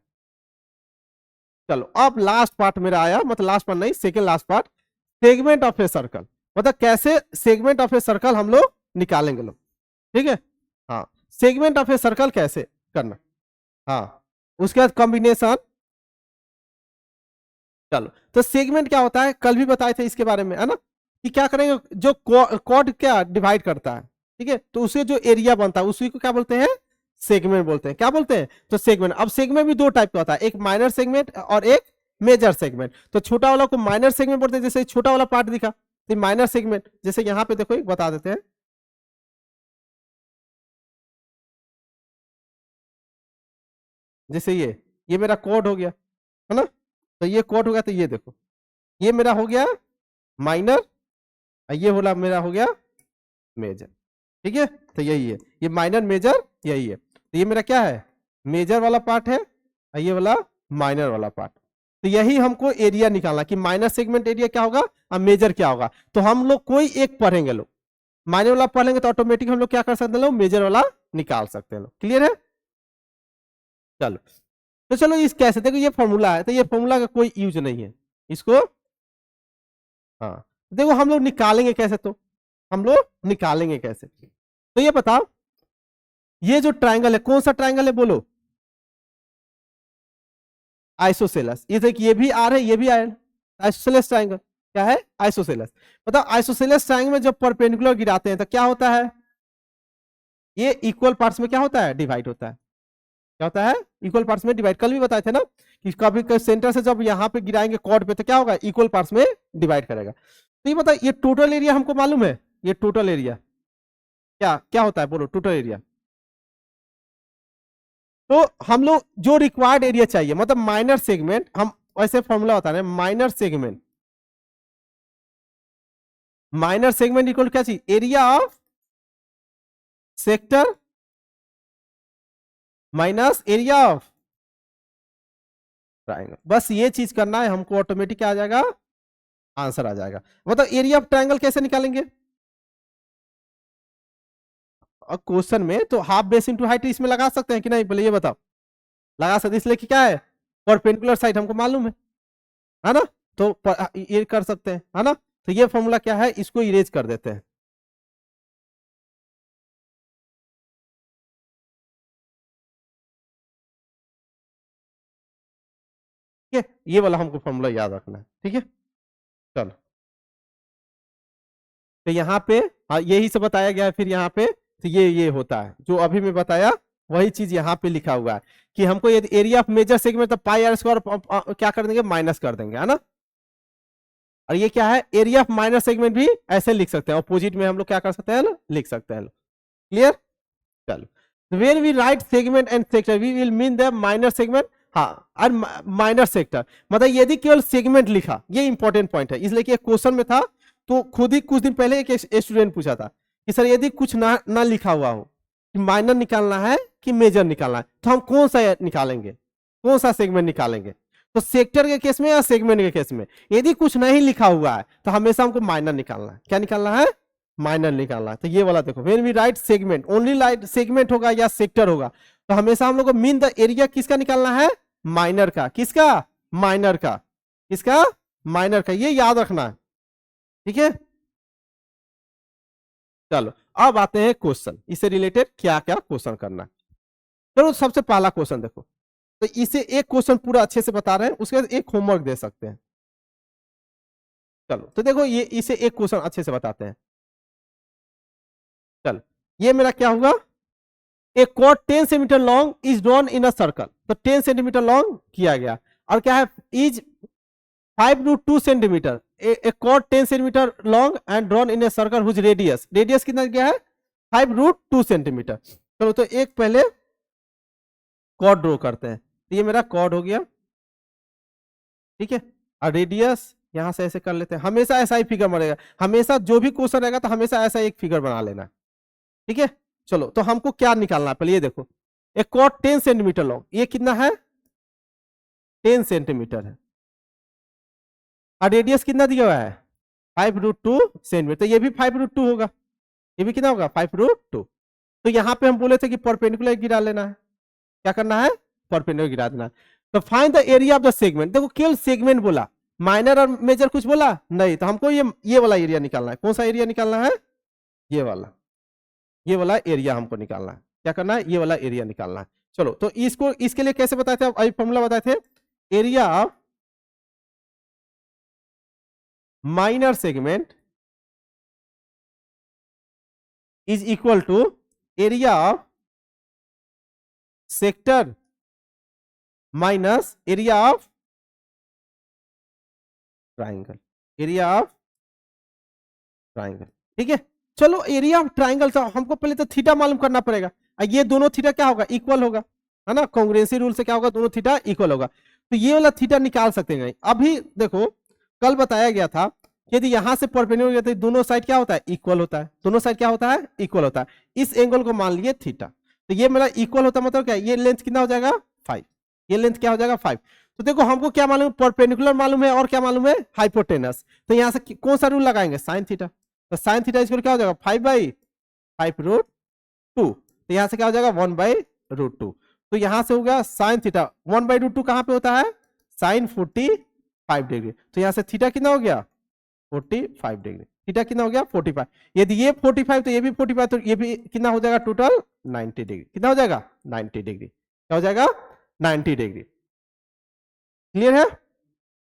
चलो अब लास्ट पार्ट मेरा आया, मतलब लास्ट पार्ट नहीं, second last part, segment of a circle. मतलब कैसे सेगमेंट ऑफ ए सर्कल हम लोग निकालेंगे लोग, ठीक है। हाँ सेगमेंट ऑफ ए सर्कल कैसे करना। हाँ उसके बाद कॉम्बिनेशन। चलो तो सेगमेंट क्या होता है, कल भी बताए थे इसके बारे में, है ना, कि क्या करेंगे, जो कॉर्ड क्या डिवाइड करता है, ठीक है, तो उसे जो एरिया बनता है उसी को क्या बोलते हैं? सेगमेंट बोलते हैं। क्या बोलते हैं? तो सेगमेंट। अब सेगमेंट भी दो टाइप का होता है, एक माइनर सेगमेंट और एक मेजर सेगमेंट। तो छोटा वाला को माइनर सेगमेंट बोलते हैं, जैसे छोटा वाला पार्ट दिखा तो माइनर सेगमेंट। जैसे यहाँ पे देखो एक बता देते हैं, जैसे ये मेरा कोड हो गया, है ना। तो ये कोड हो गया, तो ये देखो ये मेरा हो गया माइनर, ये वाला मेरा हो गया मेजर, ठीक है। तो यही है, ये माइनर मेजर यही है। तो ये मेरा क्या है? मेजर वाला पार्ट है, और ये वाला माइनर वाला पार्ट। तो यही हमको एरिया निकालना कि माइनर सेगमेंट एरिया क्या होगा और मेजर क्या होगा। तो हम लोग कोई एक पढ़ेंगे लोग, माइनर वाला पढ़ लेंगे तो ऑटोमेटिक हम लोग क्या कर सकते हैं लोग? मेजर वाला निकाल सकते हैं लोग। क्लियर है? चलो तो चलो इस कैसे, देखो ये फॉर्मूला है, तो ये फॉर्मूला का कोई यूज नहीं है इसको। हाँ देखो हम लोग निकालेंगे कैसे, तो हम लोग निकालेंगे कैसे, तो ये बताओ, ये जो ट्राइंगल है कौन सा ट्राइंगल है बोलो? आइसोसेलस। ये देखिए ये भी आर है, ये भी आर है, आइसोसेलस ट्राइंगल क्या है? आइसोसेलस। मतलब आइसोसेलस ट्राइंगल में जब परपेंडिकुलर गिराते हैं तो क्या होता है? ये इक्वल पार्ट्स में क्या होता है? डिवाइड होता है। क्या होता है? इक्वल पार्ट्स में डिवाइड। कल भी बताए थे ना कि कभी सेंटर से जब यहाँ पे गिराएंगे कॉर्ड पे तो क्या होगा? इक्वल पार्ट्स में डिवाइड करेगा। तो ये बता, ये टोटल एरिया हमको मालूम है, ये टोटल एरिया क्या क्या होता है बोलो? Total area. तो हम लोग जो रिक्वायर्ड एरिया चाहिए, मतलब माइनर सेगमेंट, हम ऐसे फॉर्मूला होता है minor segment, minor segment equal क्या चाहिए? Area of sector minus area of triangle. बस ये चीज करना है हमको, ऑटोमेटिक आ जाएगा, आंसर आ जाएगा। मतलब एरिया ऑफ ट्राइंगल कैसे निकालेंगे? और क्वेश्चन में तो हाफ बेस इंटू हाइट इसमें लगा सकते हैं कि नहीं, बोले ये बताओ। लगा सकते, इसलिए कि क्या है? परपेंडिकुलर साइड हमको मालूम है ना, तो ये कर सकते हैं, है ना। तो ये फॉर्मूला क्या है, इसको इरेज कर देते हैं। ठीक है, ये वाला हमको फॉर्मूला याद रखना है, ठीक है। चलो, तो यहाँ पे हाँ यही से बताया गया है, फिर यहाँ पे तो ये होता है जो अभी मैं बताया, वही चीज यहाँ पे लिखा हुआ है कि हमको यदि एरिया ऑफ मेजर सेगमेंट तो पाई आर स्क्वायर क्या कर देंगे, माइनस कर देंगे, है ना। और ये क्या है, एरिया ऑफ माइनर सेगमेंट भी ऐसे लिख सकते हैं, अपोजिट में हम लोग क्या कर सकते हैं ना, लिख सकते हैं। क्लियर। चलो, when we write segment and sector we will mean the minor segment, हाँ, और माइनर सेक्टर, मतलब यदि केवल सेगमेंट लिखा, ये इंपॉर्टेंट पॉइंट है, इसलिए कि एक क्वेश्चन में था, तो खुद ही कुछ दिन पहले एक स्टूडेंट पूछा था कि सर यदि कुछ ना लिखा हुआ हो कि माइनर निकालना है कि मेजर निकालना है, तो हम कौन सा निकालेंगे, कौन सा सेगमेंट निकालेंगे। तो सेक्टर के केस में या सेगमेंट के केस में यदि कुछ नहीं लिखा हुआ है तो हमेशा हमको माइनर निकालना है, क्या निकालना है, माइनर निकालना है। तो ये वाला देखो, when we write segment only write segment होगा या सेक्टर होगा, तो हमेशा हम लोग को मीन द एरिया किसका निकालना है, माइनर का, किसका, माइनर का, किसका, माइनर का, ये याद रखना है, ठीक है। चलो, अब आते हैं क्वेश्चन, इससे रिलेटेड क्या क्या क्वेश्चन करना है। चलो, सबसे पहला क्वेश्चन देखो, तो इसे एक क्वेश्चन पूरा अच्छे से बता रहे हैं, उसके बाद एक होमवर्क दे सकते हैं। चलो, तो देखो ये इसे एक क्वेश्चन अच्छे से बताते हैं। चलो, ये मेरा क्या हुआ, एक chord 10 centimetre long is drawn in a circle, तो 10 सेंटीमीटर लॉन्ग किया गया, और क्या है, is 5 √2 centimetre, a chord 10 centimetre long and drawn in a circle whose radius, radius कितना गया है, 5 √2 सेंटीमीटर। चलो, तो एक पहले कॉर्ड ड्रॉ करते हैं, तो ये मेरा कॉर्ड हो गया, ठीक है, और रेडियस यहां से ऐसे कर लेते हैं, हमेशा ऐसा ही फिगर बनेगा, हमेशा जो भी क्वेश्चन रहेगा तो हमेशा ऐसा एक फिगर बना लेना, ठीक है। चलो, तो हमको क्या निकालना है, पहले ये देखो, एक कॉर्ड 10 सेंटीमीटर लॉन्ग, ये कितना है, 10 सेंटीमीटर है, और रेडियस कितना दिया हुआ है, 5 √2 सेंटीमीटर, तो ये भी 5 √2 होगा, ये भी कितना होगा, 5 √2। तो यहाँ पे हम बोले थे कि परपेंडिकुलर गिरा लेना है, क्या करना है, परपेंडिकुलर गिरा देना है। तो find the area of the segment, देखो केवल सेगमेंट बोला, माइनर और मेजर कुछ बोला नहीं, तो हमको ये वाला एरिया निकालना है, कौन सा एरिया निकालना है, ये वाला एरिया हमको निकालना है, क्या करना है, ये वाला एरिया निकालना है। चलो, तो इसको इसके लिए कैसे बताए थे, अभी फॉर्मूला बताए थे, area of minor segment is equal to area of sector minus area of triangle, area of triangle, ठीक है। चलो, एरिया ऑफ ट्राइंगल तो हमको पहले तो थीटा मालूम करना पड़ेगा, ये दोनों थीटा क्या होगा, इक्वल होगा, है ना, कांग्रुएंसी रूल से क्या होगा, दोनों थीटा इक्वल होगा, तो ये वाला थीटा निकाल सकते हैं। अभी देखो, कल बताया गया था यदि यहां से परपेंडिकुलर तो दोनों साइड क्या होता है, इक्वल होता है, दोनों साइड क्या होता है, इक्वल होता है। इस एंगल को मान लिए थीटा, तो ये मेरा इक्वल होता है, मतलब क्या, ये लेंथ कितना हो जाएगा 5, ये लेंथ क्या हो जाएगा 5। तो देखो, हमको क्या मालूम, परपेंडिकुलर मालूम है, और क्या मालूम है, हाइपोटेनस, तो यहां से कौन सा रूल लगाएंगे, साइन थीटा, तो साइन थीटा इसको क्या हो जाएगा, 5/5 √2, तो यहां से क्या हो जाएगा 1/√2, तो यहां से हो गया साइन थीटा, 1/√2 कहां पे होता है, साइन 45 डिग्री, तो यहां से थीटा कितना हो गया 45 डिग्री, थीटा कितना हो गया 45, यदि ये 45 तो ये भी 45, तो ये भी कितना हो जाएगा, टोटल 90 डिग्री, कितना हो जाएगा 90 डिग्री, क्या हो जाएगा 90 डिग्री। क्लियर है।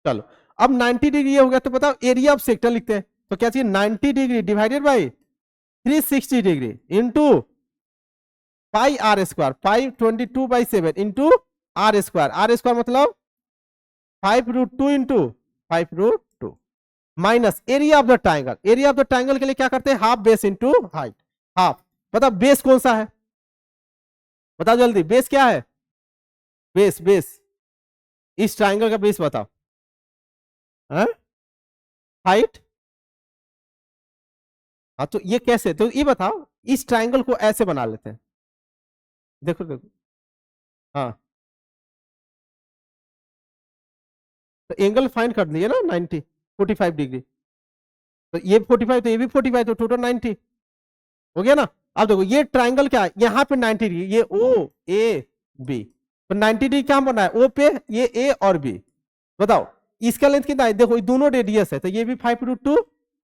चलो, अब 90 डिग्री ये हो गया, तो बताओ एरिया ऑफ सेक्टर लिखते हैं, तो क्या चाहिए, 90 degree divided by 360 degree into pi r square, 522/7 into r square मतलब 5 √2 into 5 √2 minus area of the triangle, area of the triangle के लिए क्या करते हैं, half base into height, half, बताओ बेस कौन सा है, बताओ जल्दी, बेस क्या है, बेस इस ट्राइंगल का बेस बताओ, हाइट, हाँ, तो ये कैसे, तो ये बताओ, इस ट्राइंगल को ऐसे बना लेते हैं, देखो देखो, हाँ, तो एंगल फाइंड कर लिए ना 90 45 डिग्री, तो ये 45 तो ये भी 45, तो टोटल 90 हो गया ना। अब देखो, ये ट्राइंगल क्या है, यहाँ पे 90 डिग्री, ये ओ ए बी, तो 90 डिग्री क्या बना है ओ पे, ये ए और बी, बताओ इसका लेंथ कितना है, देखो ये दोनों रेडियस है, तो ये भी 5√2,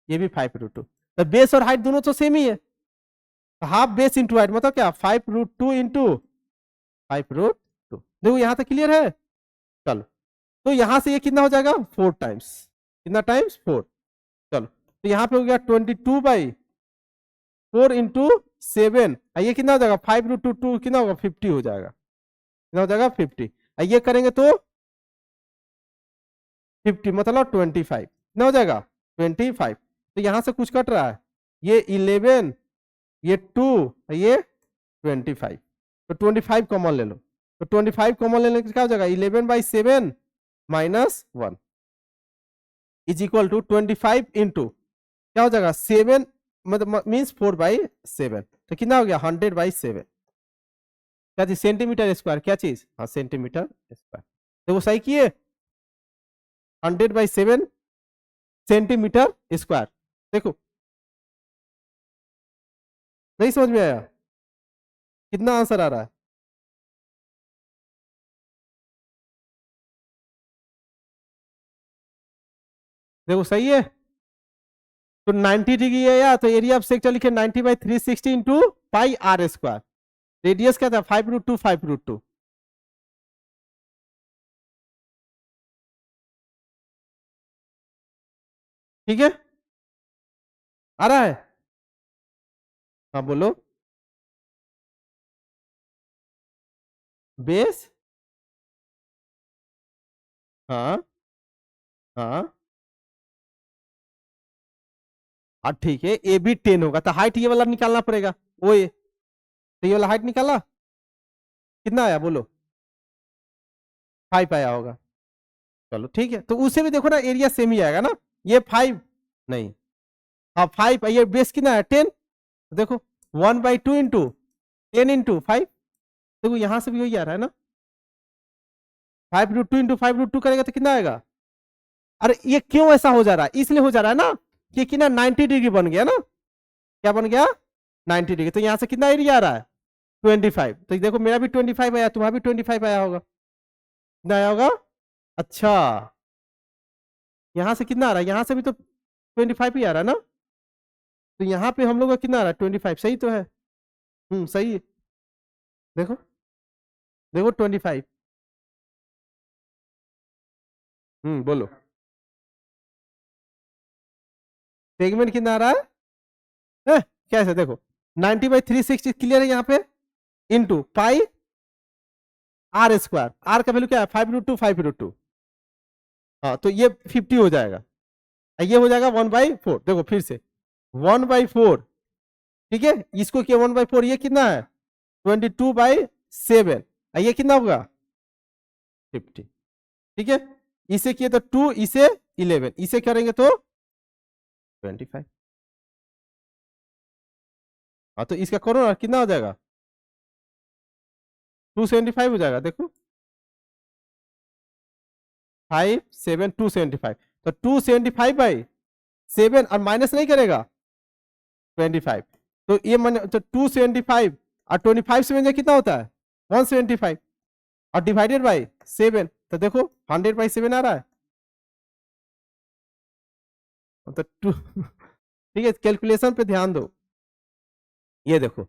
ये भी 5√2, तो बेस और हाइट दोनों तो सेम ही है, तो हाफ बेस इंटू हाइट मतलब क्या 5√2 इंटू 5√2। देखो यहां तक क्लियर है, चलो तो यहां से ये कितना हो जाएगा 4 टाइम्स, कितना टाइम्स 4, चलो तो यहाँ पे हो गया 22/4 इंटू 7, ये कितना हो जाएगा 5√2 कितना होगा 50 हो जाएगा, कितना हो जाएगा 50, ये करेंगे तो 50 मतलब 25 कितना हो जाएगा 25, तो यहां से कुछ कट रहा है, ये 11, ये 2, ये 25, तो 25 कॉमन ले लो, तो 25 कॉमन लेने से क्या हो जाएगा 11/7 minus 1 is equal to 25 into क्या हो जाएगा 7 मतलब मीन्स 4/7, तो कितना हो गया 100/7, क्या चीज सेंटीमीटर स्क्वायर, क्या चीज हाँ सेंटीमीटर स्क्वायर, तो वो सही किए 100/7 सेंटीमीटर स्क्वायर। देखो नहीं समझ में आया, कितना आंसर आ रहा है, देखो सही है, तो 90 डिग्री है या, तो एरिया ऑफ सेक्टर लिखे 90/360 into pi r square, radius क्या था 5√2 5√2, ठीक है आ रहा है, हाँ बोलो बेस, हाँ हाँ हाँ ठीक है, ए बी 10 होगा, तो हाइट ये वाला निकालना पड़ेगा, ओ ए, तो ये वाला हाइट निकाला कितना आया बोलो 5 आया होगा, चलो ठीक है, तो उसे भी देखो ना एरिया सेम ही आएगा ना, ये 5 नहीं, हाँ 5, ये बेस कितना है 10, देखो 1/2 इंटू 10 इंटू 5, देखो यहां से भी वही आ रहा है ना, 5√2 इंटू 5√2 करेगा तो कितना आएगा, अरे ये क्यों ऐसा हो जा रहा है, इसलिए हो जा रहा है ना कि कितना 90 डिग्री बन गया ना, क्या बन गया 90 डिग्री, तो यहां से कितना एरिया आ रहा है 25, तो देखो मेरा भी 25 आया, तुम्हारा भी 25 आया होगा, कितना आया होगा, अच्छा यहां से कितना आ रहा है, यहां से भी तो 25 ही आ रहा है ना, तो यहाँ पे हम लोग का कितना आ रहा है 25, सही तो है, सही है, देखो देखो 25, बोलो सेगमेंट कितना आ रहा है, कैसे देखो 90/360 क्लियर है यहाँ पे into pi r square, r का वैल्यू क्या है 5√2 5√2, हाँ तो ये 50 हो जाएगा, ये हो जाएगा 1/4, देखो फिर से 1/4, ठीक है इसको किया 1/4, ये कितना है 22/7, ये कितना होगा 50, ठीक है इसे किए तो 2, इसे 11, इसे करेंगे तो 25, हाँ तो इसका करो ना कितना हो जाएगा 275 हो जाएगा, देखो 5 7 275, तो 275/7 और माइनस नहीं करेगा 25, तो ये मन तो 275 और 25 से में कितना होता है 175 और डिवाइडेड बाई 7, तो देखो 100/7 आ रहा है, तो 2 ठीक है कैलकुलेशन पे ध्यान दो, ये देखो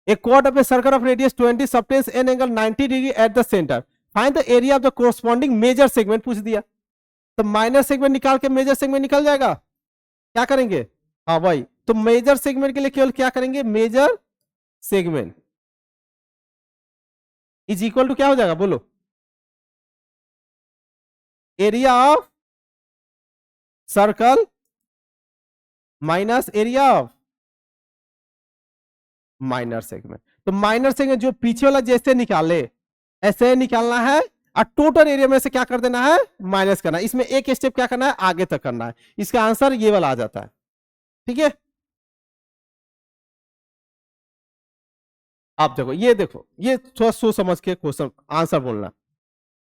a chord of a circle of radius 20 subtends an angle 90 degree at the center, find the area of the corresponding major segment पूछ दिया, तो माइनर सेगमेंट निकाल के मेजर सेगमेंट निकल जाएगा, क्या करेंगे हाँ भाई, तो मेजर सेगमेंट के लिए केवल क्या करेंगे major segment is equal to क्या हो जाएगा बोलो area of circle minus area of minor segment, तो माइनर सेगमेंट जो पीछे वाला जैसे निकाले ऐसे निकालना है, और टोटल एरिया में से क्या कर देना है माइनस करना है, इसमें एक स्टेप क्या करना है आगे तक करना है, इसका आंसर ये वाला आ जाता है, ठीक है आप देखो ये थोड़ा सोच समझ के क्वेश्चन आंसर बोलना,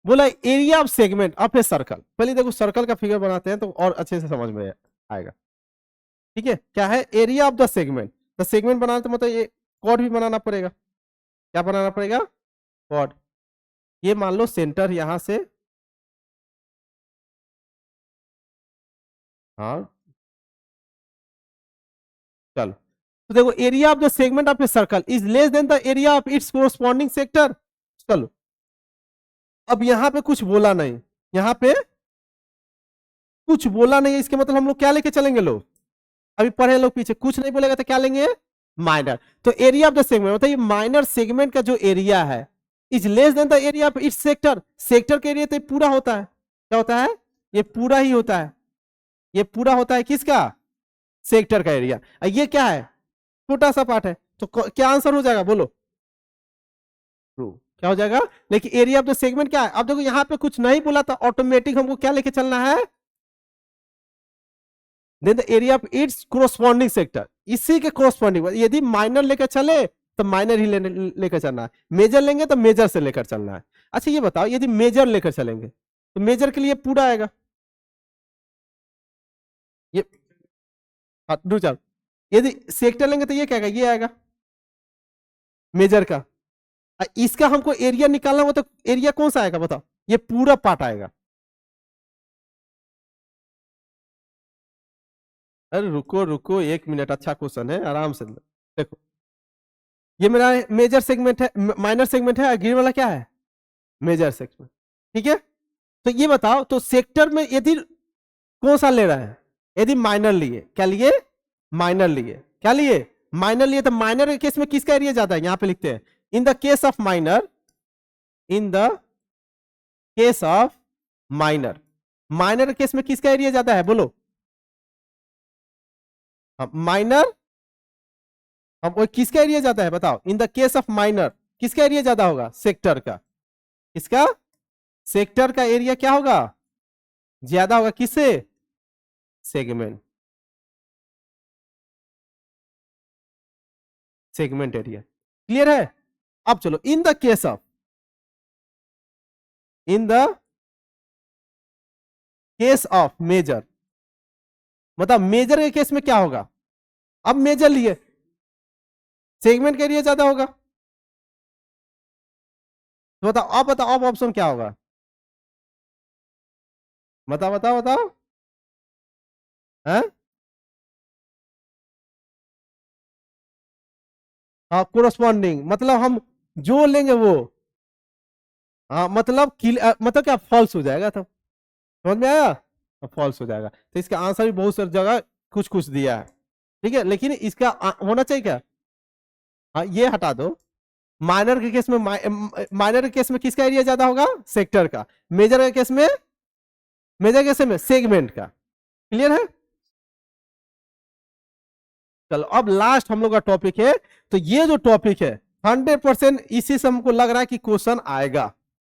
बोला area of segment of a circle, पहले देखो सर्कल का फिगर बनाते हैं तो और अच्छे से समझ में आएगा, ठीक है क्या है area of the segment, the segment बनाना तो मतलब ये कॉर्ड भी बनाना पड़ेगा, क्या बनाना पड़ेगा कॉर्ड, ये मान लो सेंटर यहां से, हाँ चलो, तो देखो area of the segment of a circle is less than the area of its corresponding sector. चलो अब यहां पे कुछ बोला नहीं, यहां पे कुछ बोला नहीं है, इसके मतलब हम लोग क्या लेके चलेंगे लोग, अभी पढ़े लोग पीछे, कुछ नहीं बोलेगा तो क्या लेंगे, माइनर। तो एरिया ऑफ द सेगमेंट मतलब ये माइनर सेगमेंट का जो एरिया है is less than the area of it's sector, sector के एरिया तो पूरा होता है, क्या होता है, ये पूरा ही होता है, ये पूरा होता है किसका, सेक्टर का एरिया, ये क्या है, छोटा सा पार्ट है, तो क्या आंसर हो जाएगा बोलो, ट्रू, क्या हो जाएगा। लेकिन एरिया ऑफ द सेगमेंट क्या है, अब देखो यहां पे कुछ नहीं बोला था, ऑटोमेटिक हमको क्या लेके चलना है, then the area of its corresponding sector, इसी के कोरस्पॉन्डिंग, यदि माइनर लेकर चले तो माइनर ही लेकर चलना है, मेजर लेंगे तो मेजर से लेकर चलना है। अच्छा ये बताओ यदि मेजर लेकर चलेंगे तो मेजर के लिए पूरा आएगा, ये दो चार, यदि सेक्टर लेंगे तो ये क्या आएगा, ये आएगा मेजर का, इसका हमको एरिया निकालना हो तो एरिया कौन सा आएगा बताओ, ये पूरा पार्ट आएगा। अरे रुको रुको एक मिनट, अच्छा क्वेश्चन है, आराम से देखो, ये मेरा मेजर सेगमेंट है, माइनर सेगमेंट है, ग्रीन वाला क्या है, मेजर सेगमेंट, ठीक है। तो ये बताओ तो सेक्टर में यदि कौन सा ले रहा है, यदि माइनर लिए, क्या लिए, माइनर लिए, क्या लिए, माइनर लिए, तो माइनर के केस में किसका एरिया ज्यादा है, यहां पे लिखते हैं इन the case of minor, in the case of minor, minor के केस में किसका एरिया ज्यादा है बोलो, माइनर, अब वो किसका एरिया ज्यादा है बताओ, इन द केस ऑफ माइनर किसका एरिया ज्यादा होगा, सेक्टर का, किसका, सेक्टर का एरिया क्या होगा, ज्यादा होगा, किससे, सेगमेंट, सेगमेंट एरिया, क्लियर है। अब चलो in the case of, in the case of major, मतलब मेजर के केस में क्या होगा, अब मेजर लिए सेगमेंट का एरिया ज्यादा होगा, तो बताओ अब ऑप्शन क्या होगा, बताओ बताओ बताओ, है हाँ कोरस्पॉन्डिंग, मतलब हम जो लेंगे वो, हाँ मतलब मतलब क्या फॉल्स हो जाएगा, तब समझ में आया, फॉल्स हो जाएगा, तो इसका आंसर भी बहुत सारी जगह कुछ कुछ दिया है, ठीक है, लेकिन इसका होना चाहिए क्या, हाँ ये हटा दो, माइनर के केस में माइनर के केस में किसका एरिया ज्यादा होगा, सेक्टर का, मेजर के केस में, मेजर के केस में सेगमेंट का, क्लियर है। चलो अब लास्ट हम लोग का टॉपिक है, तो ये जो टॉपिक है 100% इसी से हमको लग रहा है कि क्वेश्चन आएगा,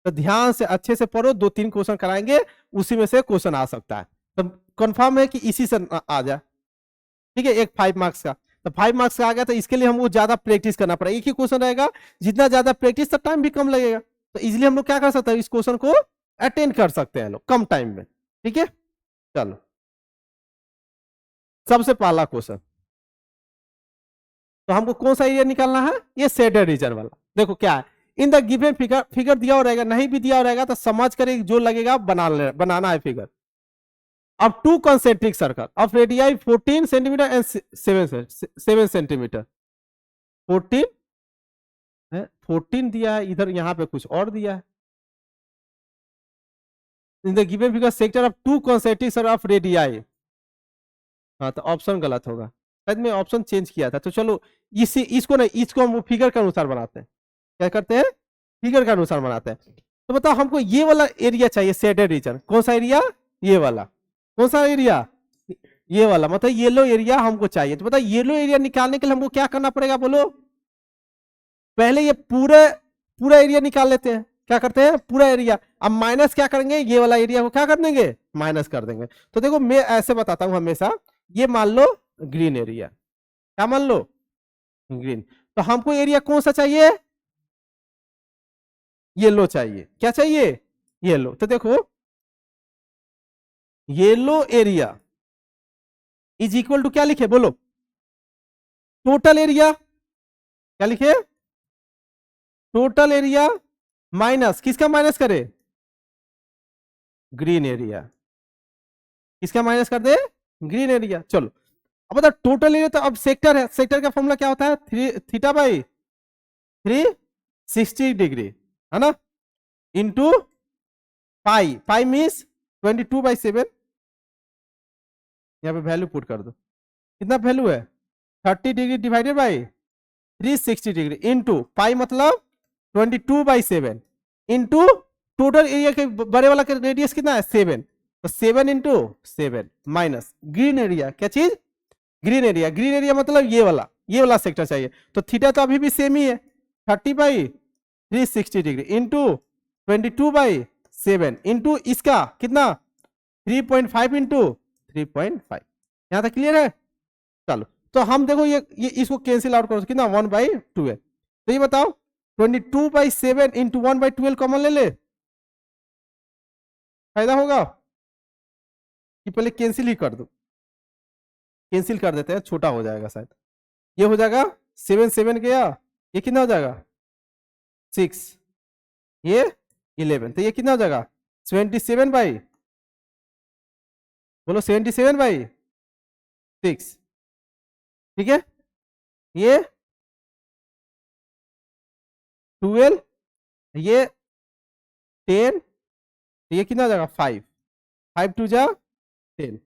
तो ध्यान से अच्छे से पढ़ो, 2-3 क्वेश्चन कराएंगे, उसी में से क्वेश्चन आ सकता है, तो कंफर्म है कि इसी से आ जाए, ठीक है, एक 5 मार्क्स का, तो 5 मार्क्स का आ गया, तो इसके लिए हमको ज्यादा प्रैक्टिस करना पड़ेगा, एक ही क्वेश्चन रहेगा, जितना ज्यादा प्रैक्टिस तो टाइम भी कम लगेगा, तो इजिली हम लोग क्या कर सकते हैं, इस क्वेश्चन को अटेंड कर सकते हैं लोग कम टाइम में, ठीक है। चलो सबसे पहला क्वेश्चन, तो हमको कौन सा एरिया निकालना है, ये शेडेड रीजन वाला, देखो क्या है, इन द गिवन फिगर, फिगर दिया हो रहेगा, नहीं भी दिया हो रहेगा तो समझ कर जो लगेगा बनाना है फिगर, अब 2 concentric circle of radii 14 centimetre and 7 centimetre, 14 है, 14 दिया है इधर, यहां पे कुछ और दिया है, इन the given figure sector of 2 concentric circle of radii, हाँ तो ऑप्शन गलत होगा, शायद मैं ऑप्शन चेंज किया था, तो चलो इसको नहीं, इसको हम फिगर के अनुसार बनाते हैं, क्या करते हैं, फिगर के अनुसार बनाते हैं, तो बताओ हमको ये वाला एरिया चाहिए शेडेड रीजन, कौन सा एरिया, ये वाला, कौन सा एरिया, ये वाला, मतलब येलो एरिया हमको चाहिए, तो बताओ येलो एरिया निकालने के लिए हमको क्या करना पड़ेगा बोलो, पहले ये पूरे पूरा एरिया निकाल लेते हैं, क्या करते हैं पूरा एरिया, अब माइनस क्या करेंगे, ये वाला एरिया को क्या कर देंगे, माइनस कर देंगे, तो देखो मैं ऐसे बताता हूं हमेशा, ये मान लो ग्रीन एरिया, क्या मान लो, ग्रीन, तो हमको एरिया कौन सा चाहिए, येलो चाहिए, क्या चाहिए, येलो, तो देखो yellow area is equal to क्या लिखे बोलो, टोटल एरिया, क्या लिखे, टोटल एरिया माइनस किसका माइनस करे, ग्रीन एरिया, किसका माइनस कर दे, ग्रीन एरिया। चलो अब बता टोटल एरिया, तो अब सेक्टर है, सेक्टर का फॉर्मूला क्या होता है, थीटा बाई 360 डिग्री, है ना, इंटू पाई, पाई मीन्स 22/7, यहाँ पे वैल्यू पुट कर दो, कितना वैल्यू है 30 degree divided by 360 degree into पाई मतलब 22/7 इंटू टोटल एरिया के बड़े वाला का रेडियस कितना है 7, तो 7 इंटू 7 माइनस ग्रीन एरिया, क्या चीज, ग्रीन एरिया, ग्रीन एरिया मतलब ये वाला सेक्टर चाहिए, तो थीटा तो अभी भी सेम ही है 30/360 डिग्री इंटू 22/7 इंटू इसका कितना 3.5 इंटू 3.5, यहां तक क्लियर है। चलो तो हम देखो ये इसको कैंसिल आउट करो, कितना 1/12, तो ये बताओ 22/7 इंटू 1/12 कॉमन ले ले, फायदा होगा कि पहले कैंसिल ही कर दो, कैंसिल कर देते हैं, छोटा हो जाएगा शायद, ये हो जाएगा 7 7 गया, ये कितना हो जाएगा 6, ये 11, तो ये कितना हो जाएगा 77 बाई, बोलो 77/6, ठीक है, ये 12, ये 10, ये कितना हो जाएगा 5, 5 2 जा 10,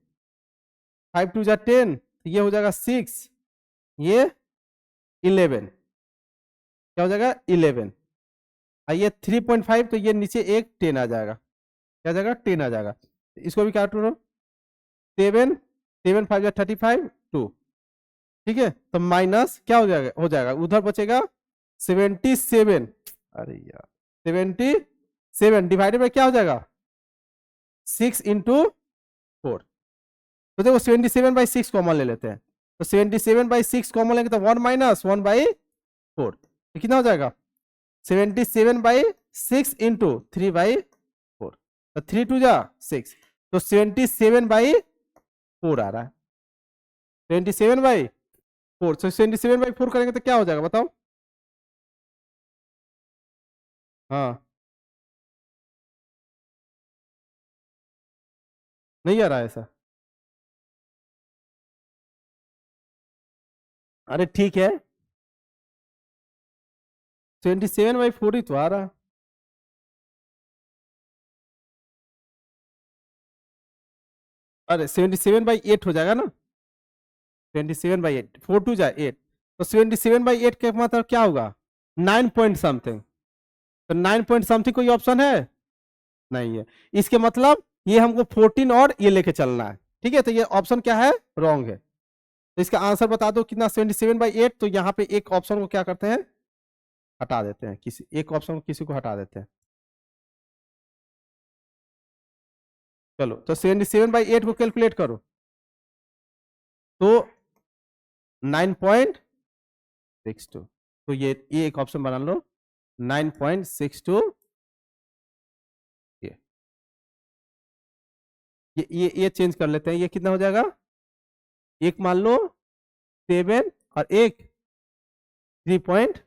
5 2 जा 10, ये हो जाएगा 6, ये 11, क्या हो जाएगा 11, और ये 3.5, तो ये नीचे एक 10 आ जाएगा, क्या आ जाएगा 10 आ जाएगा, इसको भी काट लो 7 7 5 जा 35 2, ठीक है, तो माइनस क्या हो जाएगा उधर बचेगा 77, अरे यार 77 डिवाइडेड बाय क्या हो जाएगा 6 इंटू 4, तो देखो 77/6 कॉमन ले लेते हैं, तो 77/6 कॉमन लेंगे तो 1 माइनस 1/4, तो कितना हो जाएगा 77/6 इंटू 3/4, तो 3 2 जा 6, तो 77/4 आ रहा है, 27/4, तो 77/4 करेंगे तो क्या हो जाएगा बताओ, हाँ नहीं आ रहा है ऐसा, अरे ठीक है 27/4 ही तो आ रहा है, अरे 77/8 हो जाएगा ना, 27/8, 4 2 जा 8, तो 77/8 का मतलब क्या होगा 9 पॉइंट समथिंग, तो 9 पॉइंट समथिंग कोई ऑप्शन है नहीं है, इसके मतलब ये हमको 14 और ये लेके चलना है, ठीक है, तो ये ऑप्शन क्या है रॉन्ग है, तो इसका आंसर बता दो कितना 77/8, तो यहाँ पे एक ऑप्शन को क्या करते हैं हटा देते हैं, किसी एक ऑप्शन को किसी को हटा देते हैं, चलो तो 77/8 को कैलकुलेट करो, तो 9.62, तो ये एक ऑप्शन बना लो 9.62, ये चेंज कर लेते हैं, ये कितना हो जाएगा, एक मान लो 7 और एक 3.5,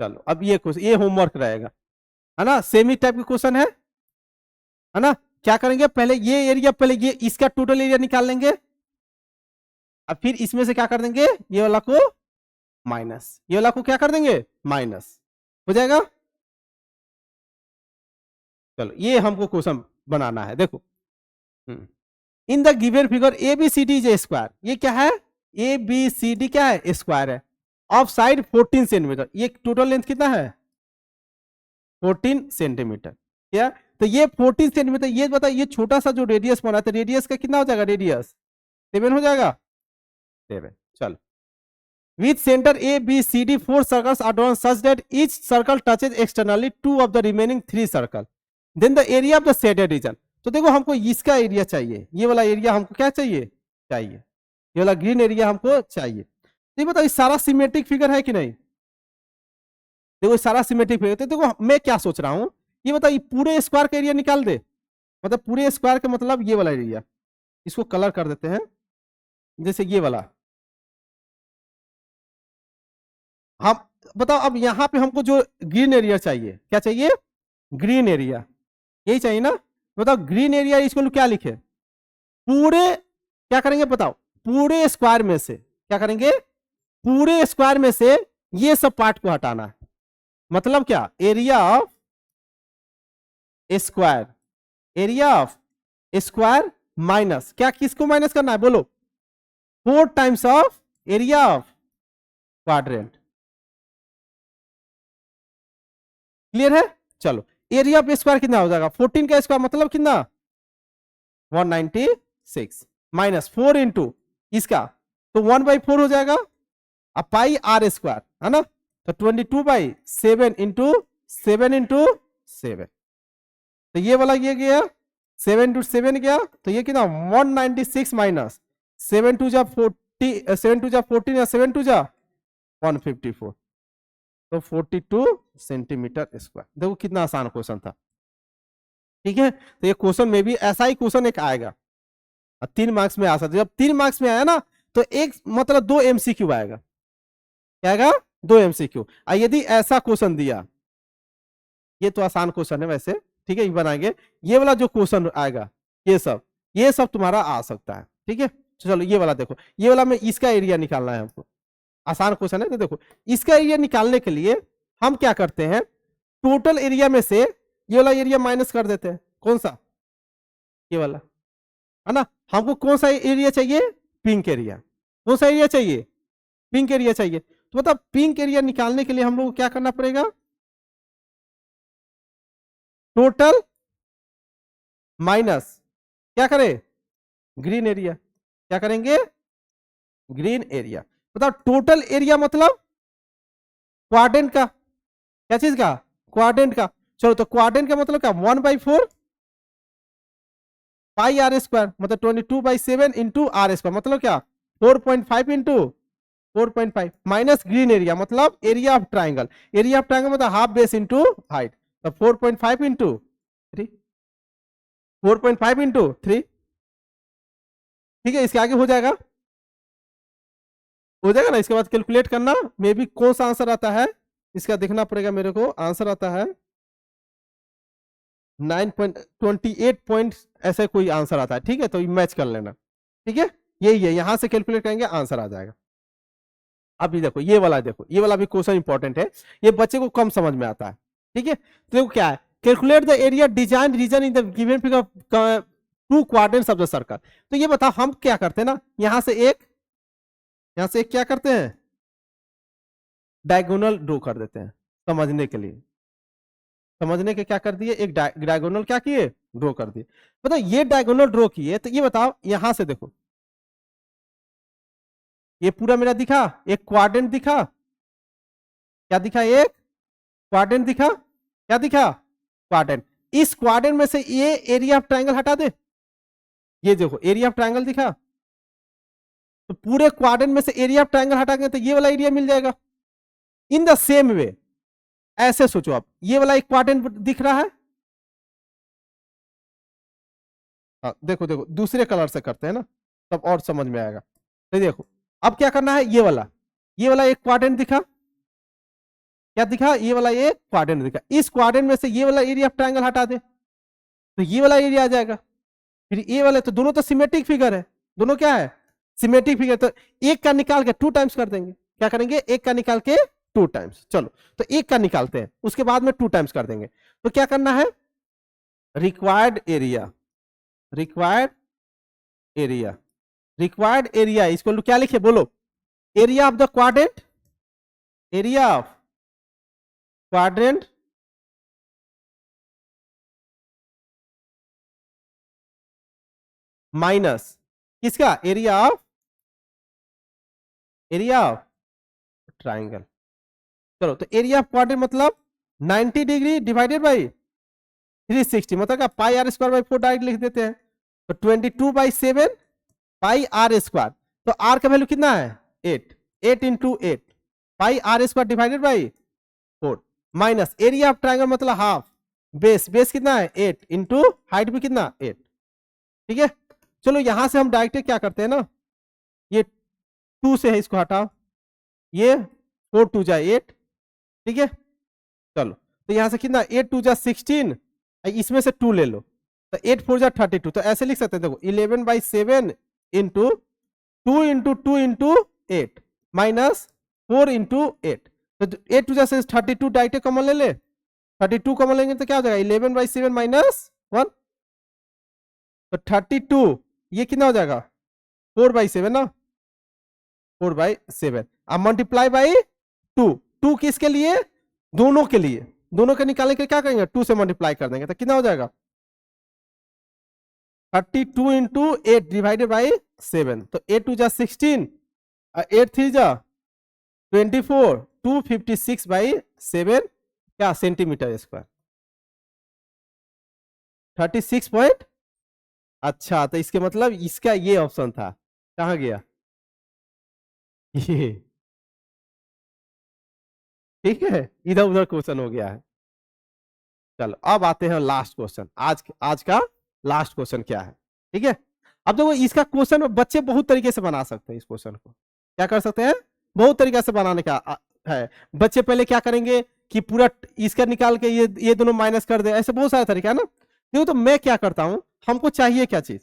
चलो अब ये क्वेश्चन ये होमवर्क रहेगा, है ना, सेमी टाइप का क्वेश्चन है ना, क्या करेंगे पहले ये एरिया, पहले ये इसका टोटल एरिया निकाल लेंगे, अब फिर इसमें से क्या कर देंगे ये वाला को माइनस, ये वाला को क्या कर देंगे माइनस, हो जाएगा, चलो ये हमको क्वेश्चन बनाना है, देखो in the given figure A B C D is a square, ये क्या है ए बी सी डी क्या है स्क्वायर है, ऑफ साइड 14 सेंटीमीटर, ये टोटल लेंथ कितना है 14 सेंटीमीटर, क्या, तो ये 14 सेंटीमीटर, ये बता ये छोटा सा जो रेडियस बना है, तो रेडियस का कितना हो जाएगा रेडियस 7 हो जाएगा 7, चलो with center A, B, C, D, 4 circles are drawn such that each circle touches externally 2 of the remaining 3 circle. Then the area of the shaded region. तो देखो हमको इसका एरिया चाहिए, ये वाला एरिया हमको क्या चाहिए ये वाला ग्रीन एरिया हमको चाहिए, तो ये बताओ सारा सिमेट्रिक फिगर है कि नहीं, देखो सारा सिमेट्रिक फिगर, तो देखो मैं क्या सोच रहा हूँ, ये बताओ पूरे स्क्वायर का एरिया निकाल दे, मतलब पूरे स्क्वायर का मतलब ये वाला एरिया, इसको कलर कर देते हैं जैसे ये वाला, हम बताओ, अब यहाँ पे हमको जो ग्रीन एरिया चाहिए, क्या चाहिए? ग्रीन एरिया, यही चाहिए ना? बताओ ग्रीन एरिया इसको क्या लिखे? पूरे, क्या करेंगे बताओ, पूरे स्क्वायर में से क्या करेंगे? पूरे स्क्वायर में से ये सब पार्ट को हटाना है। मतलब क्या? Area of square, area of square minus क्या, किसको माइनस करना है बोलो? 4 times of area of quadrant. Clear है? चलो, एरिया ऑफ स्क्वायर कितना हो जाएगा? 14 का स्क्वायर मतलब कितना? 196 माइनस 4 इंटू इसका तो 1/4 हो जाएगा। अब पाई आर स्क्वायर है ना, तो 22/7 इंटू 7 तो ये वाला ये गया 7 इंटू 7 गया, तो ये कितना 196 माइनस 7 टू जा 40, 7 टू जा 14 या 7 टू जा 154, तो 42 सेंटीमीटर स्क्वायर। देखो कितना आसान क्वेश्चन था। ठीक है, तो ये क्वेश्चन में भी ऐसा ही क्वेश्चन एक आएगा, 3 मार्क्स में आ सकता है। जब 3 मार्क्स में आया ना तो एक मतलब 2 MCQ आएगा। क्या आएगा? 2 MCQ। यदि ऐसा क्वेश्चन दिया, ये तो आसान क्वेश्चन है वैसे, ठीक है, ये बनाएंगे। ये वाला जो क्वेश्चन आएगा, ये सब तुम्हारा आ सकता है। ठीक है, चलो ये वाला देखो, ये वाला में इसका एरिया निकालना है हमको। आसान क्वेश्चन है, तो देखो इसका एरिया निकालने के लिए हम क्या करते हैं, टोटल एरिया में से ये वाला एरिया माइनस कर देते हैं। कौन सा? ये वाला, है ना। हमको कौन सा एरिया चाहिए? Pink area. कौन सा एरिया चाहिए? पिंक एरिया चाहिए। तो मतलब पिंक एरिया निकालने के लिए हम लोग को क्या करना पड़ेगा? टोटल माइनस क्या करें? Green area. क्या करेंगे? Green area. बताओ टोटल एरिया मतलब क्वाड्रेंट का, क्या चीज का? क्वाड्रेंट का। चलो, तो क्वाड्रेंट का मतलब क्या? 1/4 पाई आर स्क्वायर, मतलब 22/7 इंटू आर स्क्वायर, मतलब क्या? 4.5 इंटू 4.5 माइनस ग्रीन एरिया मतलब area of triangle. Area of triangle मतलब हाफ बेस इंटू हाइट, तो 4.5 इंटू 3, 4.5 इंटू 3। ठीक है, इसके आगे हो जाएगा, ना। इसके बाद कैलकुलेट करना, मे बी कौन सा आंसर आता है इसका देखना पड़ेगा मेरे को। आंसर आता है 9.28 पॉइंट, ऐसे कोई आंसर आता है। ठीक है, तो मैच कर लेना। ठीक है, यही है, यहां से कैलकुलेट करेंगे आंसर आ जाएगा। अभी देखो ये वाला, देखो ये वाला भी क्वेश्चन इंपॉर्टेंट है, ये बच्चे को कम समझ में आता है। ठीक है, तो देखो क्या है, calculate the area design region in the given figure 2 quadrants of the circle. तो ये बताओ हम क्या करते हैं ना, यहां से एक क्या करते हैं, डायगोनल ड्रॉ कर देते हैं समझने के लिए। समझने के क्या कर दिए, एक डायगोनल क्या किए, ड्रॉ कर दिए। बताओ ये डायगोनल ड्रॉ किए, तो ये बताओ यहां से देखो, ये पूरा मेरा दिखा, एक क्वाड्रेंट दिखा, क्या दिखा, एक क्वाड्रेंट दिखा, क्या दिखा, क्वाड्रेंट। इस क्वाड्रेंट में से ये एरिया ऑफ ट्रायंगल हटा दे, ये देखो एरिया ऑफ ट्रायंगल दिखा, तो पूरे क्वाड्रेंट में से एरिया ऑफ ट्रायंगल हटाएंगे तो ये वाला एरिया मिल जाएगा। इन द सेम वे, ऐसे सोचो आप, ये वाला एक क्वाड्रेंट दिख रहा है, हाँ देखो देखो दूसरे कलर से करते हैं ना, तब और समझ में आएगा। तो देखो अब क्या करना है, ये वाला एक क्वाड्रेंट दिखा, क्या दिखा, ये वाला एक क्वाड्रेंट दिखा। इस क्वाड्रेंट में से ये वाला एरिया ऑफ ट्रायंगल हटा दे तो ये वाला एरिया आ जाएगा। फिर ये वाले, तो दोनों तो सिमेट्रिक फिगर है, दोनों क्या है, सिमेट्रिक फिगर। तो एक का निकाल के 2 टाइम्स कर देंगे। क्या करेंगे, एक का निकाल के 2 टाइम्स। चलो, तो एक का निकालते हैं, उसके बाद में 2 टाइम्स कर देंगे। तो क्या करना है, required area, required area, required area इसको क्या लिखे बोलो, area of the quadrant, area of quadrant minus किसका, एरिया ऑफ ट्राइंगल। चलो, तो एरिया ऑफ क्वाड्रेंट मतलब 90 डिग्री डिवाइडेड बाई 360, मतलब क्या, pi r square by 4 direct लिख देते हैं। तो 22/7 पाई आर स्क्वायर, तो आर का वैल्यू कितना है, 8 into 8 pi r square divided by 4 minus area of triangle मतलब हाफ बेस कितना है 8 इंटू हाइट भी कितना 8। ठीक है, चलो यहां से हम डायरेक्ट क्या करते हैं ना, ये 2 से है, इसको हटाओ, ये 4 2 जा 8, ठीक है। चलो तो यहां से कितना 8 2 जा 16, इसमें से 2 ले लो तो 8 4 जा 32, तो ऐसे लिख सकते हैं देखो 11/7 into 2 into 2 into 8 minus 4 into 8, तो 8 2 जा 32 डायरेक्ट कॉमन ले ले, 32 कॉमन लेंगे तो क्या हो जाएगा 11/7 माइनस 1, तो 32 ये कितना हो जाएगा 4/7 ना, 4/7, अब मल्टीप्लाई बाई 2, 2 किसके लिए दोनों के लिए, दोनों के निकालने के क्या करेंगे 2 से मल्टीप्लाई कर देंगे तो कितना हो जाएगा 32 इंटू 8 डिवाइडेड बाई 7, तो 8 2 जा 16, 8 3 जा 24, 256/7 क्या सेंटीमीटर स्क्वायर, 36 पॉइंट, अच्छा तो इसके मतलब इसका ये ऑप्शन था, कहां गया ये, ठीक है, इधर उधर क्वेश्चन हो गया है। चलो अब आते हैं लास्ट क्वेश्चन, आज का लास्ट क्वेश्चन क्या है, ठीक है। अब देखो इसका क्वेश्चन बच्चे बहुत तरीके से बना सकते हैं, इस क्वेश्चन को क्या कर सकते हैं बहुत तरीके से बनाने का है। बच्चे पहले क्या करेंगे कि पूरा इसका निकाल के ये दोनों माइनस कर दे, ऐसे बहुत सारे तरीका है ना। देखो तो मैं क्या करता हूं, हमको चाहिए क्या चीज,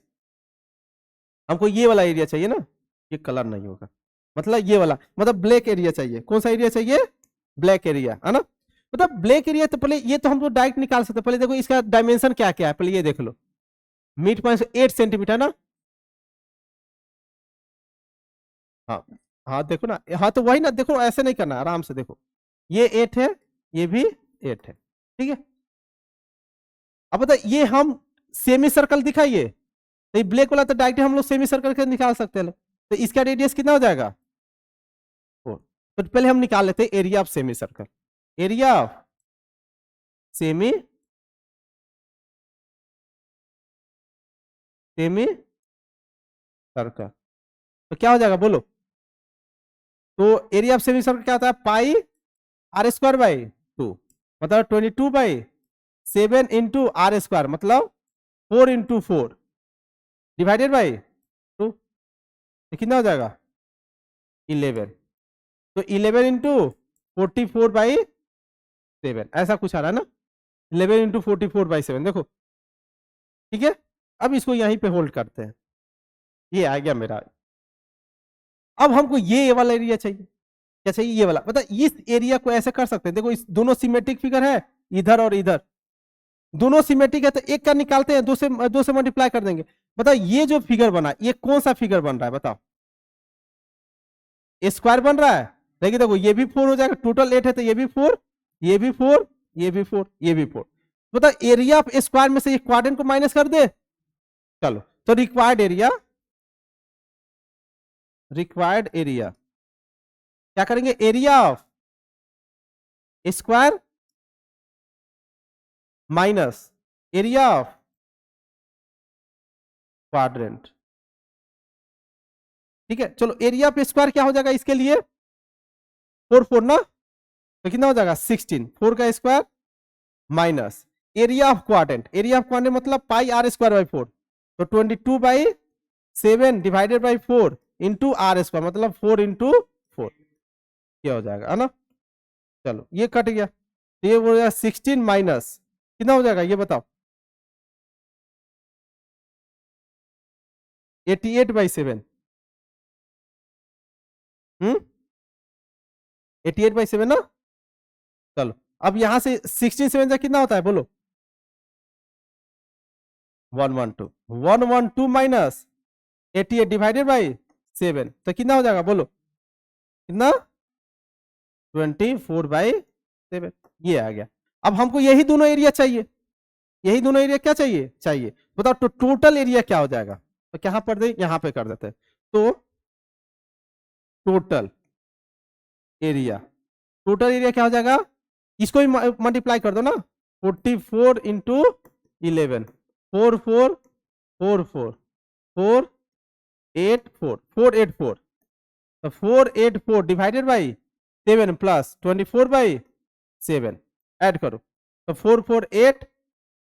हमको ये वाला एरिया चाहिए ना, ये कलर नहीं होगा, मतलब ये वाला, मतलब ब्लैक एरिया चाहिए, कौन सा एरिया चाहिए ब्लैक एरिया है ना, मतलब ब्लैक एरिया। तो पहले ये तो हम लोग डायरेक्ट निकाल सकते हैं, पहले देखो इसका डायमेंशन क्या क्या है, पहले ये देख लो, मिड पॉइंट 8 सेंटीमीटर ना, हाँ हाँ देखो ना, हाँ तो वही ना, देखो ऐसे नहीं करना, आराम से देखो, ये 8 है, ये भी 8 है, ठीक है। अब बता ये हम सेमी सर्कल दिखाइए, तो ये ब्लैक वाला तो डायरेक्ट हम लोग सेमी सर्कल के निकाल सकते हैं, तो इसका रेडियस कितना हो जाएगा 4, तो पहले हम निकाल लेते हैं area of semi circle, area of semi circle, तो क्या हो जाएगा बोलो, तो एरिया ऑफ सेमी सर्कल क्या होता है पाई r²/2, मतलब 22/7 इंटू r², मतलब 4 इंटू 4 डिवाइडेड बाई 2, कितना हो जाएगा 11, तो 11 इंटू 44/7 ऐसा कुछ आ रहा है ना, 11 इंटू 44/7 देखो, ठीक है। अब इसको यहीं पे होल्ड करते हैं, ये आ गया मेरा। अब हमको ये वाला एरिया चाहिए, क्या चाहिए ये वाला, मतलब इस एरिया को ऐसे कर सकते हैं, देखो इस दोनों सिमेट्रिक फिगर है, इधर और इधर दोनों सिमेट्रिक है, तो एक का निकालते हैं, दो से मल्टीप्लाई कर देंगे। बताओ ये जो फिगर बना ये कौन सा फिगर बन रहा है बताओ, स्क्वायर बन रहा है, देखिए देखो ये भी 4 हो जाएगा, टोटल 8 है तो ये भी 4, ये भी 4, ये भी 4, ये भी 4, बताओ एरिया ऑफ स्क्वायर में से क्वाड्रेंट को माइनस कर दे, चलो तो रिक्वायर्ड एरिया क्या करेंगे, area of square minus area of quadrant, ठीक है। चलो एरिया ऑफ स्क्वायर क्या हो जाएगा इसके लिए 4 4 ना, तो कितना हो जाएगा 16, 4 का square minus area of quadrant, area of quadrant मतलब पाई r²/4, तो 22/7 डिवाइडेड बाई 4 इंटू r², मतलब 4 इंटू 4, क्या हो जाएगा है ना। चलो ये कट गया, तो ये हो जाएगा 16 माइनस कितना हो जाएगा ये बताओ 88/7, 88/7 ना। चलो अब यहां से 16 7 से कितना होता है बोलो 112, 112 माइनस 88 डिवाइडेड बाई 7, तो कितना हो जाएगा बोलो कितना 24/7, ये आ गया। अब हमको यही दोनों एरिया चाहिए, यही दोनों एरिया क्या चाहिए बताओ, तो टोटल एरिया क्या हो जाएगा, तो कहां पर दे यहां पे कर देते हैं, तो टोटल एरिया, टोटल एरिया क्या हो जाएगा, इसको भी मल्टीप्लाई कर दो ना, 44 इंटू 11, 4 4 4 4 4 8 4 484, तो 484 डिवाइडेड बाई 7 प्लस 24/7 ऐड करो, तो 4 4 8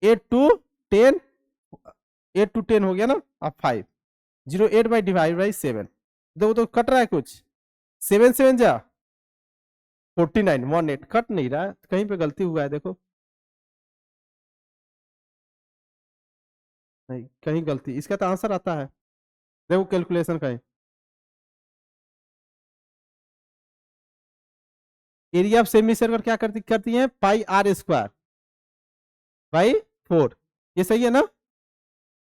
8 2 10, 8 to 10 हो गया ना, अब 5 08 बाई डिवाइड बाई 7, देखो तो कट रहा है कुछ 7 7 जा 49 18 कट नहीं रहा है, कहीं पे गलती हुआ है देखो, नहीं कहीं गलती, इसका तो आंसर आता है, देखो कैलकुलेशन कहीं। एरिया ऑफ सेमी सर्कल क्या करती है, पाई आर स्क्वायर बाई 4, ये सही है ना,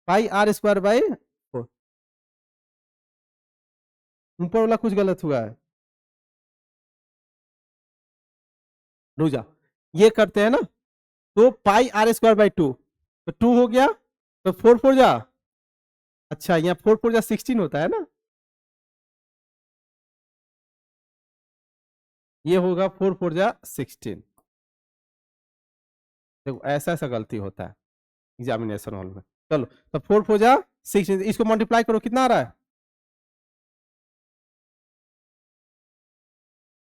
पाई आर स्क्वायर बाई 4। ऊपर वाला कुछ गलत हुआ है, रुक जा, ये करते हैं ना, तो पाई आर स्क्वायर बाई 2, तो 2 हो गया, तो 4 4 जा, अच्छा यहाँ 4 4 जा 16 होता है ना, ये होगा 4 4 जा 16। देखो ऐसा ऐसा गलती होता है एग्जामिनेशन हॉल में। चलो तो 4 4 जा 16, इसको मल्टीप्लाई करो कितना आ रहा है,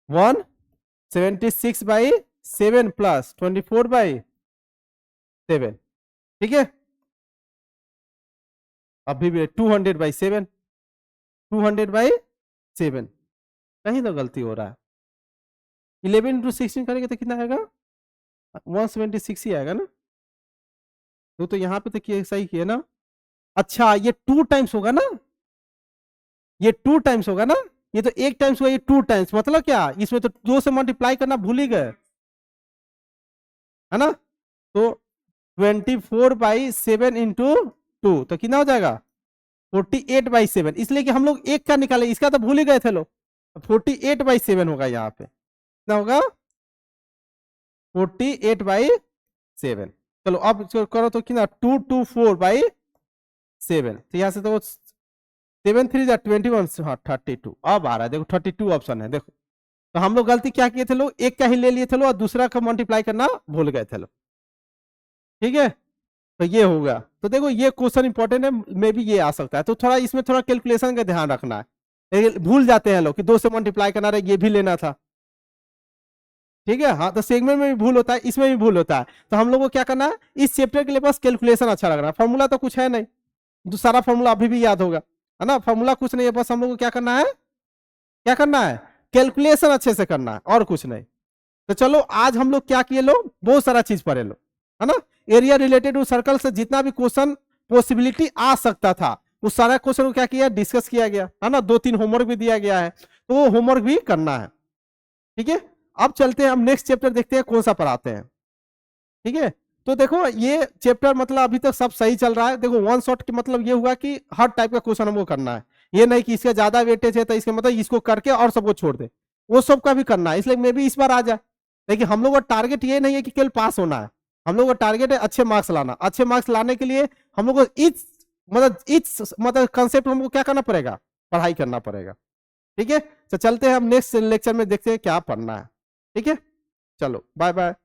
176 बाई 7 प्लस 24 बाई 7, ठीक है, अभी भी 200 बाई 7, 200 बाई 7, कहीं तो गलती हो रहा है, 11 इंटू 16 करेंगे तो कितना आएगा, 176 ही आएगा ना, तो यहाँ पे तो सही किया ना, अच्छा ये 2 टाइम्स होगा ना, ये 2 टाइम्स होगा ना, ये तो 1 टाइम्स हुआ, ये 2 टाइम्स, मतलब क्या, इसमें तो 2 से मल्टीप्लाई करना भूल ही गए, है ना, तो 24 बाई 7 इंटू 2 तो कितना हो जाएगा, 48 बाई 7, इसलिए कि हम लोग एक का निकाले, इसका तो भूल ही गए थे लोग, 48 बाई 7 होगा यहाँ पे, कितना होगा 48 बाई 7। चलो अब करो तो कितना 224 बाई 7, तो यहाँ से तो 7 3 21, हाँ 32, अब आ रहा है देखो 32 ऑप्शन है देखो, तो हम लोग गलती क्या किए थे लोग, एक का ही ले लिए थे लोग और दूसरा का मल्टीप्लाई करना भूल गए थे लोग, ठीक है, तो ये होगा, तो देखो ये क्वेश्चन इंपॉर्टेंट है, मे भी ये आ सकता है, तो थोड़ा इसमें थोड़ा कैलकुलेशन का ध्यान रखना है, भूल जाते हैं लोग कि 2 से मल्टीप्लाई करना रहे, ये भी लेना था, ठीक है, हाँ तो सेगमेंट में भी भूल होता है, इसमें भी भूल होता है, तो हम लोग को क्या करना है, इस चैप्टर के लिए बस कैलकुलेशन अच्छा लग रहा है, फॉर्मूला तो कुछ है नहीं, तो सारा फॉर्मूला अभी भी याद होगा, है ना, फॉर्मूला कुछ नहीं है, बस हम लोग को क्या करना है, क्या करना है, कैलकुलेशन अच्छे से करना है और कुछ नहीं। तो चलो आज हम लोग क्या किए लो, बहुत सारा चीज पढ़े लो, है ना, एरिया रिलेटेड टू सर्कल से जितना भी क्वेश्चन पॉसिबिलिटी आ सकता था उस सारा क्वेश्चन को क्या किया, डिस्कस किया गया, है ना, 2 3 होमवर्क भी दिया गया है, तो वो होमवर्क भी करना है, ठीक है। अब चलते हैं, हम नेक्स्ट चैप्टर देखते हैं कौन सा पढ़ाते हैं, ठीक है। तो देखो ये चैप्टर मतलब अभी तक सब सही चल रहा है, देखो वन शॉट के मतलब ये हुआ कि हर टाइप का क्वेश्चन हमको करना है, ये नहीं कि इसका ज्यादा वेटेज है तो इसके मतलब इसको करके और सबको छोड़ दे, वो सब का भी करना है, इसलिए मे भी इस बार आ जाए, लेकिन हम लोग का टारगेट ये नहीं है कि केवल पास होना है, हम लोग का टारगेट है अच्छे मार्क्स लाना, अच्छे मार्क्स लाने के लिए हम लोग को इस कंसेप्ट हमको क्या करना पड़ेगा, पढ़ाई करना पड़ेगा, ठीक है। तो चलते हैं हम नेक्स्ट लेक्चर में देखते हैं क्या पढ़ना है, ठीक है, चलो बाय बाय।